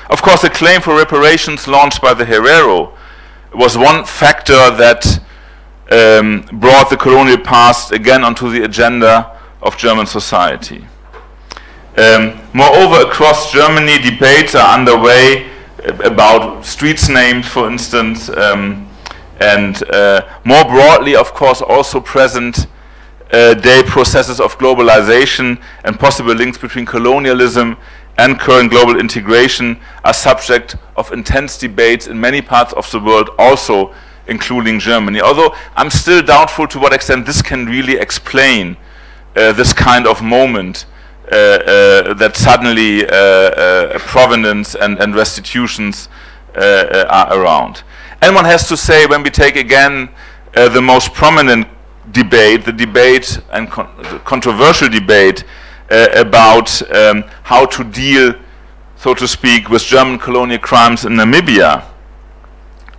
Of course, the claim for reparations launched by the Herreras was one factor that brought the colonial past again onto the agenda of German society. Moreover, across Germany, debates are underway about streets named, for instance, and more broadly, of course, also present-day processes of globalization and possible links between colonialism and current global integration are subject of intense debates in many parts of the world, also including Germany. Although I'm still doubtful to what extent this can really explain this kind of moment that suddenly provenance and restitutions are around. And one has to say, when we take again the most prominent debate, the debate and controversial debate about how to deal, so to speak, with German colonial crimes in Namibia,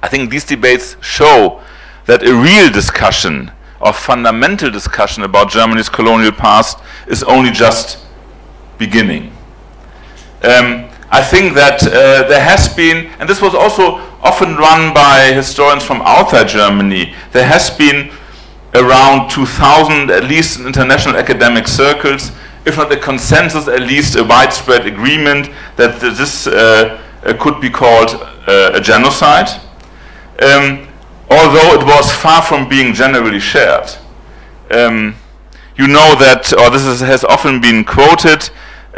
I think these debates show that a real discussion or fundamental discussion about Germany's colonial past is only just beginning. I think that there has been, and this was also often run by historians from outside Germany, there has been around 2000, at least in international academic circles, if not a consensus, at least a widespread agreement that this could be called a genocide, although it was far from being generally shared. You know that, or this has often been quoted,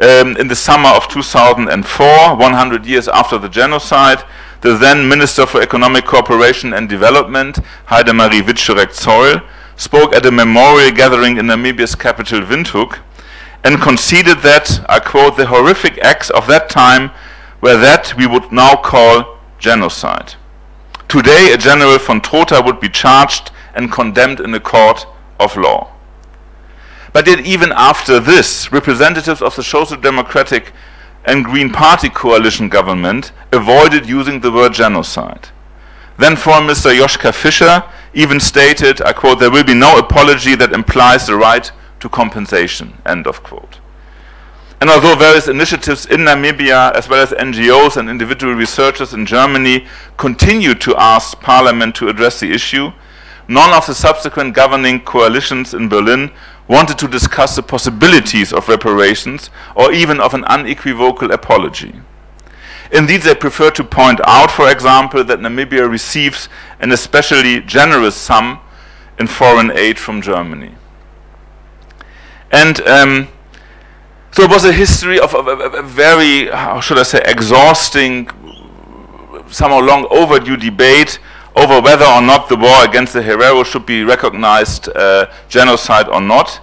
in the summer of 2004, 100 years after the genocide, the then Minister for Economic Cooperation and Development, Heidemarie Wittschurek-Zoll, spoke at a memorial gathering in Namibia's capital, Windhoek, and conceded that, I quote, the horrific acts of that time were that we would now call genocide. Today, a General von Trotha would be charged and condemned in a court of law. But yet even after this, representatives of the Social Democratic and Green Party coalition government avoided using the word genocide. Then Foreign Minister Joschka Fischer even stated, I quote, there will be no apology that implies the right to compensation, end of quote. And although various initiatives in Namibia, as well as NGOs and individual researchers in Germany, continued to ask Parliament to address the issue, none of the subsequent governing coalitions in Berlin wanted to discuss the possibilities of reparations or even of an unequivocal apology. Indeed, they prefer to point out, for example, that Namibia receives an especially generous sum in foreign aid from Germany. And so it was a history of a very, how should I say, exhausting, somehow long overdue debate over whether or not the war against the Herreras should be recognized genocide or not.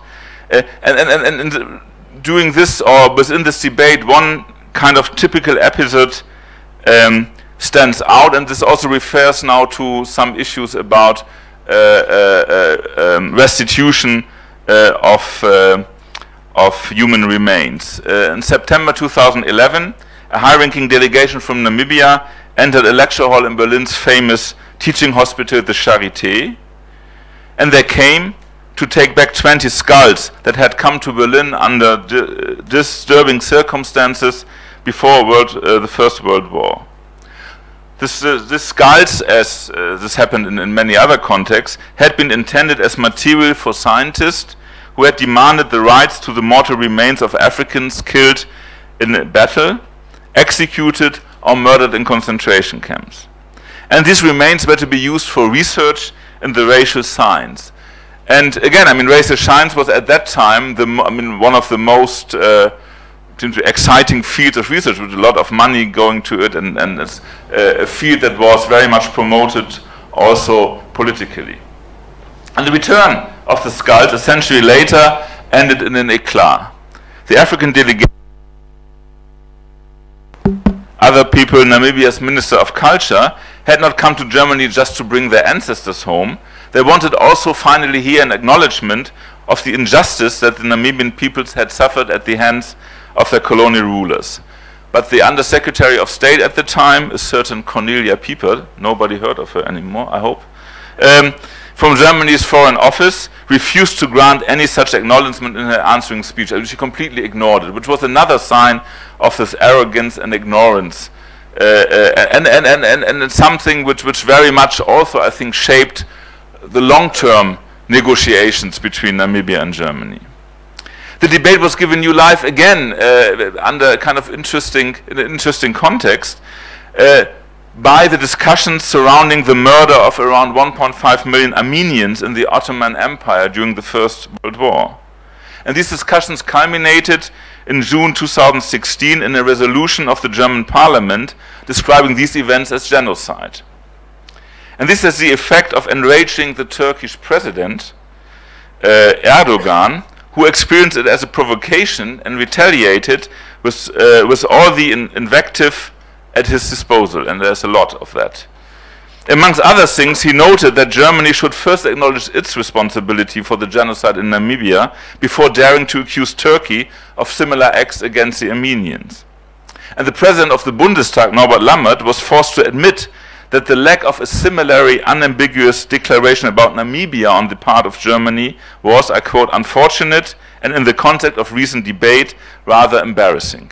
And doing this, or within this debate, one kind of typical episode stands out, and this also refers now to some issues about restitution of human remains. In September 2011, a high-ranking delegation from Namibia entered a lecture hall in Berlin's famous teaching hospital, the Charité, and they came to take back 20 skulls that had come to Berlin under disturbing circumstances before the First World War. These skulls, as this happened in many other contexts, had been intended as material for scientists who had demanded the rights to the mortal remains of Africans killed in a battle, executed, or murdered in concentration camps. And these remains were to be used for research in the racial science. And again, I mean, racial science was at that time one of the most exciting fields of research, with a lot of money going to it, and it's a field that was very much promoted also politically. And the return of the skulls a century later ended in an éclat. The African delegation, other people, Namibia's Minister of Culture, had not come to Germany just to bring their ancestors home. They wanted also finally here an acknowledgement of the injustice that the Namibian peoples had suffered at the hands of their colonial rulers. But the Undersecretary of State at the time, a certain Cornelia Pieper, nobody heard of her anymore, I hope, from Germany's Foreign Office, refused to grant any such acknowledgement in her answering speech. She completely ignored it, which was another sign of this arrogance and ignorance, and it's something which very much also, I think, shaped the long-term negotiations between Namibia and Germany. The debate was given new life again under a kind of interesting context by the discussions surrounding the murder of around 1.5 million Armenians in the Ottoman Empire during the First World War. And these discussions culminated in June 2016 in a resolution of the German Parliament describing these events as genocide. And this has the effect of enraging the Turkish president, Erdogan, who experienced it as a provocation and retaliated with all the invective at his disposal, and there's a lot of that. Amongst other things, he noted that Germany should first acknowledge its responsibility for the genocide in Namibia before daring to accuse Turkey of similar acts against the Armenians. And the president of the Bundestag, Norbert Lammert, was forced to admit that the lack of a similarly unambiguous declaration about Namibia on the part of Germany was, I quote, unfortunate and in the context of recent debate, rather embarrassing,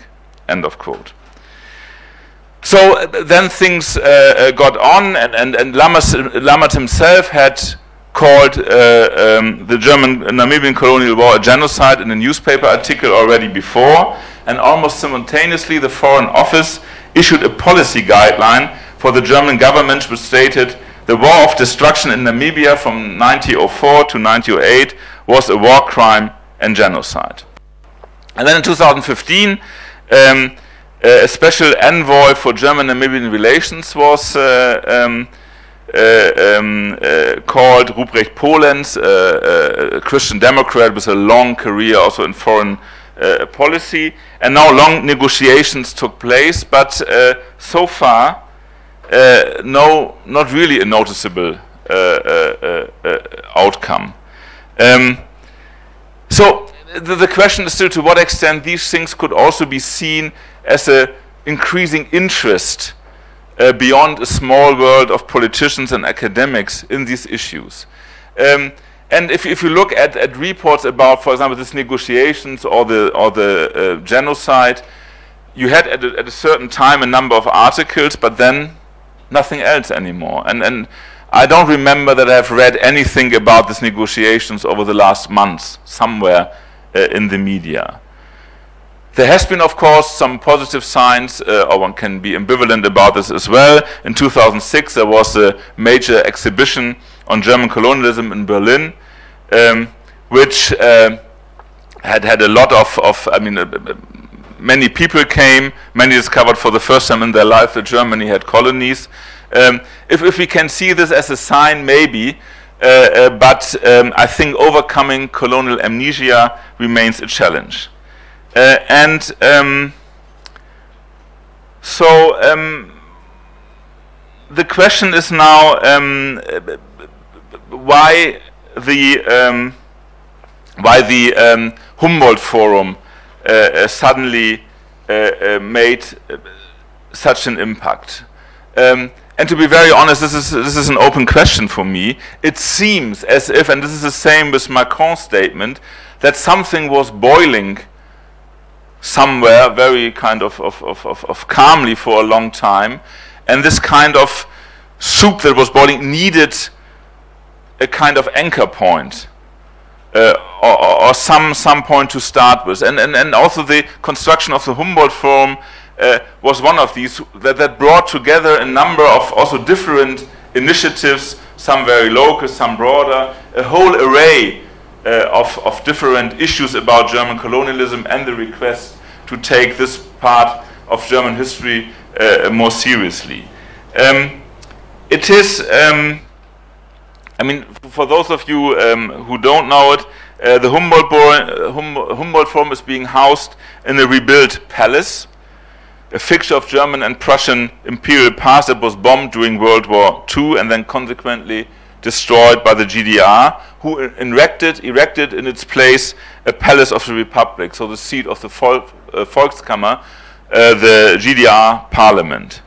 end of quote. So then things got on, and Lammert himself had called the German-Namibian colonial war a genocide in a newspaper article already before, and almost simultaneously the Foreign Office issued a policy guideline for the German government, which stated the war of destruction in Namibia from 1904 to 1908 was a war crime and genocide. And then in 2015, a special envoy for German-Namibian relations was called Ruprecht Polenz, a Christian Democrat with a long career also in foreign policy. And now long negotiations took place, but so far, not really a noticeable outcome. So the question is still to what extent these things could also be seen as an increasing interest beyond a small world of politicians and academics in these issues. And if you look at reports about, for example, these negotiations or the genocide, you had at a certain time a number of articles, but then nothing else anymore. And I don't remember that I've read anything about these negotiations over the last months somewhere in the media. There has been, of course, some positive signs, or one can be ambivalent about this as well. In 2006, there was a major exhibition on German colonialism in Berlin, which had a lot of many people came, many discovered for the first time in their life that Germany had colonies. If we can see this as a sign, maybe, but I think overcoming colonial amnesia remains a challenge. the question is now why the Humboldt Forum suddenly made such an impact. And to be very honest, this is an open question for me. It seems as if, and this is the same with Macron's statement, that something was boiling somewhere very kind of calmly for a long time, and this kind of soup that was boiling needed a kind of anchor point, or some point to start with, and also the construction of the Humboldt Forum was one of these that brought together a number of also different initiatives, some very local, some broader, a whole array of different issues about German colonialism and the request to take this part of German history more seriously. It is, I mean, for those of you who don't know it, the Humboldt Forum is being housed in a rebuilt palace, a fixture of German and Prussian imperial past that was bombed during World War II and then consequently destroyed by the GDR, who erected in its place a palace of the Republic, so the seat of the Volkskammer, the GDR parliament.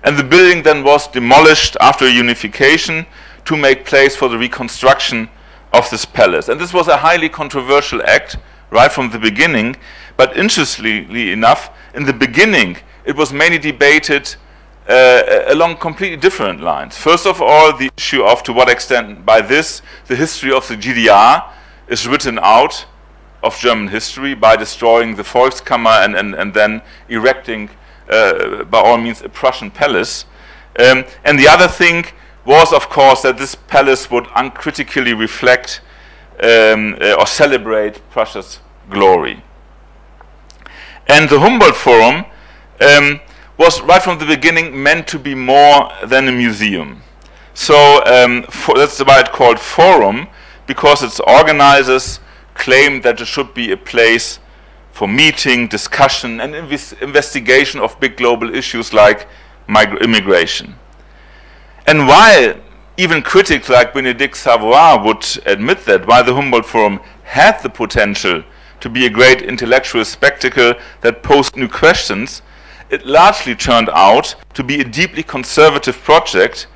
And the building then was demolished after unification to make place for the reconstruction of this palace. And this was a highly controversial act right from the beginning, but interestingly enough, in the beginning it was mainly debated along completely different lines. First of all, the issue of to what extent by this the history of the GDR is written out of German history by destroying the Volkskammer and then erecting by all means a Prussian palace. And the other thing was, of course, that this palace would uncritically reflect or celebrate Prussia's glory. And the Humboldt Forum was right from the beginning meant to be more than a museum. So that's why it's called Forum, because its organizers claimed that there should be a place for meeting, discussion, and investigation of big global issues like immigration. And while even critics like Bénédicte Savoy would admit that, while the Humboldt Forum had the potential to be a great intellectual spectacle that posed new questions, it largely turned out to be a deeply conservative project,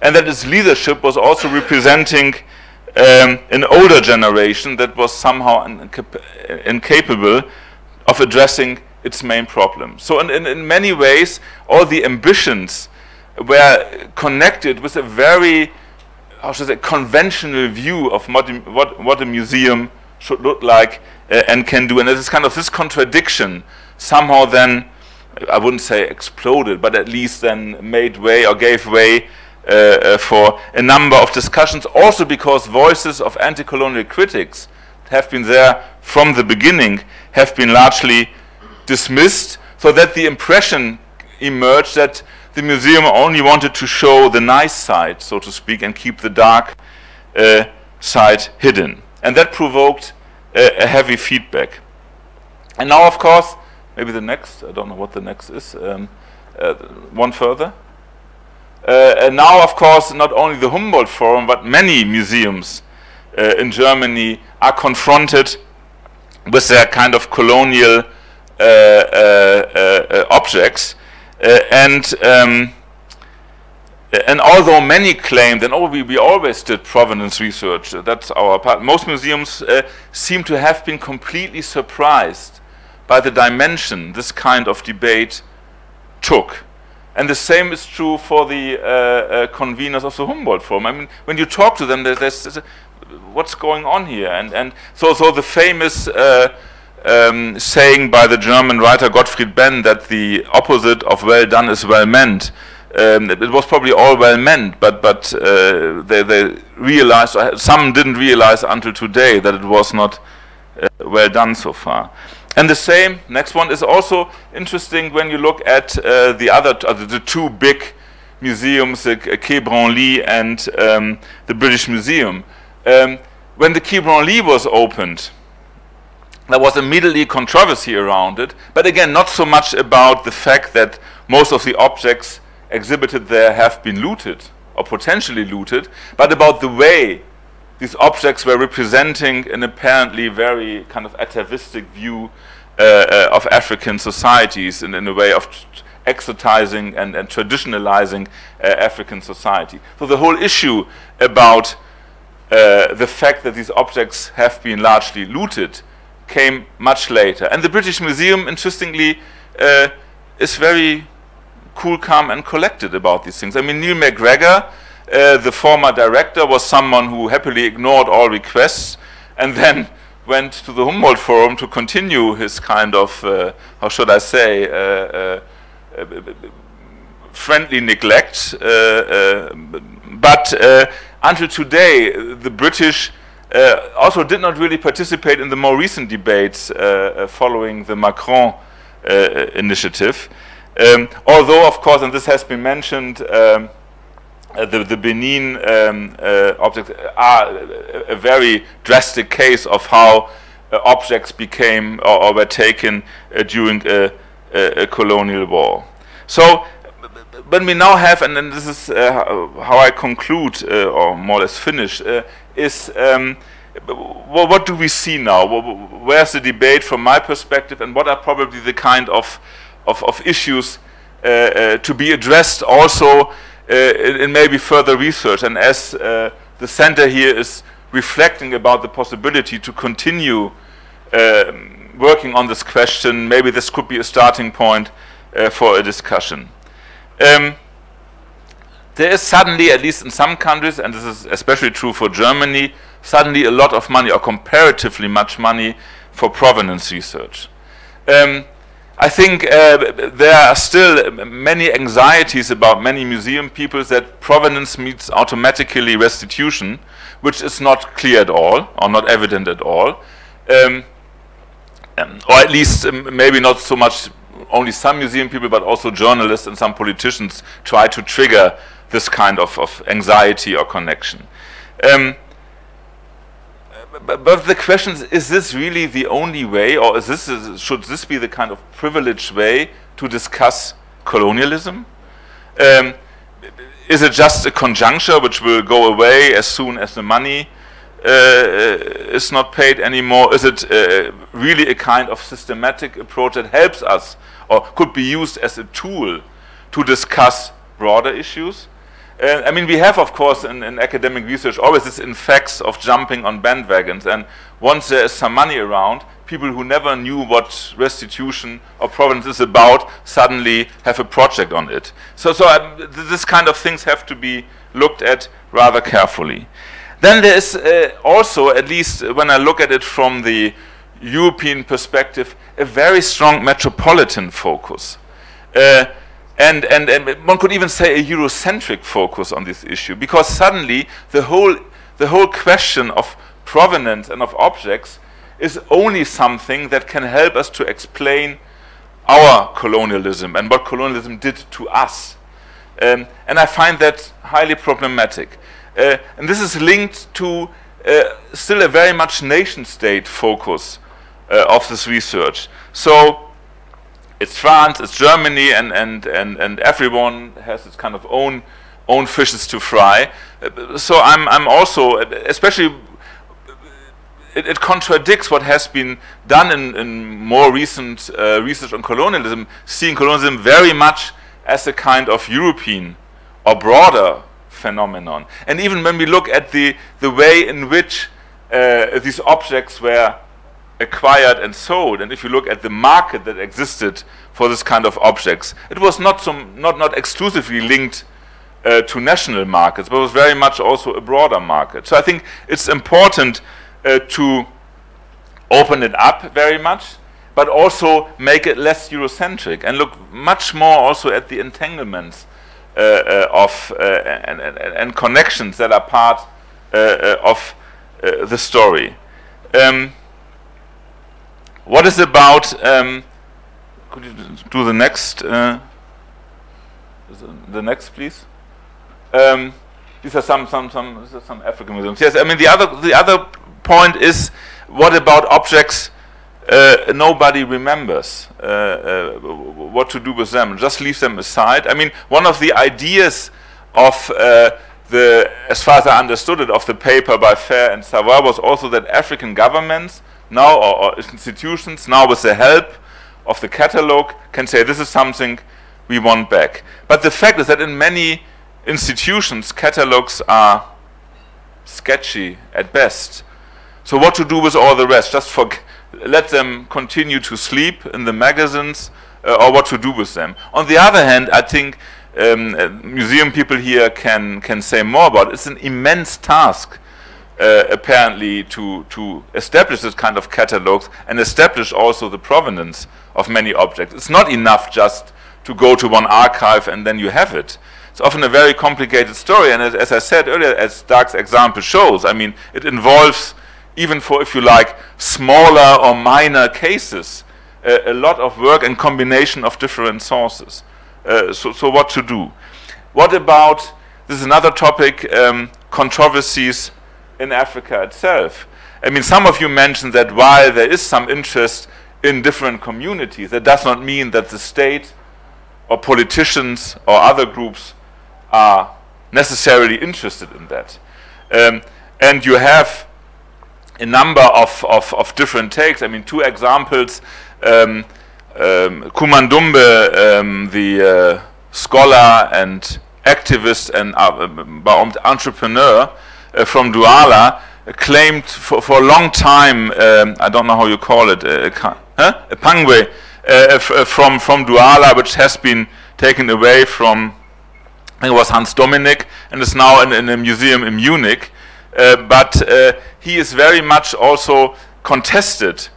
and that its leadership was also representing an older generation that was somehow incapable of addressing its main problems. So in many ways, all the ambitions were connected with a very, how should I say, conventional view of what a museum should look like and can do. And it is kind of this contradiction somehow then, I wouldn't say exploded, but at least then made way or gave way for a number of discussions, also because voices of anti-colonial critics have been there from the beginning, have been largely dismissed, so that the impression emerged that the museum only wanted to show the nice side, so to speak, and keep the dark side hidden. And that provoked a heavy feedback. And now, of course, maybe the next, I don't know what the next is, one further. And now, of course, not only the Humboldt Forum, but many museums in Germany are confronted with their kind of colonial objects. And although many claim that, oh, we always did provenance research, that's our part, most museums seem to have been completely surprised by the dimension this kind of debate took. And the same is true for the conveners of the Humboldt Forum. I mean, when you talk to them, there's what's going on here? And so the famous saying by the German writer Gottfried Benn that the opposite of well done is well meant. It was probably all well meant, but they realized, some didn't realize until today, that it was not well done so far. And the same, next one, is also interesting when you look at the two big museums, the Quai Bromley and the British Museum. When the Quai Bromley was opened, there was immediately controversy around it, but again, not so much about the fact that most of the objects exhibited there have been looted or potentially looted, but about the way these objects were representing an apparently very kind of atavistic view of African societies in a way of exotizing and traditionalizing African society. So the whole issue about the fact that these objects have been largely looted came much later. And the British Museum, interestingly, is very cool, calm, and collected about these things. I mean, Neil McGregor, the former director, was someone who happily ignored all requests and then went to the Humboldt Forum to continue his kind of, how should I say, friendly neglect. But until today, the British also did not really participate in the more recent debates following the Macron initiative. Although, of course, and this has been mentioned, the Benin objects are a very drastic case of how objects became or were taken during a colonial war. So when we now have, and then this is how I conclude or more or less finish, is what do we see now? Where's the debate from my perspective, and what are probably the kind of issues to be addressed also in maybe further research? And as the center here is reflecting about the possibility to continue working on this question, maybe this could be a starting point for a discussion. There is suddenly, at least in some countries, and this is especially true for Germany, suddenly a lot of money, or comparatively much money, for provenance research. I think there are still many anxieties about many museum people that provenance means automatically restitution, which is not clear at all, or not evident at all, or at least maybe not so much only some museum people, but also journalists and some politicians try to trigger this kind of anxiety or connection. But the question is this really the only way, or should this be the kind of privileged way to discuss colonialism? Is it just a conjuncture which will go away as soon as the money is not paid anymore? Is it really a kind of systematic approach that helps us or could be used as a tool to discuss broader issues? I mean, we have, of course, in academic research always this influx of jumping on bandwagons, and once there is some money around, people who never knew what restitution or provenance is about suddenly have a project on it. So this kind of things have to be looked at rather carefully. Then there is also, at least when I look at it from the European perspective, a very strong metropolitan focus. And one could even say a Eurocentric focus on this issue, because suddenly the whole question of provenance and of objects is only something that can help us to explain our colonialism and what colonialism did to us. And I find that highly problematic. And this is linked to still a very much nation-state focus of this research. So it's France, it's Germany, and everyone has its kind of own fishes to fry. So I'm also, especially, it contradicts what has been done in more recent research on colonialism, seeing colonialism very much as a kind of European or broader phenomenon. And even when we look at the way in which these objects were acquired and sold, and if you look at the market that existed for this kind of objects, it was not exclusively linked to national markets, but was very much also a broader market. So I think it's important to open it up very much, but also make it less Eurocentric and look much more also at the entanglements and connections that are part of the story. What is about? Could you do the next? The next, please. These are some African museums. Yes, I mean the other point is, what about objects nobody remembers what to do with them. Just leave them aside. I mean, one of the ideas of as far as I understood it, of the paper by Fair and Savoy was also that African governments now, or institutions now, with the help of the catalogue, can say this is something we want back. But the fact is that in many institutions, catalogues are sketchy at best. So what to do with all the rest? Just let them continue to sleep in the magazines, or what to do with them? On the other hand, I think museum people here can say more about it. It's an immense task, apparently, to establish this kind of catalogues and establish also the provenance of many objects. It's not enough just to go to one archive and then you have it. It's often a very complicated story, and as I said earlier, as Doug's example shows, I mean, it involves, even for, if you like, smaller or minor cases, a lot of work and combination of different sources. So what to do? What about, this is another topic, controversies in Africa itself. I mean, some of you mentioned that while there is some interest in different communities, that does not mean that the state or politicians or other groups are necessarily interested in that. And you have a number of different takes. I mean, two examples. Kumandumbe, the scholar and activist and entrepreneur from Douala, claimed for a long time, I don't know how you call it, a pangwe from Douala, which has been taken away from, I think it was Hans Dominik, and is now in a museum in Munich. But he is very much also contested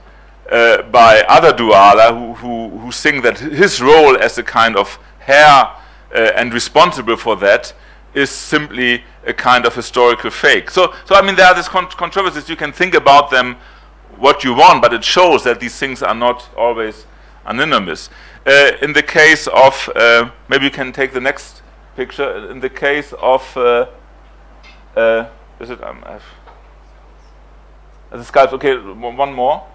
by other Douala who think that his role as a kind of heir and responsible for that is simply a kind of historical fake. So I mean, there are these controversies. You can think about them what you want, but it shows that these things are not always anonymous. In the case of, maybe you can take the next picture. In the case of, is it? The sculpture. Okay, one more.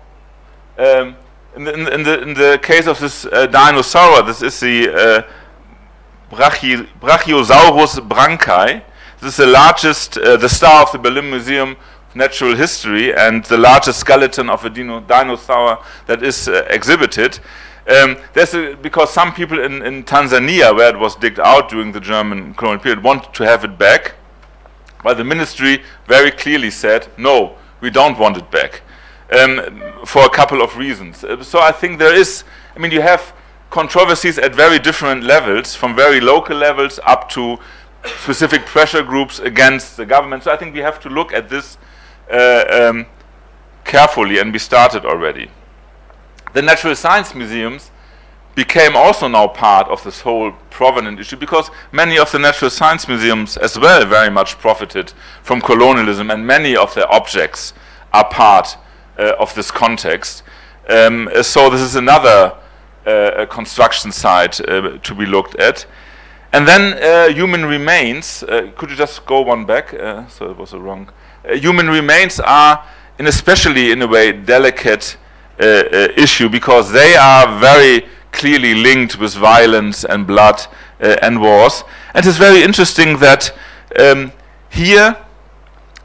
In the case of this dinosaur, this is the Brachiosaurus branchi. This is the largest, the star of the Berlin Museum of Natural History, and the largest skeleton of a dinosaur that is exhibited. Because some people in Tanzania, where it was digged out during the German colonial period, wanted to have it back, but the ministry very clearly said, no, we don't want it back. For a couple of reasons. So I think there is, I mean, you have controversies at very different levels, from very local levels up to specific pressure groups against the government. So I think we have to look at this carefully, and we started already. The natural science museums became also now part of this whole provenance issue, because many of the natural science museums as well very much profited from colonialism, and many of their objects are part of this context. So this is another construction site to be looked at. And then human remains, could you just go one back? So it was a wrong. Human remains are, especially in a way, delicate issue, because they are very clearly linked with violence and blood and wars. And it's very interesting that here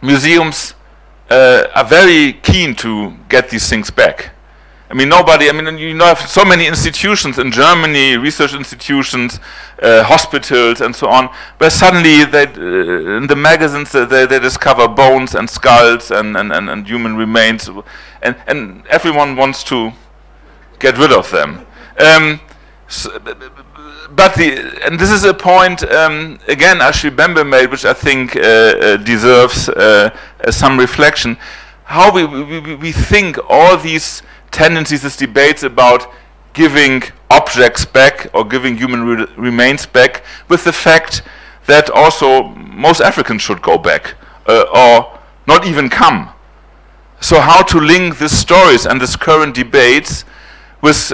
museums are very keen to get these things back. I mean, nobody, I mean, you know, have so many institutions in Germany, research institutions, hospitals and so on, where suddenly they, in the magazines they discover bones and skulls and human remains, and everyone wants to get rid of them. And this is a point, again, Ashri Bembe made, which I think deserves some reflection. How we think all these tendencies, these debates about giving objects back or giving human remains back, with the fact that also most Africans should go back or not even come. So how to link these stories and these current debates with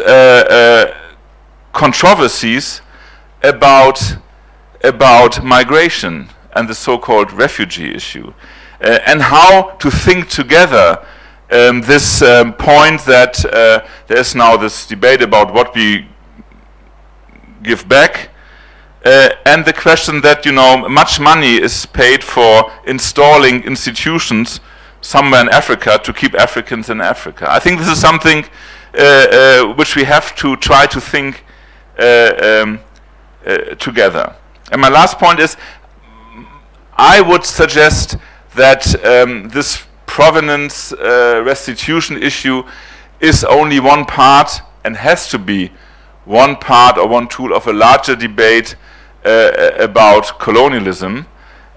controversies about migration and the so-called refugee issue, and how to think together this point that there is now this debate about what we give back, and the question that, you know, much money is paid for installing institutions somewhere in Africa to keep Africans in Africa. I think this is something which we have to try to think together. And my last point is, I would suggest that this provenance restitution issue is only one part, and has to be one part or one tool of a larger debate about colonialism,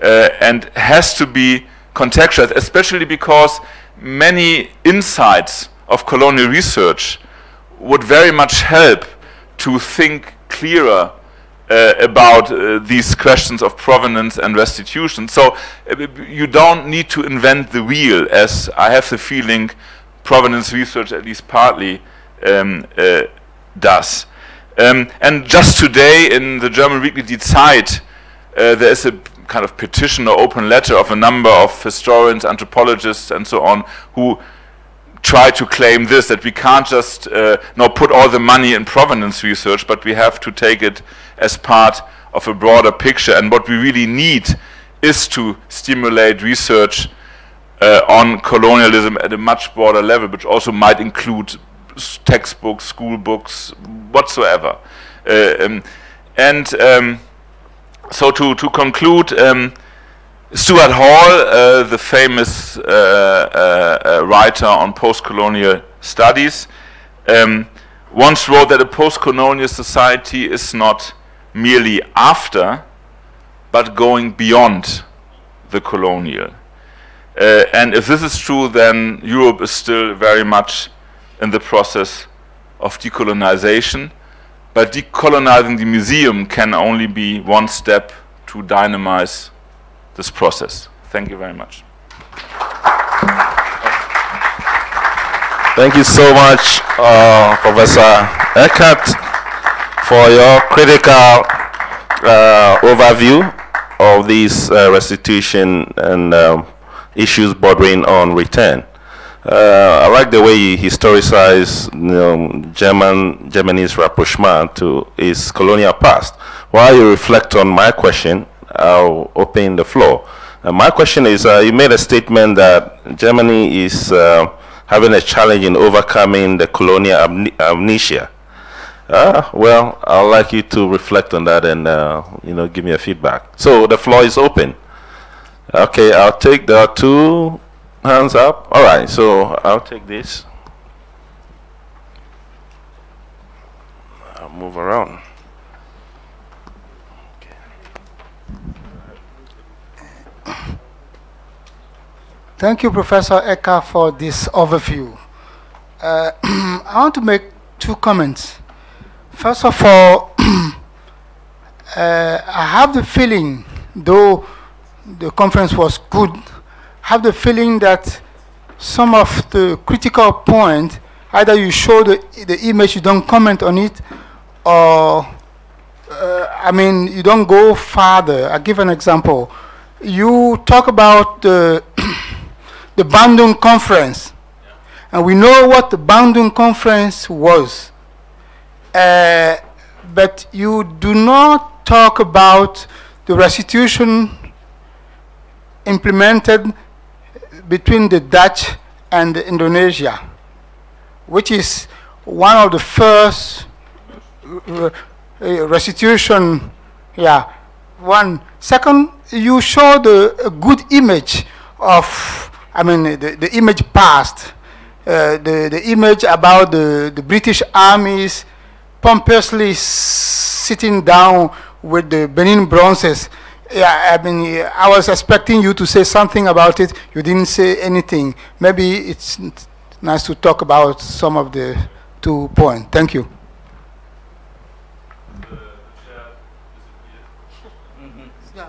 and has to be contextualized, especially because many insights of colonial research would very much help to think clearer about these questions of provenance and restitution. So you don't need to invent the wheel, as I have the feeling provenance research at least partly does. And just today in the German weekly Die Zeit, there is a kind of petition or open letter of a number of historians, anthropologists and so on, who try to claim this, that we can't just put all the money in provenance research, but we have to take it as part of a broader picture. And what we really need is to stimulate research on colonialism at a much broader level, which also might include textbooks, school books, whatsoever. So to conclude, Stuart Hall, the famous writer on post-colonial studies, once wrote that a post-colonial society is not merely after, but going beyond the colonial. And if this is true, then Europe is still very much in the process of decolonization. But decolonizing the museum can only be one step to dynamize this process. Thank you very much. Thank you so much, Professor Eckert, for your critical overview of these restitution and issues bordering on return. I like the way you historicize Germany's rapprochement to its colonial past. While you reflect on my question, I'll open the floor. My question is, you made a statement that Germany is having a challenge in overcoming the colonial amnesia. Well, I'd like you to reflect on that and give me a feedback. So the floor is open. Okay, I'll take the two hands up. All right, so I'll take this. I'll move around. Thank you, Professor Eckert, for this overview. I want to make two comments. First of all, I have the feeling, though the conference was good, I have the feeling that some of the critical points, either you show the image, you don't comment on it, or you don't go farther. I'll give an example. You talk about the Bandung Conference, and we know what the Bandung Conference was, but you do not talk about the restitution implemented between the Dutch and Indonesia, which is one of the first restitution. Yeah. One. Second, you show a good image of, the image past, the image about the British armies pompously sitting down with the Benin bronzes. Yeah, I was expecting you to say something about it. You didn't say anything. Maybe it's nice to talk about some of the 2 points. Thank you.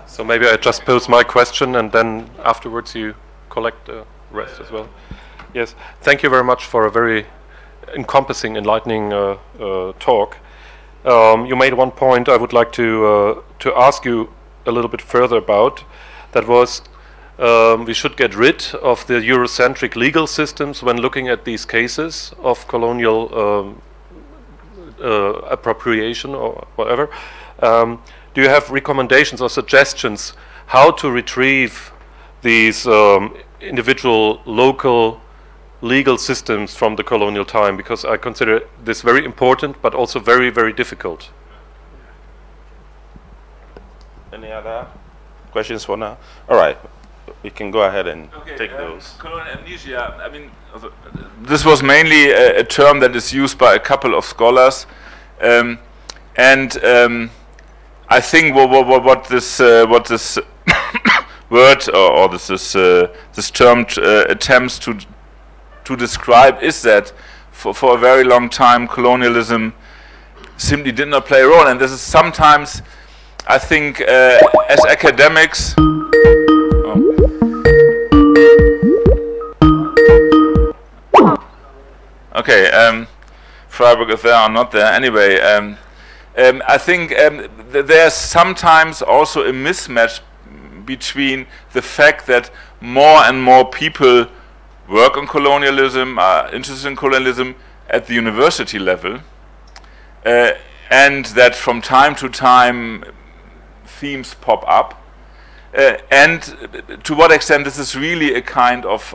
So maybe I just pose my question, and then afterwards you collect the rest as well. Yes, thank you very much for a very encompassing, enlightening talk. You made one point I would like to ask you a little bit further about. That was we should get rid of the Eurocentric legal systems when looking at these cases of colonial appropriation or whatever. Do you have recommendations or suggestions how to retrieve these individual local legal systems from the colonial time? Because I consider this very important, but also very, very difficult. Any other questions for now? All right, we can go ahead and take those. Colonial amnesia, I mean, this was mainly a term that is used by a couple of scholars, and I think what this word or this term attempts to describe is that for a very long time colonialism simply did not play a role, and this is sometimes, I think, as academics. Okay, Freiburg is there or not there. Anyway, I think there's sometimes also a mismatch between the fact that more and more people work on colonialism, are interested in colonialism at the university level, and that from time to time themes pop up, and to what extent this is really a kind of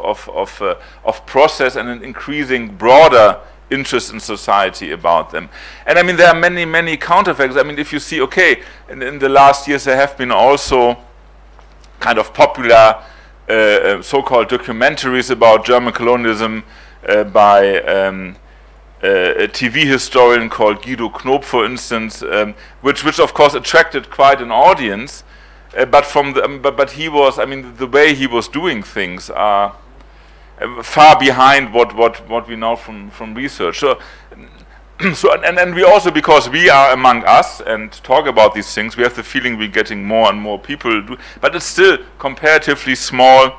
process and an increasing broader interest in society about them. And I mean, there are many counterfacts. I mean, if you see, okay, in the last years there have been also kind of popular so-called documentaries about German colonialism by a TV historian called Guido Knob, for instance, which of course attracted quite an audience. But he was, I mean, the way he was doing things are far behind what we know from research. So and we also, because we are among us and talk about these things, we have the feeling we're getting more and more people do, but it's still comparatively small.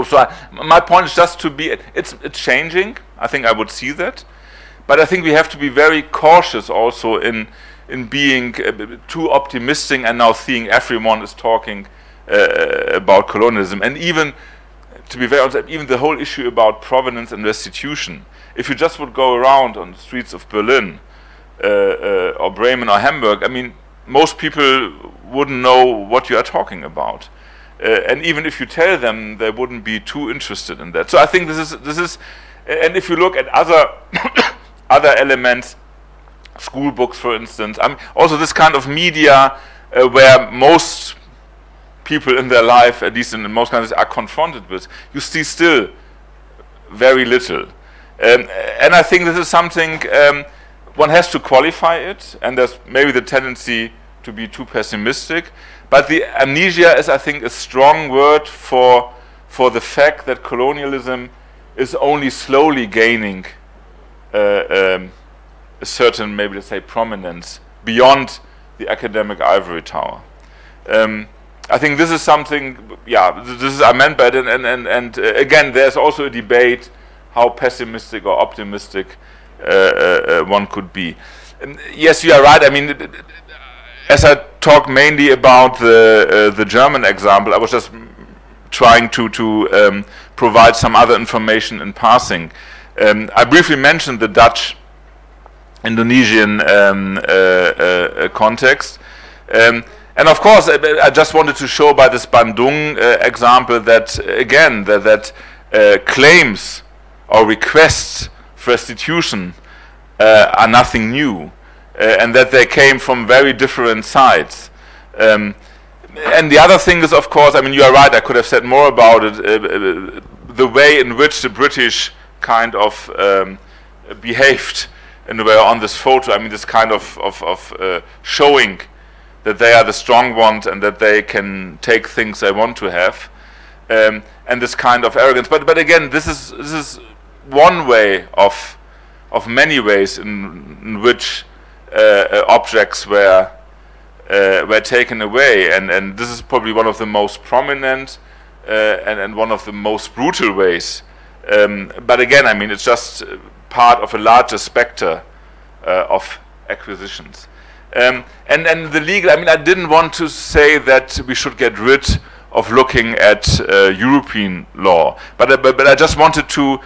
So my point is just to be, it's changing. I think I would see that, but I think we have to be very cautious also in being too optimistic and now seeing everyone is talking about colonialism. And even, to be very honest, even the whole issue about provenance and restitution, if you just would go around on the streets of Berlin or Bremen or Hamburg, I mean, most people wouldn't know what you are talking about. And even if you tell them, they wouldn't be too interested in that. So I think this is and if you look at other elements, school books, for instance, also this kind of media where most people in their life, at least in most countries, are confronted with, you see still very little. And I think this is something one has to qualify it, and there's maybe the tendency to be too pessimistic. But the amnesia is, I think, a strong word for the fact that colonialism is only slowly gaining a certain, maybe let's say, prominence beyond the academic ivory tower. I think this is something, yeah, this is I meant by it, and again, there's also a debate how pessimistic or optimistic one could be. And yes, you are right. I mean, as I talk mainly about the German example, I was just trying to provide some other information in passing. I briefly mentioned the Dutch Indonesian context. And of course, I just wanted to show by this Bandung example that, again, that claims or requests for restitution are nothing new, and that they came from very different sides. And the other thing is, of course, I mean, you are right, I could have said more about it, the way in which the British kind of behaved in the way on this photo. I mean, this kind of showing that they are the strong ones and that they can take things they want to have, and this kind of arrogance. But again, this is one way of many ways in which objects were taken away, and this is probably one of the most prominent and one of the most brutal ways. But again, I mean, it's just part of a larger spectre of acquisitions. And the legal, I mean, I didn't want to say that we should get rid looking at European law. But I just wanted to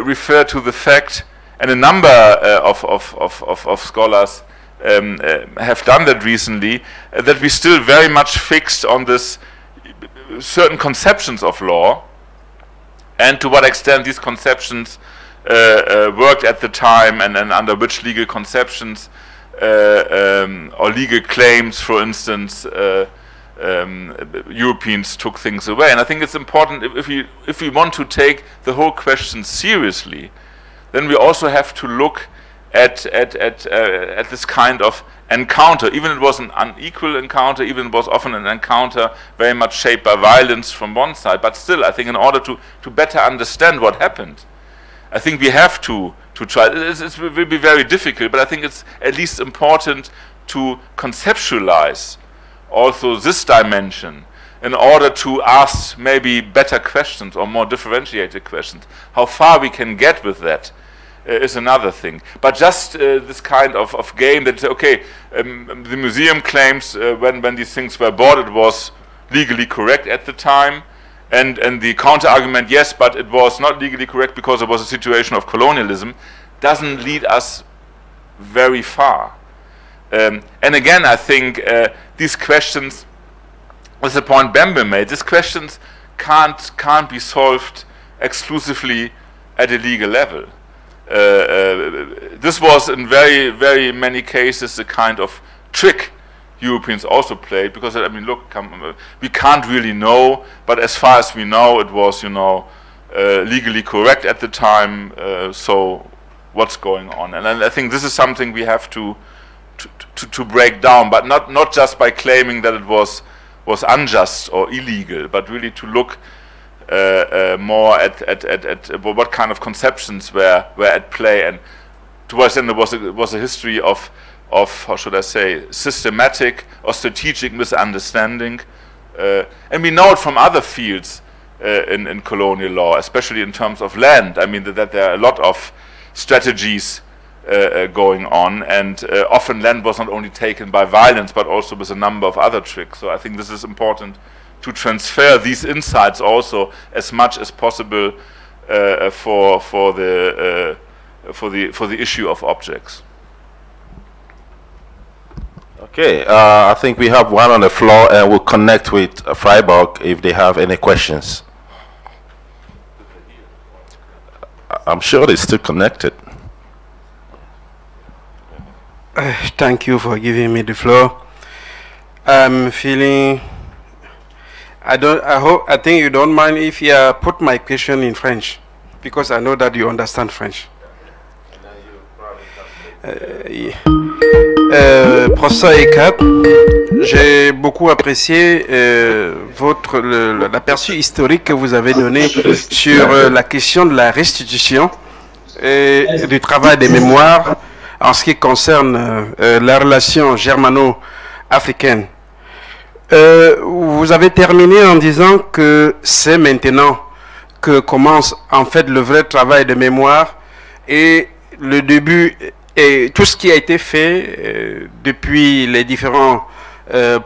refer to the fact, and a number of scholars have done that recently, that we still very much fixed on this certain conceptions of law, and to what extent these conceptions worked at the time, and under which legal conceptions or legal claims, for instance, Europeans took things away. And I think it's important, if we want to take the whole question seriously, then we also have to look at this kind of encounter. Even it was an unequal encounter, even it was often an encounter very much shaped by violence from one side. But still, I think in order to better understand what happened, I think we have to try. It will be very difficult, but I think it's at least important to conceptualize also this dimension in order to ask maybe better questions or more differentiated questions. How far we can get with that is another thing. But just this kind of game that, okay, the museum claims when these things were bought, it was legally correct at the time, and the counter-argument, yes, but it was not legally correct because it was a situation of colonialism, doesn't lead us very far. And again, I think these questions, with the point Bembe made, these questions can't be solved exclusively at a legal level. This was in very, very many cases the kind of trick Europeans also played, because I mean, look, we can't really know, but as far as we know, it was, you know, legally correct at the time. So what's going on? And I think this is something we have to break down, but not just by claiming that it was unjust or illegal, but really to look more at what kind of conceptions were at play, and towards then there was a history of how should I say, systematic or strategic misunderstanding, and we know it from other fields in colonial law, especially in terms of land. I mean that there are a lot of strategies going on, and often land was not only taken by violence but also with a number of other tricks. So I think this is important to transfer these insights also as much as possible for the issue of objects. Okay, I think we have one on the floor, and we'll connect with Freiburg if they have any questions. I'm sure they're still connected. Thank you for giving me the floor. I'm feeling, I think you don't mind if I put my question in French, because I know that you understand French. Professeur Eckert, j'ai beaucoup apprécié l'aperçu historique que vous avez donné sur la question de la restitution et du travail des mémoires en ce qui concerne la relation germano-africaine. Vous avez terminé en disant que c'est maintenant que commence en fait le vrai travail de mémoire, et le début et tout ce qui a été fait depuis les différents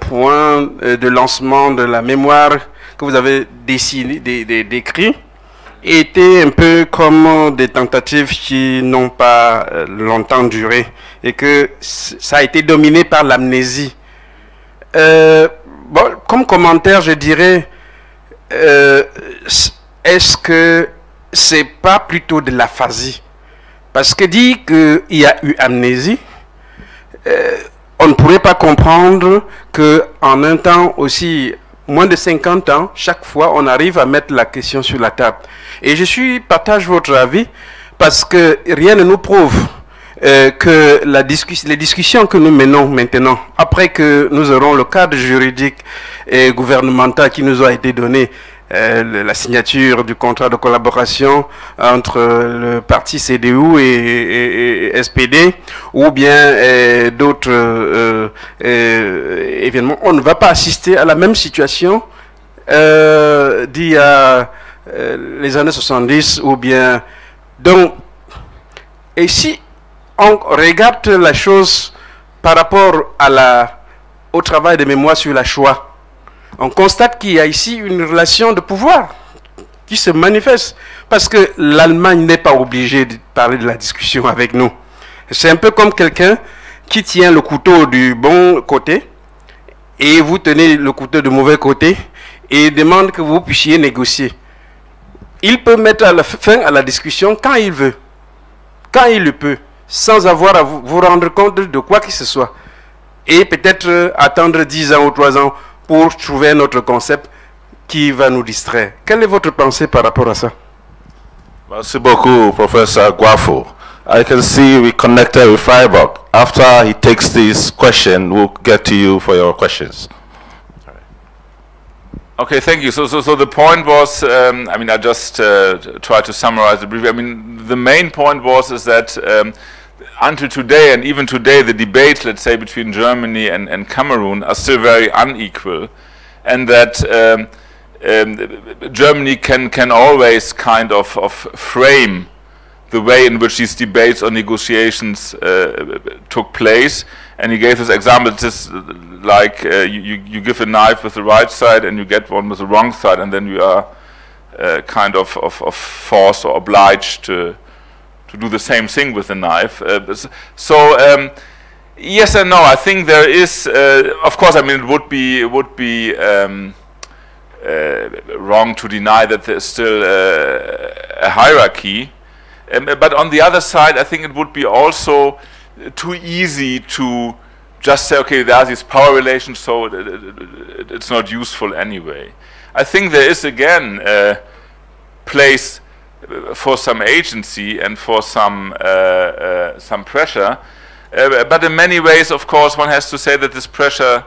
points de lancement de la mémoire que vous avez décrit étaient un peu comme des tentatives qui n'ont pas longtemps duré, et que ça a été dominé par l'amnésie. Bon, comme commentaire, je dirais, est-ce que c'est pas plutôt de l'aphasie? Parce que dit qu'il y a eu amnésie, on ne pourrait pas comprendre qu'en un temps aussi, moins de 50 ans, chaque fois, on arrive à mettre la question sur la table. Et partage votre avis, parce que rien ne nous prouve que les discussions que nous menons maintenant, après que nous aurons le cadre juridique et gouvernemental qui nous a été donné, la signature du contrat de collaboration entre le parti CDU et SPD, ou bien d'autres événements, on ne va pas assister à la même situation d'il y a les années 70, ou bien... Donc, et si on regarde la chose par rapport au travail de mémoire sur la Shoah, on constate qu'il y a ici une relation de pouvoir qui se manifeste. Parce que l'Allemagne n'est pas obligée de parler de la discussion avec nous. C'est un peu comme quelqu'un qui tient le couteau du bon côté et vous tenez le couteau du mauvais côté et demande que vous puissiez négocier. Il peut mettre fin à la discussion quand il veut, quand il le peut, sans avoir à vous rendre compte de quoi que ce soit. Et peut-être attendre 10 ans ou 3 ans pour trouver un autre concept qui va nous distraire. Quelle est votre pensée par rapport à ça? Merci beaucoup, Professor Guafo. I can see we connected with Freiburg. After he takes this question, we'll get to you for your questions. Okay, thank you. So the point was, I mean, I just tried to summarize it briefly. I mean, the main point is that until today, and even today, the debates, let's say, between Germany and Cameroon are still very unequal, and that Germany can always kind of frame the way in which these debates or negotiations took place. And he gave this example, just like you give a knife with the right side and you get one with the wrong side, and then you are kind of forced or obliged to do the same thing with the knife. Yes and no. I think there is, of course, I mean, it would be wrong to deny that there is still a hierarchy. But on the other side, I think it would be also too easy to just say, okay, there are these power relations, so it's not useful anyway. I think there is, again, a place for some agency and for some pressure. But in many ways, of course, one has to say that this pressure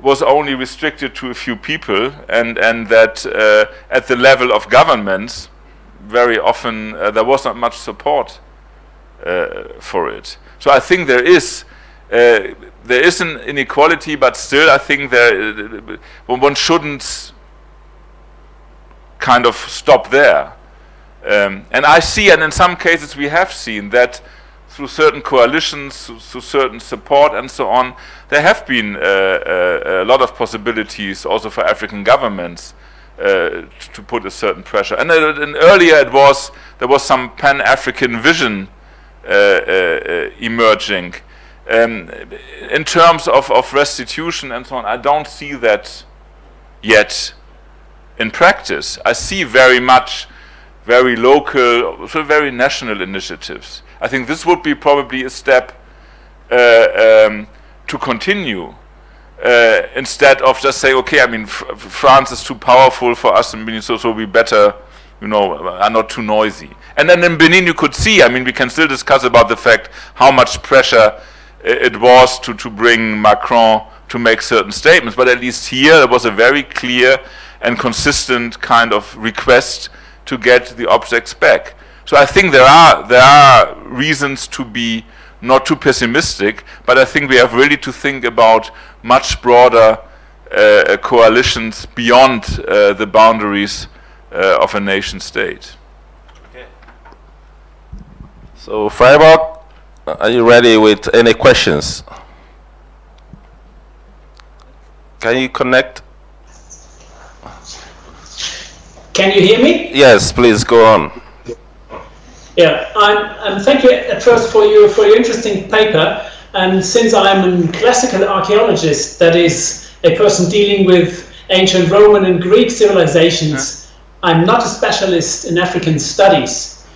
was only restricted to a few people, and that at the level of governments, very often there was not much support for it. So I think there is an inequality, but still I think one shouldn't kind of stop there. And I see, and in some cases we have seen that through certain coalitions, through certain support and so on, there have been a lot of possibilities also for African governments to put a certain pressure. And earlier there was some Pan-African vision emerging. In terms of restitution and so on, I don't see that yet in practice. I see very much very local, so very national initiatives. I think this would be probably a step to continue. Instead of just saying, okay, I mean, France is too powerful for us in Benin, so we better, are not too noisy. And then in Benin you could see, I mean, we can still discuss about the fact how much pressure it was to bring Macron to make certain statements, but at least here there was a very clear and consistent kind of request to get the objects back. So I think there are reasons to be not too pessimistic, but I think we have really to think about much broader coalitions beyond the boundaries of a nation state. Okay. So Freiburg, are you ready with any questions? Can you connect? Can you hear me? Yes, please go on. Yeah, thank you at first for your interesting paper. And since I'm a classical archaeologist, that is a person dealing with ancient Roman and Greek civilizations, I'm not a specialist in African studies.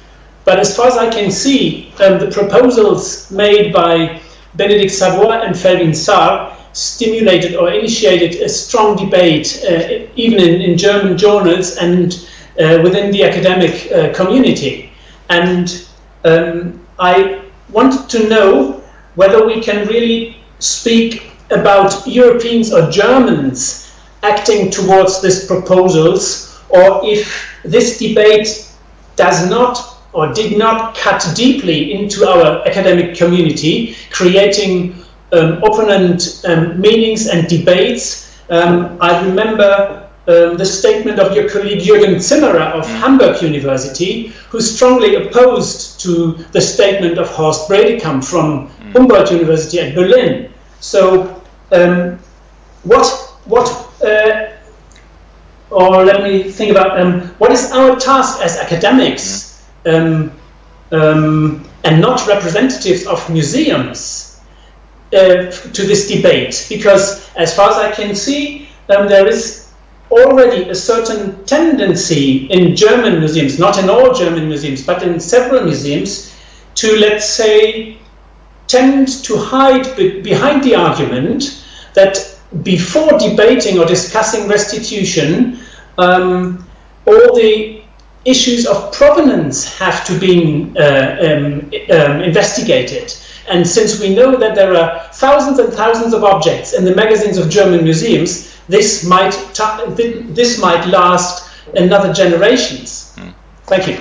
But as far as I can see, the proposals made by Benedict Savoy and Felvin Sarr stimulated or initiated a strong debate, even in German journals and within the academic community. And I wanted to know whether we can really speak about Europeans or Germans acting towards these proposals, or if this debate does not or did not cut deeply into our academic community, creating opponent meanings and debates. I remember the statement of your colleague Jürgen Zimmerer of Hamburg University, who strongly opposed to the statement of Horst Bredekamp from Humboldt University at Berlin. So what or let me think about what is our task as academics and not representatives of museums to this debate? Because as far as I can see, there is already a certain tendency in German museums, not in all German museums, but in several museums, to, let's say, tend to hide behind the argument that before debating or discussing restitution, all the issues of provenance have to be investigated. And since we know that there are thousands and thousands of objects in the magazines of German museums, this might last another generations. Thank you.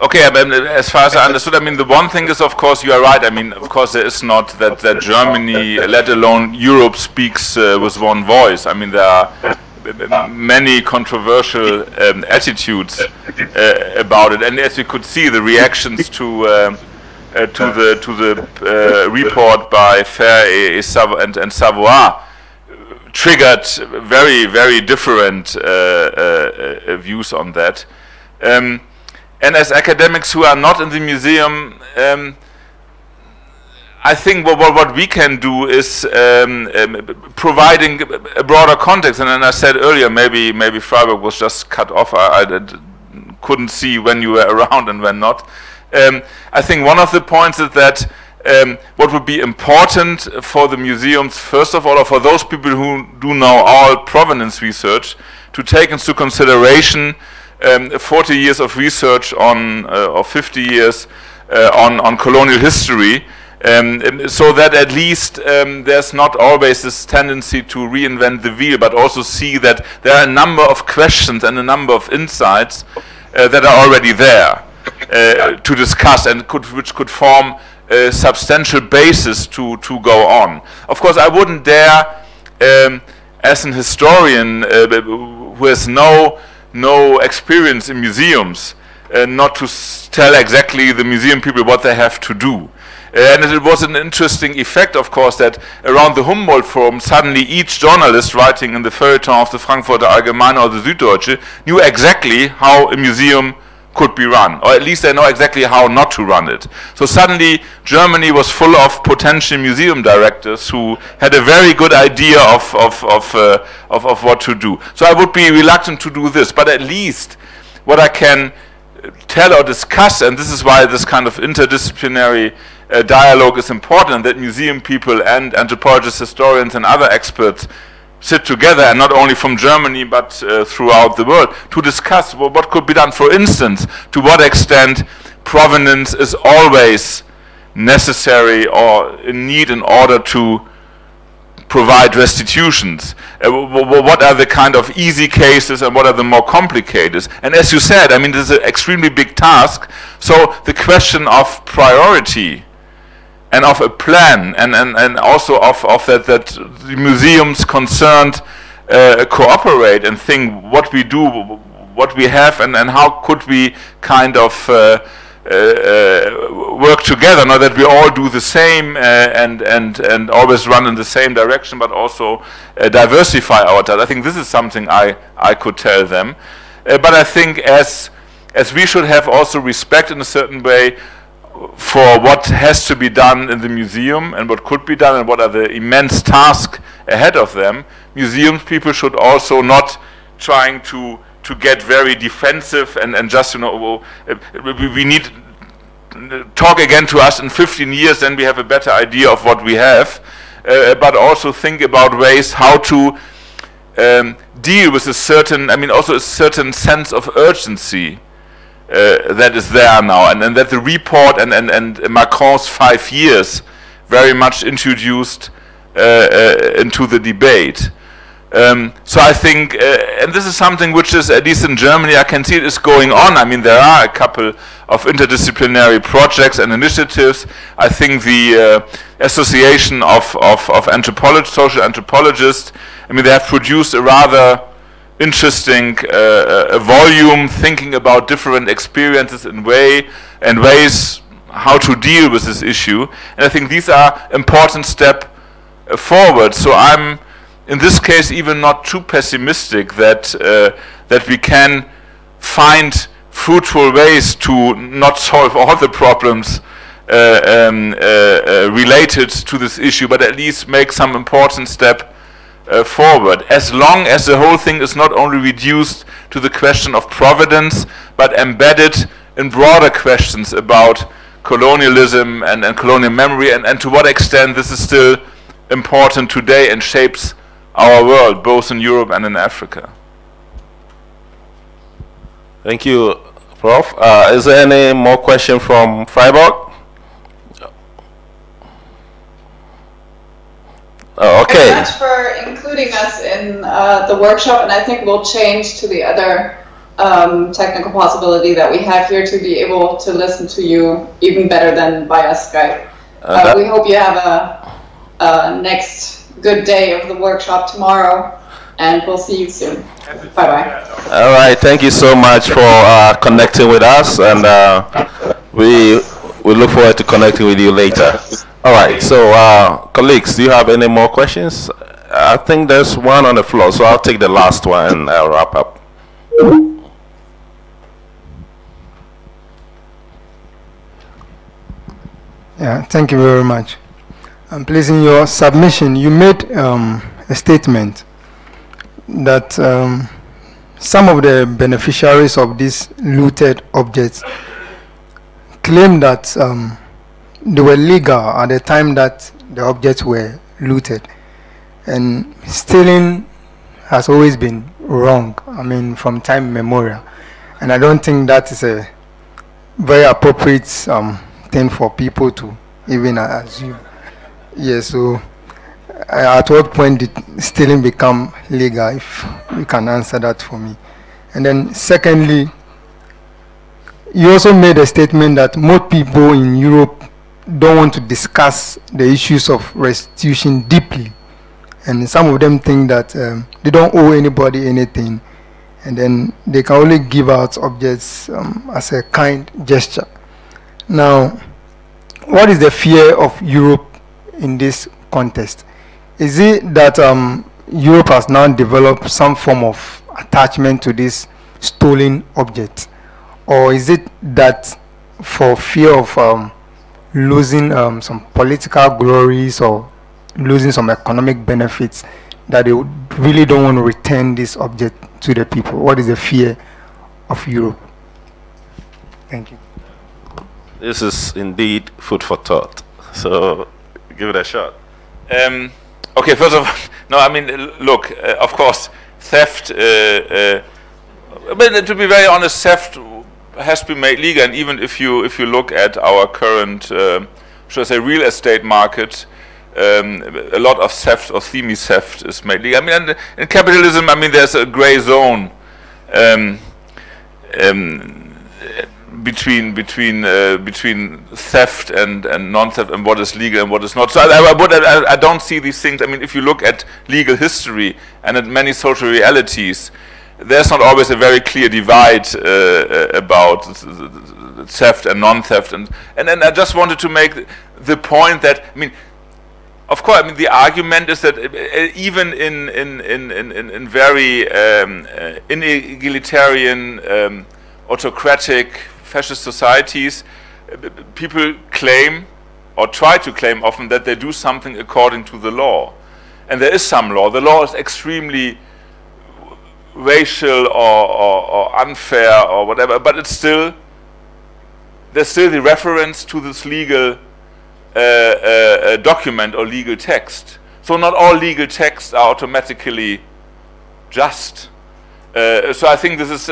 Okay, as far as I understood, I mean, the one thing is, of course, you are right. I mean, of course, there is not that Germany, let alone Europe, speaks with one voice. I mean, there are many controversial attitudes about it, and as you could see, the reactions to the report by Fair and Savoy triggered very, very different views on that. And as academics who are not in the museum, I think what we can do is providing a broader context. And then I said earlier, maybe Freiburg was just cut off. I couldn't see when you were around and when not. I think one of the points is that what would be important for the museums, first of all, or for those people who do know all provenance research, to take into consideration 40 years of research on, or 50 years on colonial history, so that at least there's not always this tendency to reinvent the wheel, but also see that there are a number of questions and a number of insights that are already there to discuss, and which could form a substantial basis to go on. Of course, I wouldn't dare, as an historian who has no experience in museums, not to tell exactly the museum people what they have to do. And it was an interesting effect, of course, that around the Humboldt Forum, suddenly each journalist writing in the feuilleton of the Frankfurter Allgemeine or the Süddeutsche knew exactly how a museum could be run, or at least they know exactly how not to run it. So suddenly Germany was full of potential museum directors who had a very good idea of what to do. So I would be reluctant to do this, but at least what I can tell or discuss, and this is why this kind of interdisciplinary dialogue is important, that museum people and anthropologists, historians and other experts sit together, and not only from Germany but throughout the world, to discuss what could be done. For instance, to what extent provenance is always necessary or in need in order to provide restitutions. What are the kind of easy cases and what are the more complicated? And as you said, I mean, this is an extremely big task, so the question of priority and of a plan, and also of that the museums concerned cooperate and think what we do, what we have, and how could we kind of work together, not that we all do the same and always run in the same direction, but also diversify our talent. I think this is something I could tell them. But I think as we should have also respect in a certain way for what has to be done in the museum and what could be done and what are the immense tasks ahead of them, museums people should also not trying to get very defensive and just, you know, we need talk again to us in 15 years, then we have a better idea of what we have, but also think about ways how to deal with a certain, I mean, also a certain sense of urgency that is there now, and that the report and Macron's 5 years very much introduced into the debate. So I think, and this is something which is, at least in Germany, I can see it is going on. I mean, there are a couple of interdisciplinary projects and initiatives. I think the Association of Anthropologists, Social Anthropologists, I mean, they have produced a rather interesting volume thinking about different experiences and ways how to deal with this issue. And I think these are important steps forward. So I'm, in this case, even not too pessimistic that that we can find fruitful ways to not solve all the problems related to this issue, but at least make some important step forward, as long as the whole thing is not only reduced to the question of providence, but embedded in broader questions about colonialism and colonial memory, and to what extent this is still important today and shapes our world, both in Europe and in Africa. Thank you, Prof. Is there any more question from Freiburg? Okay. Thank you much for including us in the workshop, and I think we'll change to the other technical possibility that we have here to be able to listen to you even better than via Skype. We hope you have a next good day of the workshop tomorrow, and we'll see you soon. Bye-bye. All right, thank you so much for connecting with us, and we look forward to connecting with you later. All right, so colleagues, do you have any more questions? I think there's one on the floor, so I'll take the last one and I'll wrap up. Yeah, thank you very much. Please, in your submission, you made a statement that some of the beneficiaries of these looted objects claim that they were legal at the time that the objects were looted, and stealing has always been wrong, I mean, from time immemorial, and I don't think that is a very appropriate thing for people to even assume. Yes, so at what point did stealing become legal, if you can answer that for me? And then secondly, you also made a statement that most people in Europe don't want to discuss the issues of restitution deeply, and some of them think that they don't owe anybody anything, and then they can only give out objects as a kind gesture. Now, what is the fear of Europe in this context? Is it that Europe has now developed some form of attachment to this stolen object, or is it that for fear of losing some political glories or losing some economic benefits that they really don't want to return this object to the people? What is the fear of Europe? Thank you. This is indeed food for thought, so give it a shot. Okay, first of all, no, I mean, look, of course, theft, but to be very honest, theft has been made legal, and even if you look at our current, should I say, real estate market, a lot of theft or semi-theft is made legal. I mean, in capitalism, I mean, there's a gray zone between theft and non-theft, and what is legal and what is not. So I don't see these things. I mean, if you look at legal history and at many social realities, there's not always a very clear divide about theft and non-theft, and I just wanted to make the point that, I mean, of course, I mean, the argument is that even in very inegalitarian, autocratic, fascist societies, people claim or try to claim often that they do something according to the law, and there is some law. The law is extremely racial or unfair or whatever, but it's still, there's still the reference to this legal document or legal text. So not all legal texts are automatically just. So I think this is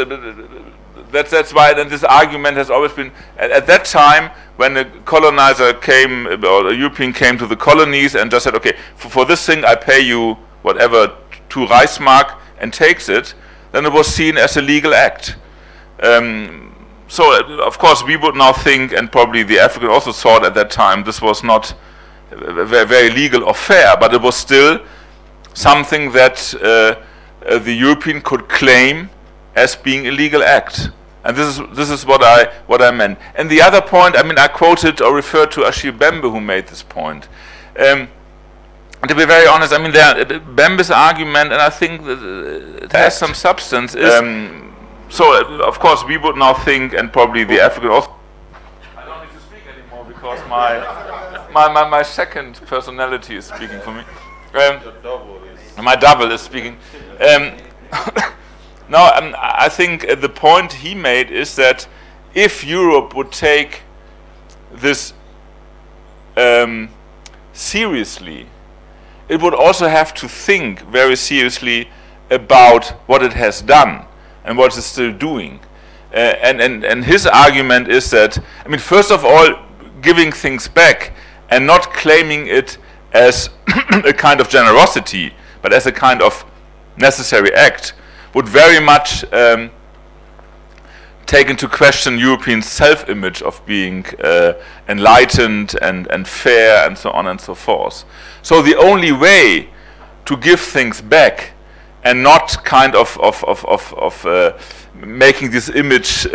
that's why, and this argument has always been at that time when the colonizer came, or the European came to the colonies and just said, okay, for this thing I pay you whatever, 2 Reichsmark, and takes it, then it was seen as a legal act. So of course we would now think, and probably the African also thought at that time, this was not very legal or fair, but it was still something that the European could claim as being a legal act. And this is what I meant. And the other point, I mean, I quoted or referred to Achille Bembe, who made this point. to be very honest, I mean, Bembe's argument, and I think that it has some substance, is, so of course we would now think, and probably the African also, I don't need to speak anymore because my second personality is speaking for me. My double is speaking. Now, I think the point he made is that if Europe would take this seriously, it would also have to think very seriously about what it has done and what it's still doing. And his argument is that, I mean, first of all, giving things back and not claiming it as a kind of generosity, but as a kind of necessary act, would very much take into question European self-image of being enlightened and fair and so on and so forth. So the only way to give things back and not kind of making this image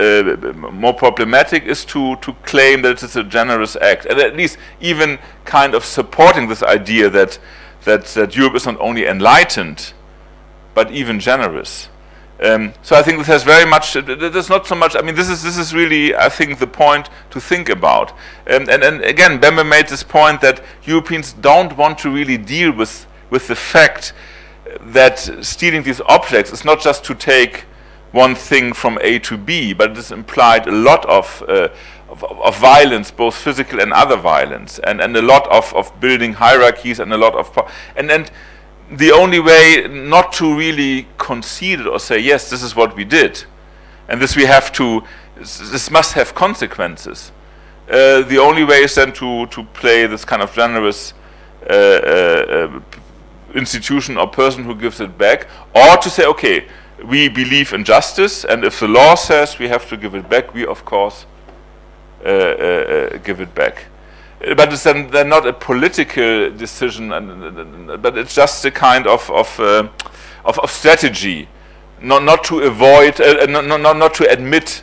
more problematic is to claim that it is a generous act, and at least even kind of supporting this idea that Europe is not only enlightened but even generous. So I think this has very much. There's not so much. I mean, this is really, I think, the point to think about. And again, Bembe made this point that Europeans don't want to really deal with the fact that stealing these objects is not just to take one thing from A to B, but it has implied a lot of violence, both physical and other violence, and a lot of building hierarchies and a lot of and the only way not to really concede or say, yes, this is what we did, and this must have consequences. The only way is then to play this kind of generous institution or person who gives it back, or to say, okay, we believe in justice, and if the law says we have to give it back, we of course give it back. But it's then not a political decision, but it's just a kind of strategy, not to avoid, not to admit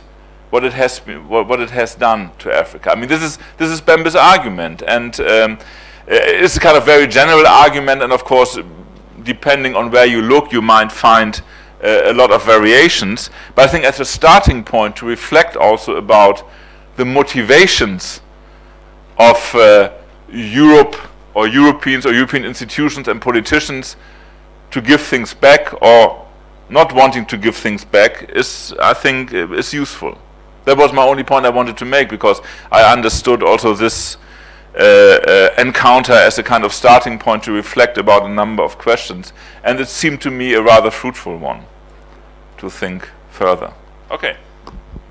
what it has done to Africa. I mean, this is Bembe's argument, and it's a kind of very general argument. And of course, depending on where you look, you might find a lot of variations. But I think as a starting point to reflect also about the motivations of Europe or Europeans or European institutions and politicians to give things back or not wanting to give things back is, I think, is useful. That was my only point I wanted to make, because I understood also this encounter as a kind of starting point to reflect about a number of questions, and it seemed to me a rather fruitful one to think further. Okay.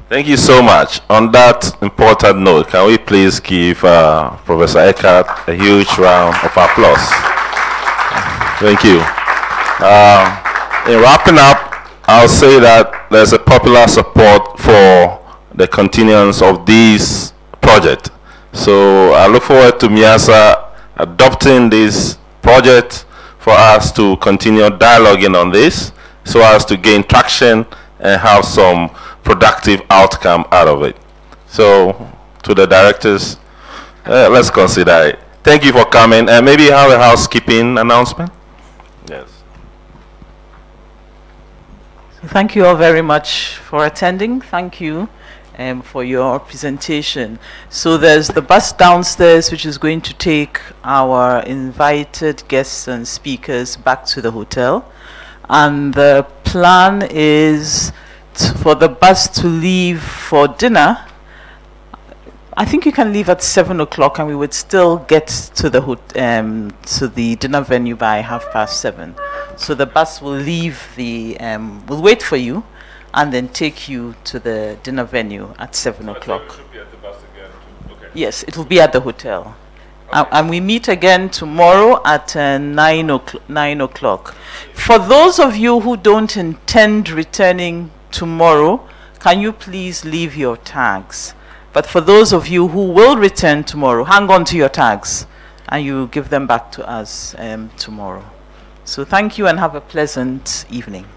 Thank you so much. On that important note, can we please give Professor Eckert a huge round of applause? Thank you. In wrapping up, I'll say that there's a popular support for the continuance of this project. So I look forward to Miasa adopting this project for us to continue dialoguing on this, so as to gain traction and have some productive outcome out of it. So to the directors, let's consider it. Thank you for coming, and maybe have a housekeeping announcement. Yes. Thank you all very much for attending. Thank you for your presentation. So there's the bus downstairs which is going to take our invited guests and speakers back to the hotel, and the plan is for the bus to leave for dinner. I think you can leave at 7 o'clock, and we would still get to the dinner venue by 7:30. So the bus will leave will wait for you, and then take you to the dinner venue at 7 o'clock. So it should be at the bus again. Okay. Yes, it will be at the hotel. Okay. And we meet again tomorrow at 9 o'clock. For those of you who don't intend returning tomorrow, can you please leave your tags? But for those of you who will return tomorrow, hang on to your tags, and you give them back to us tomorrow. So thank you, and have a pleasant evening.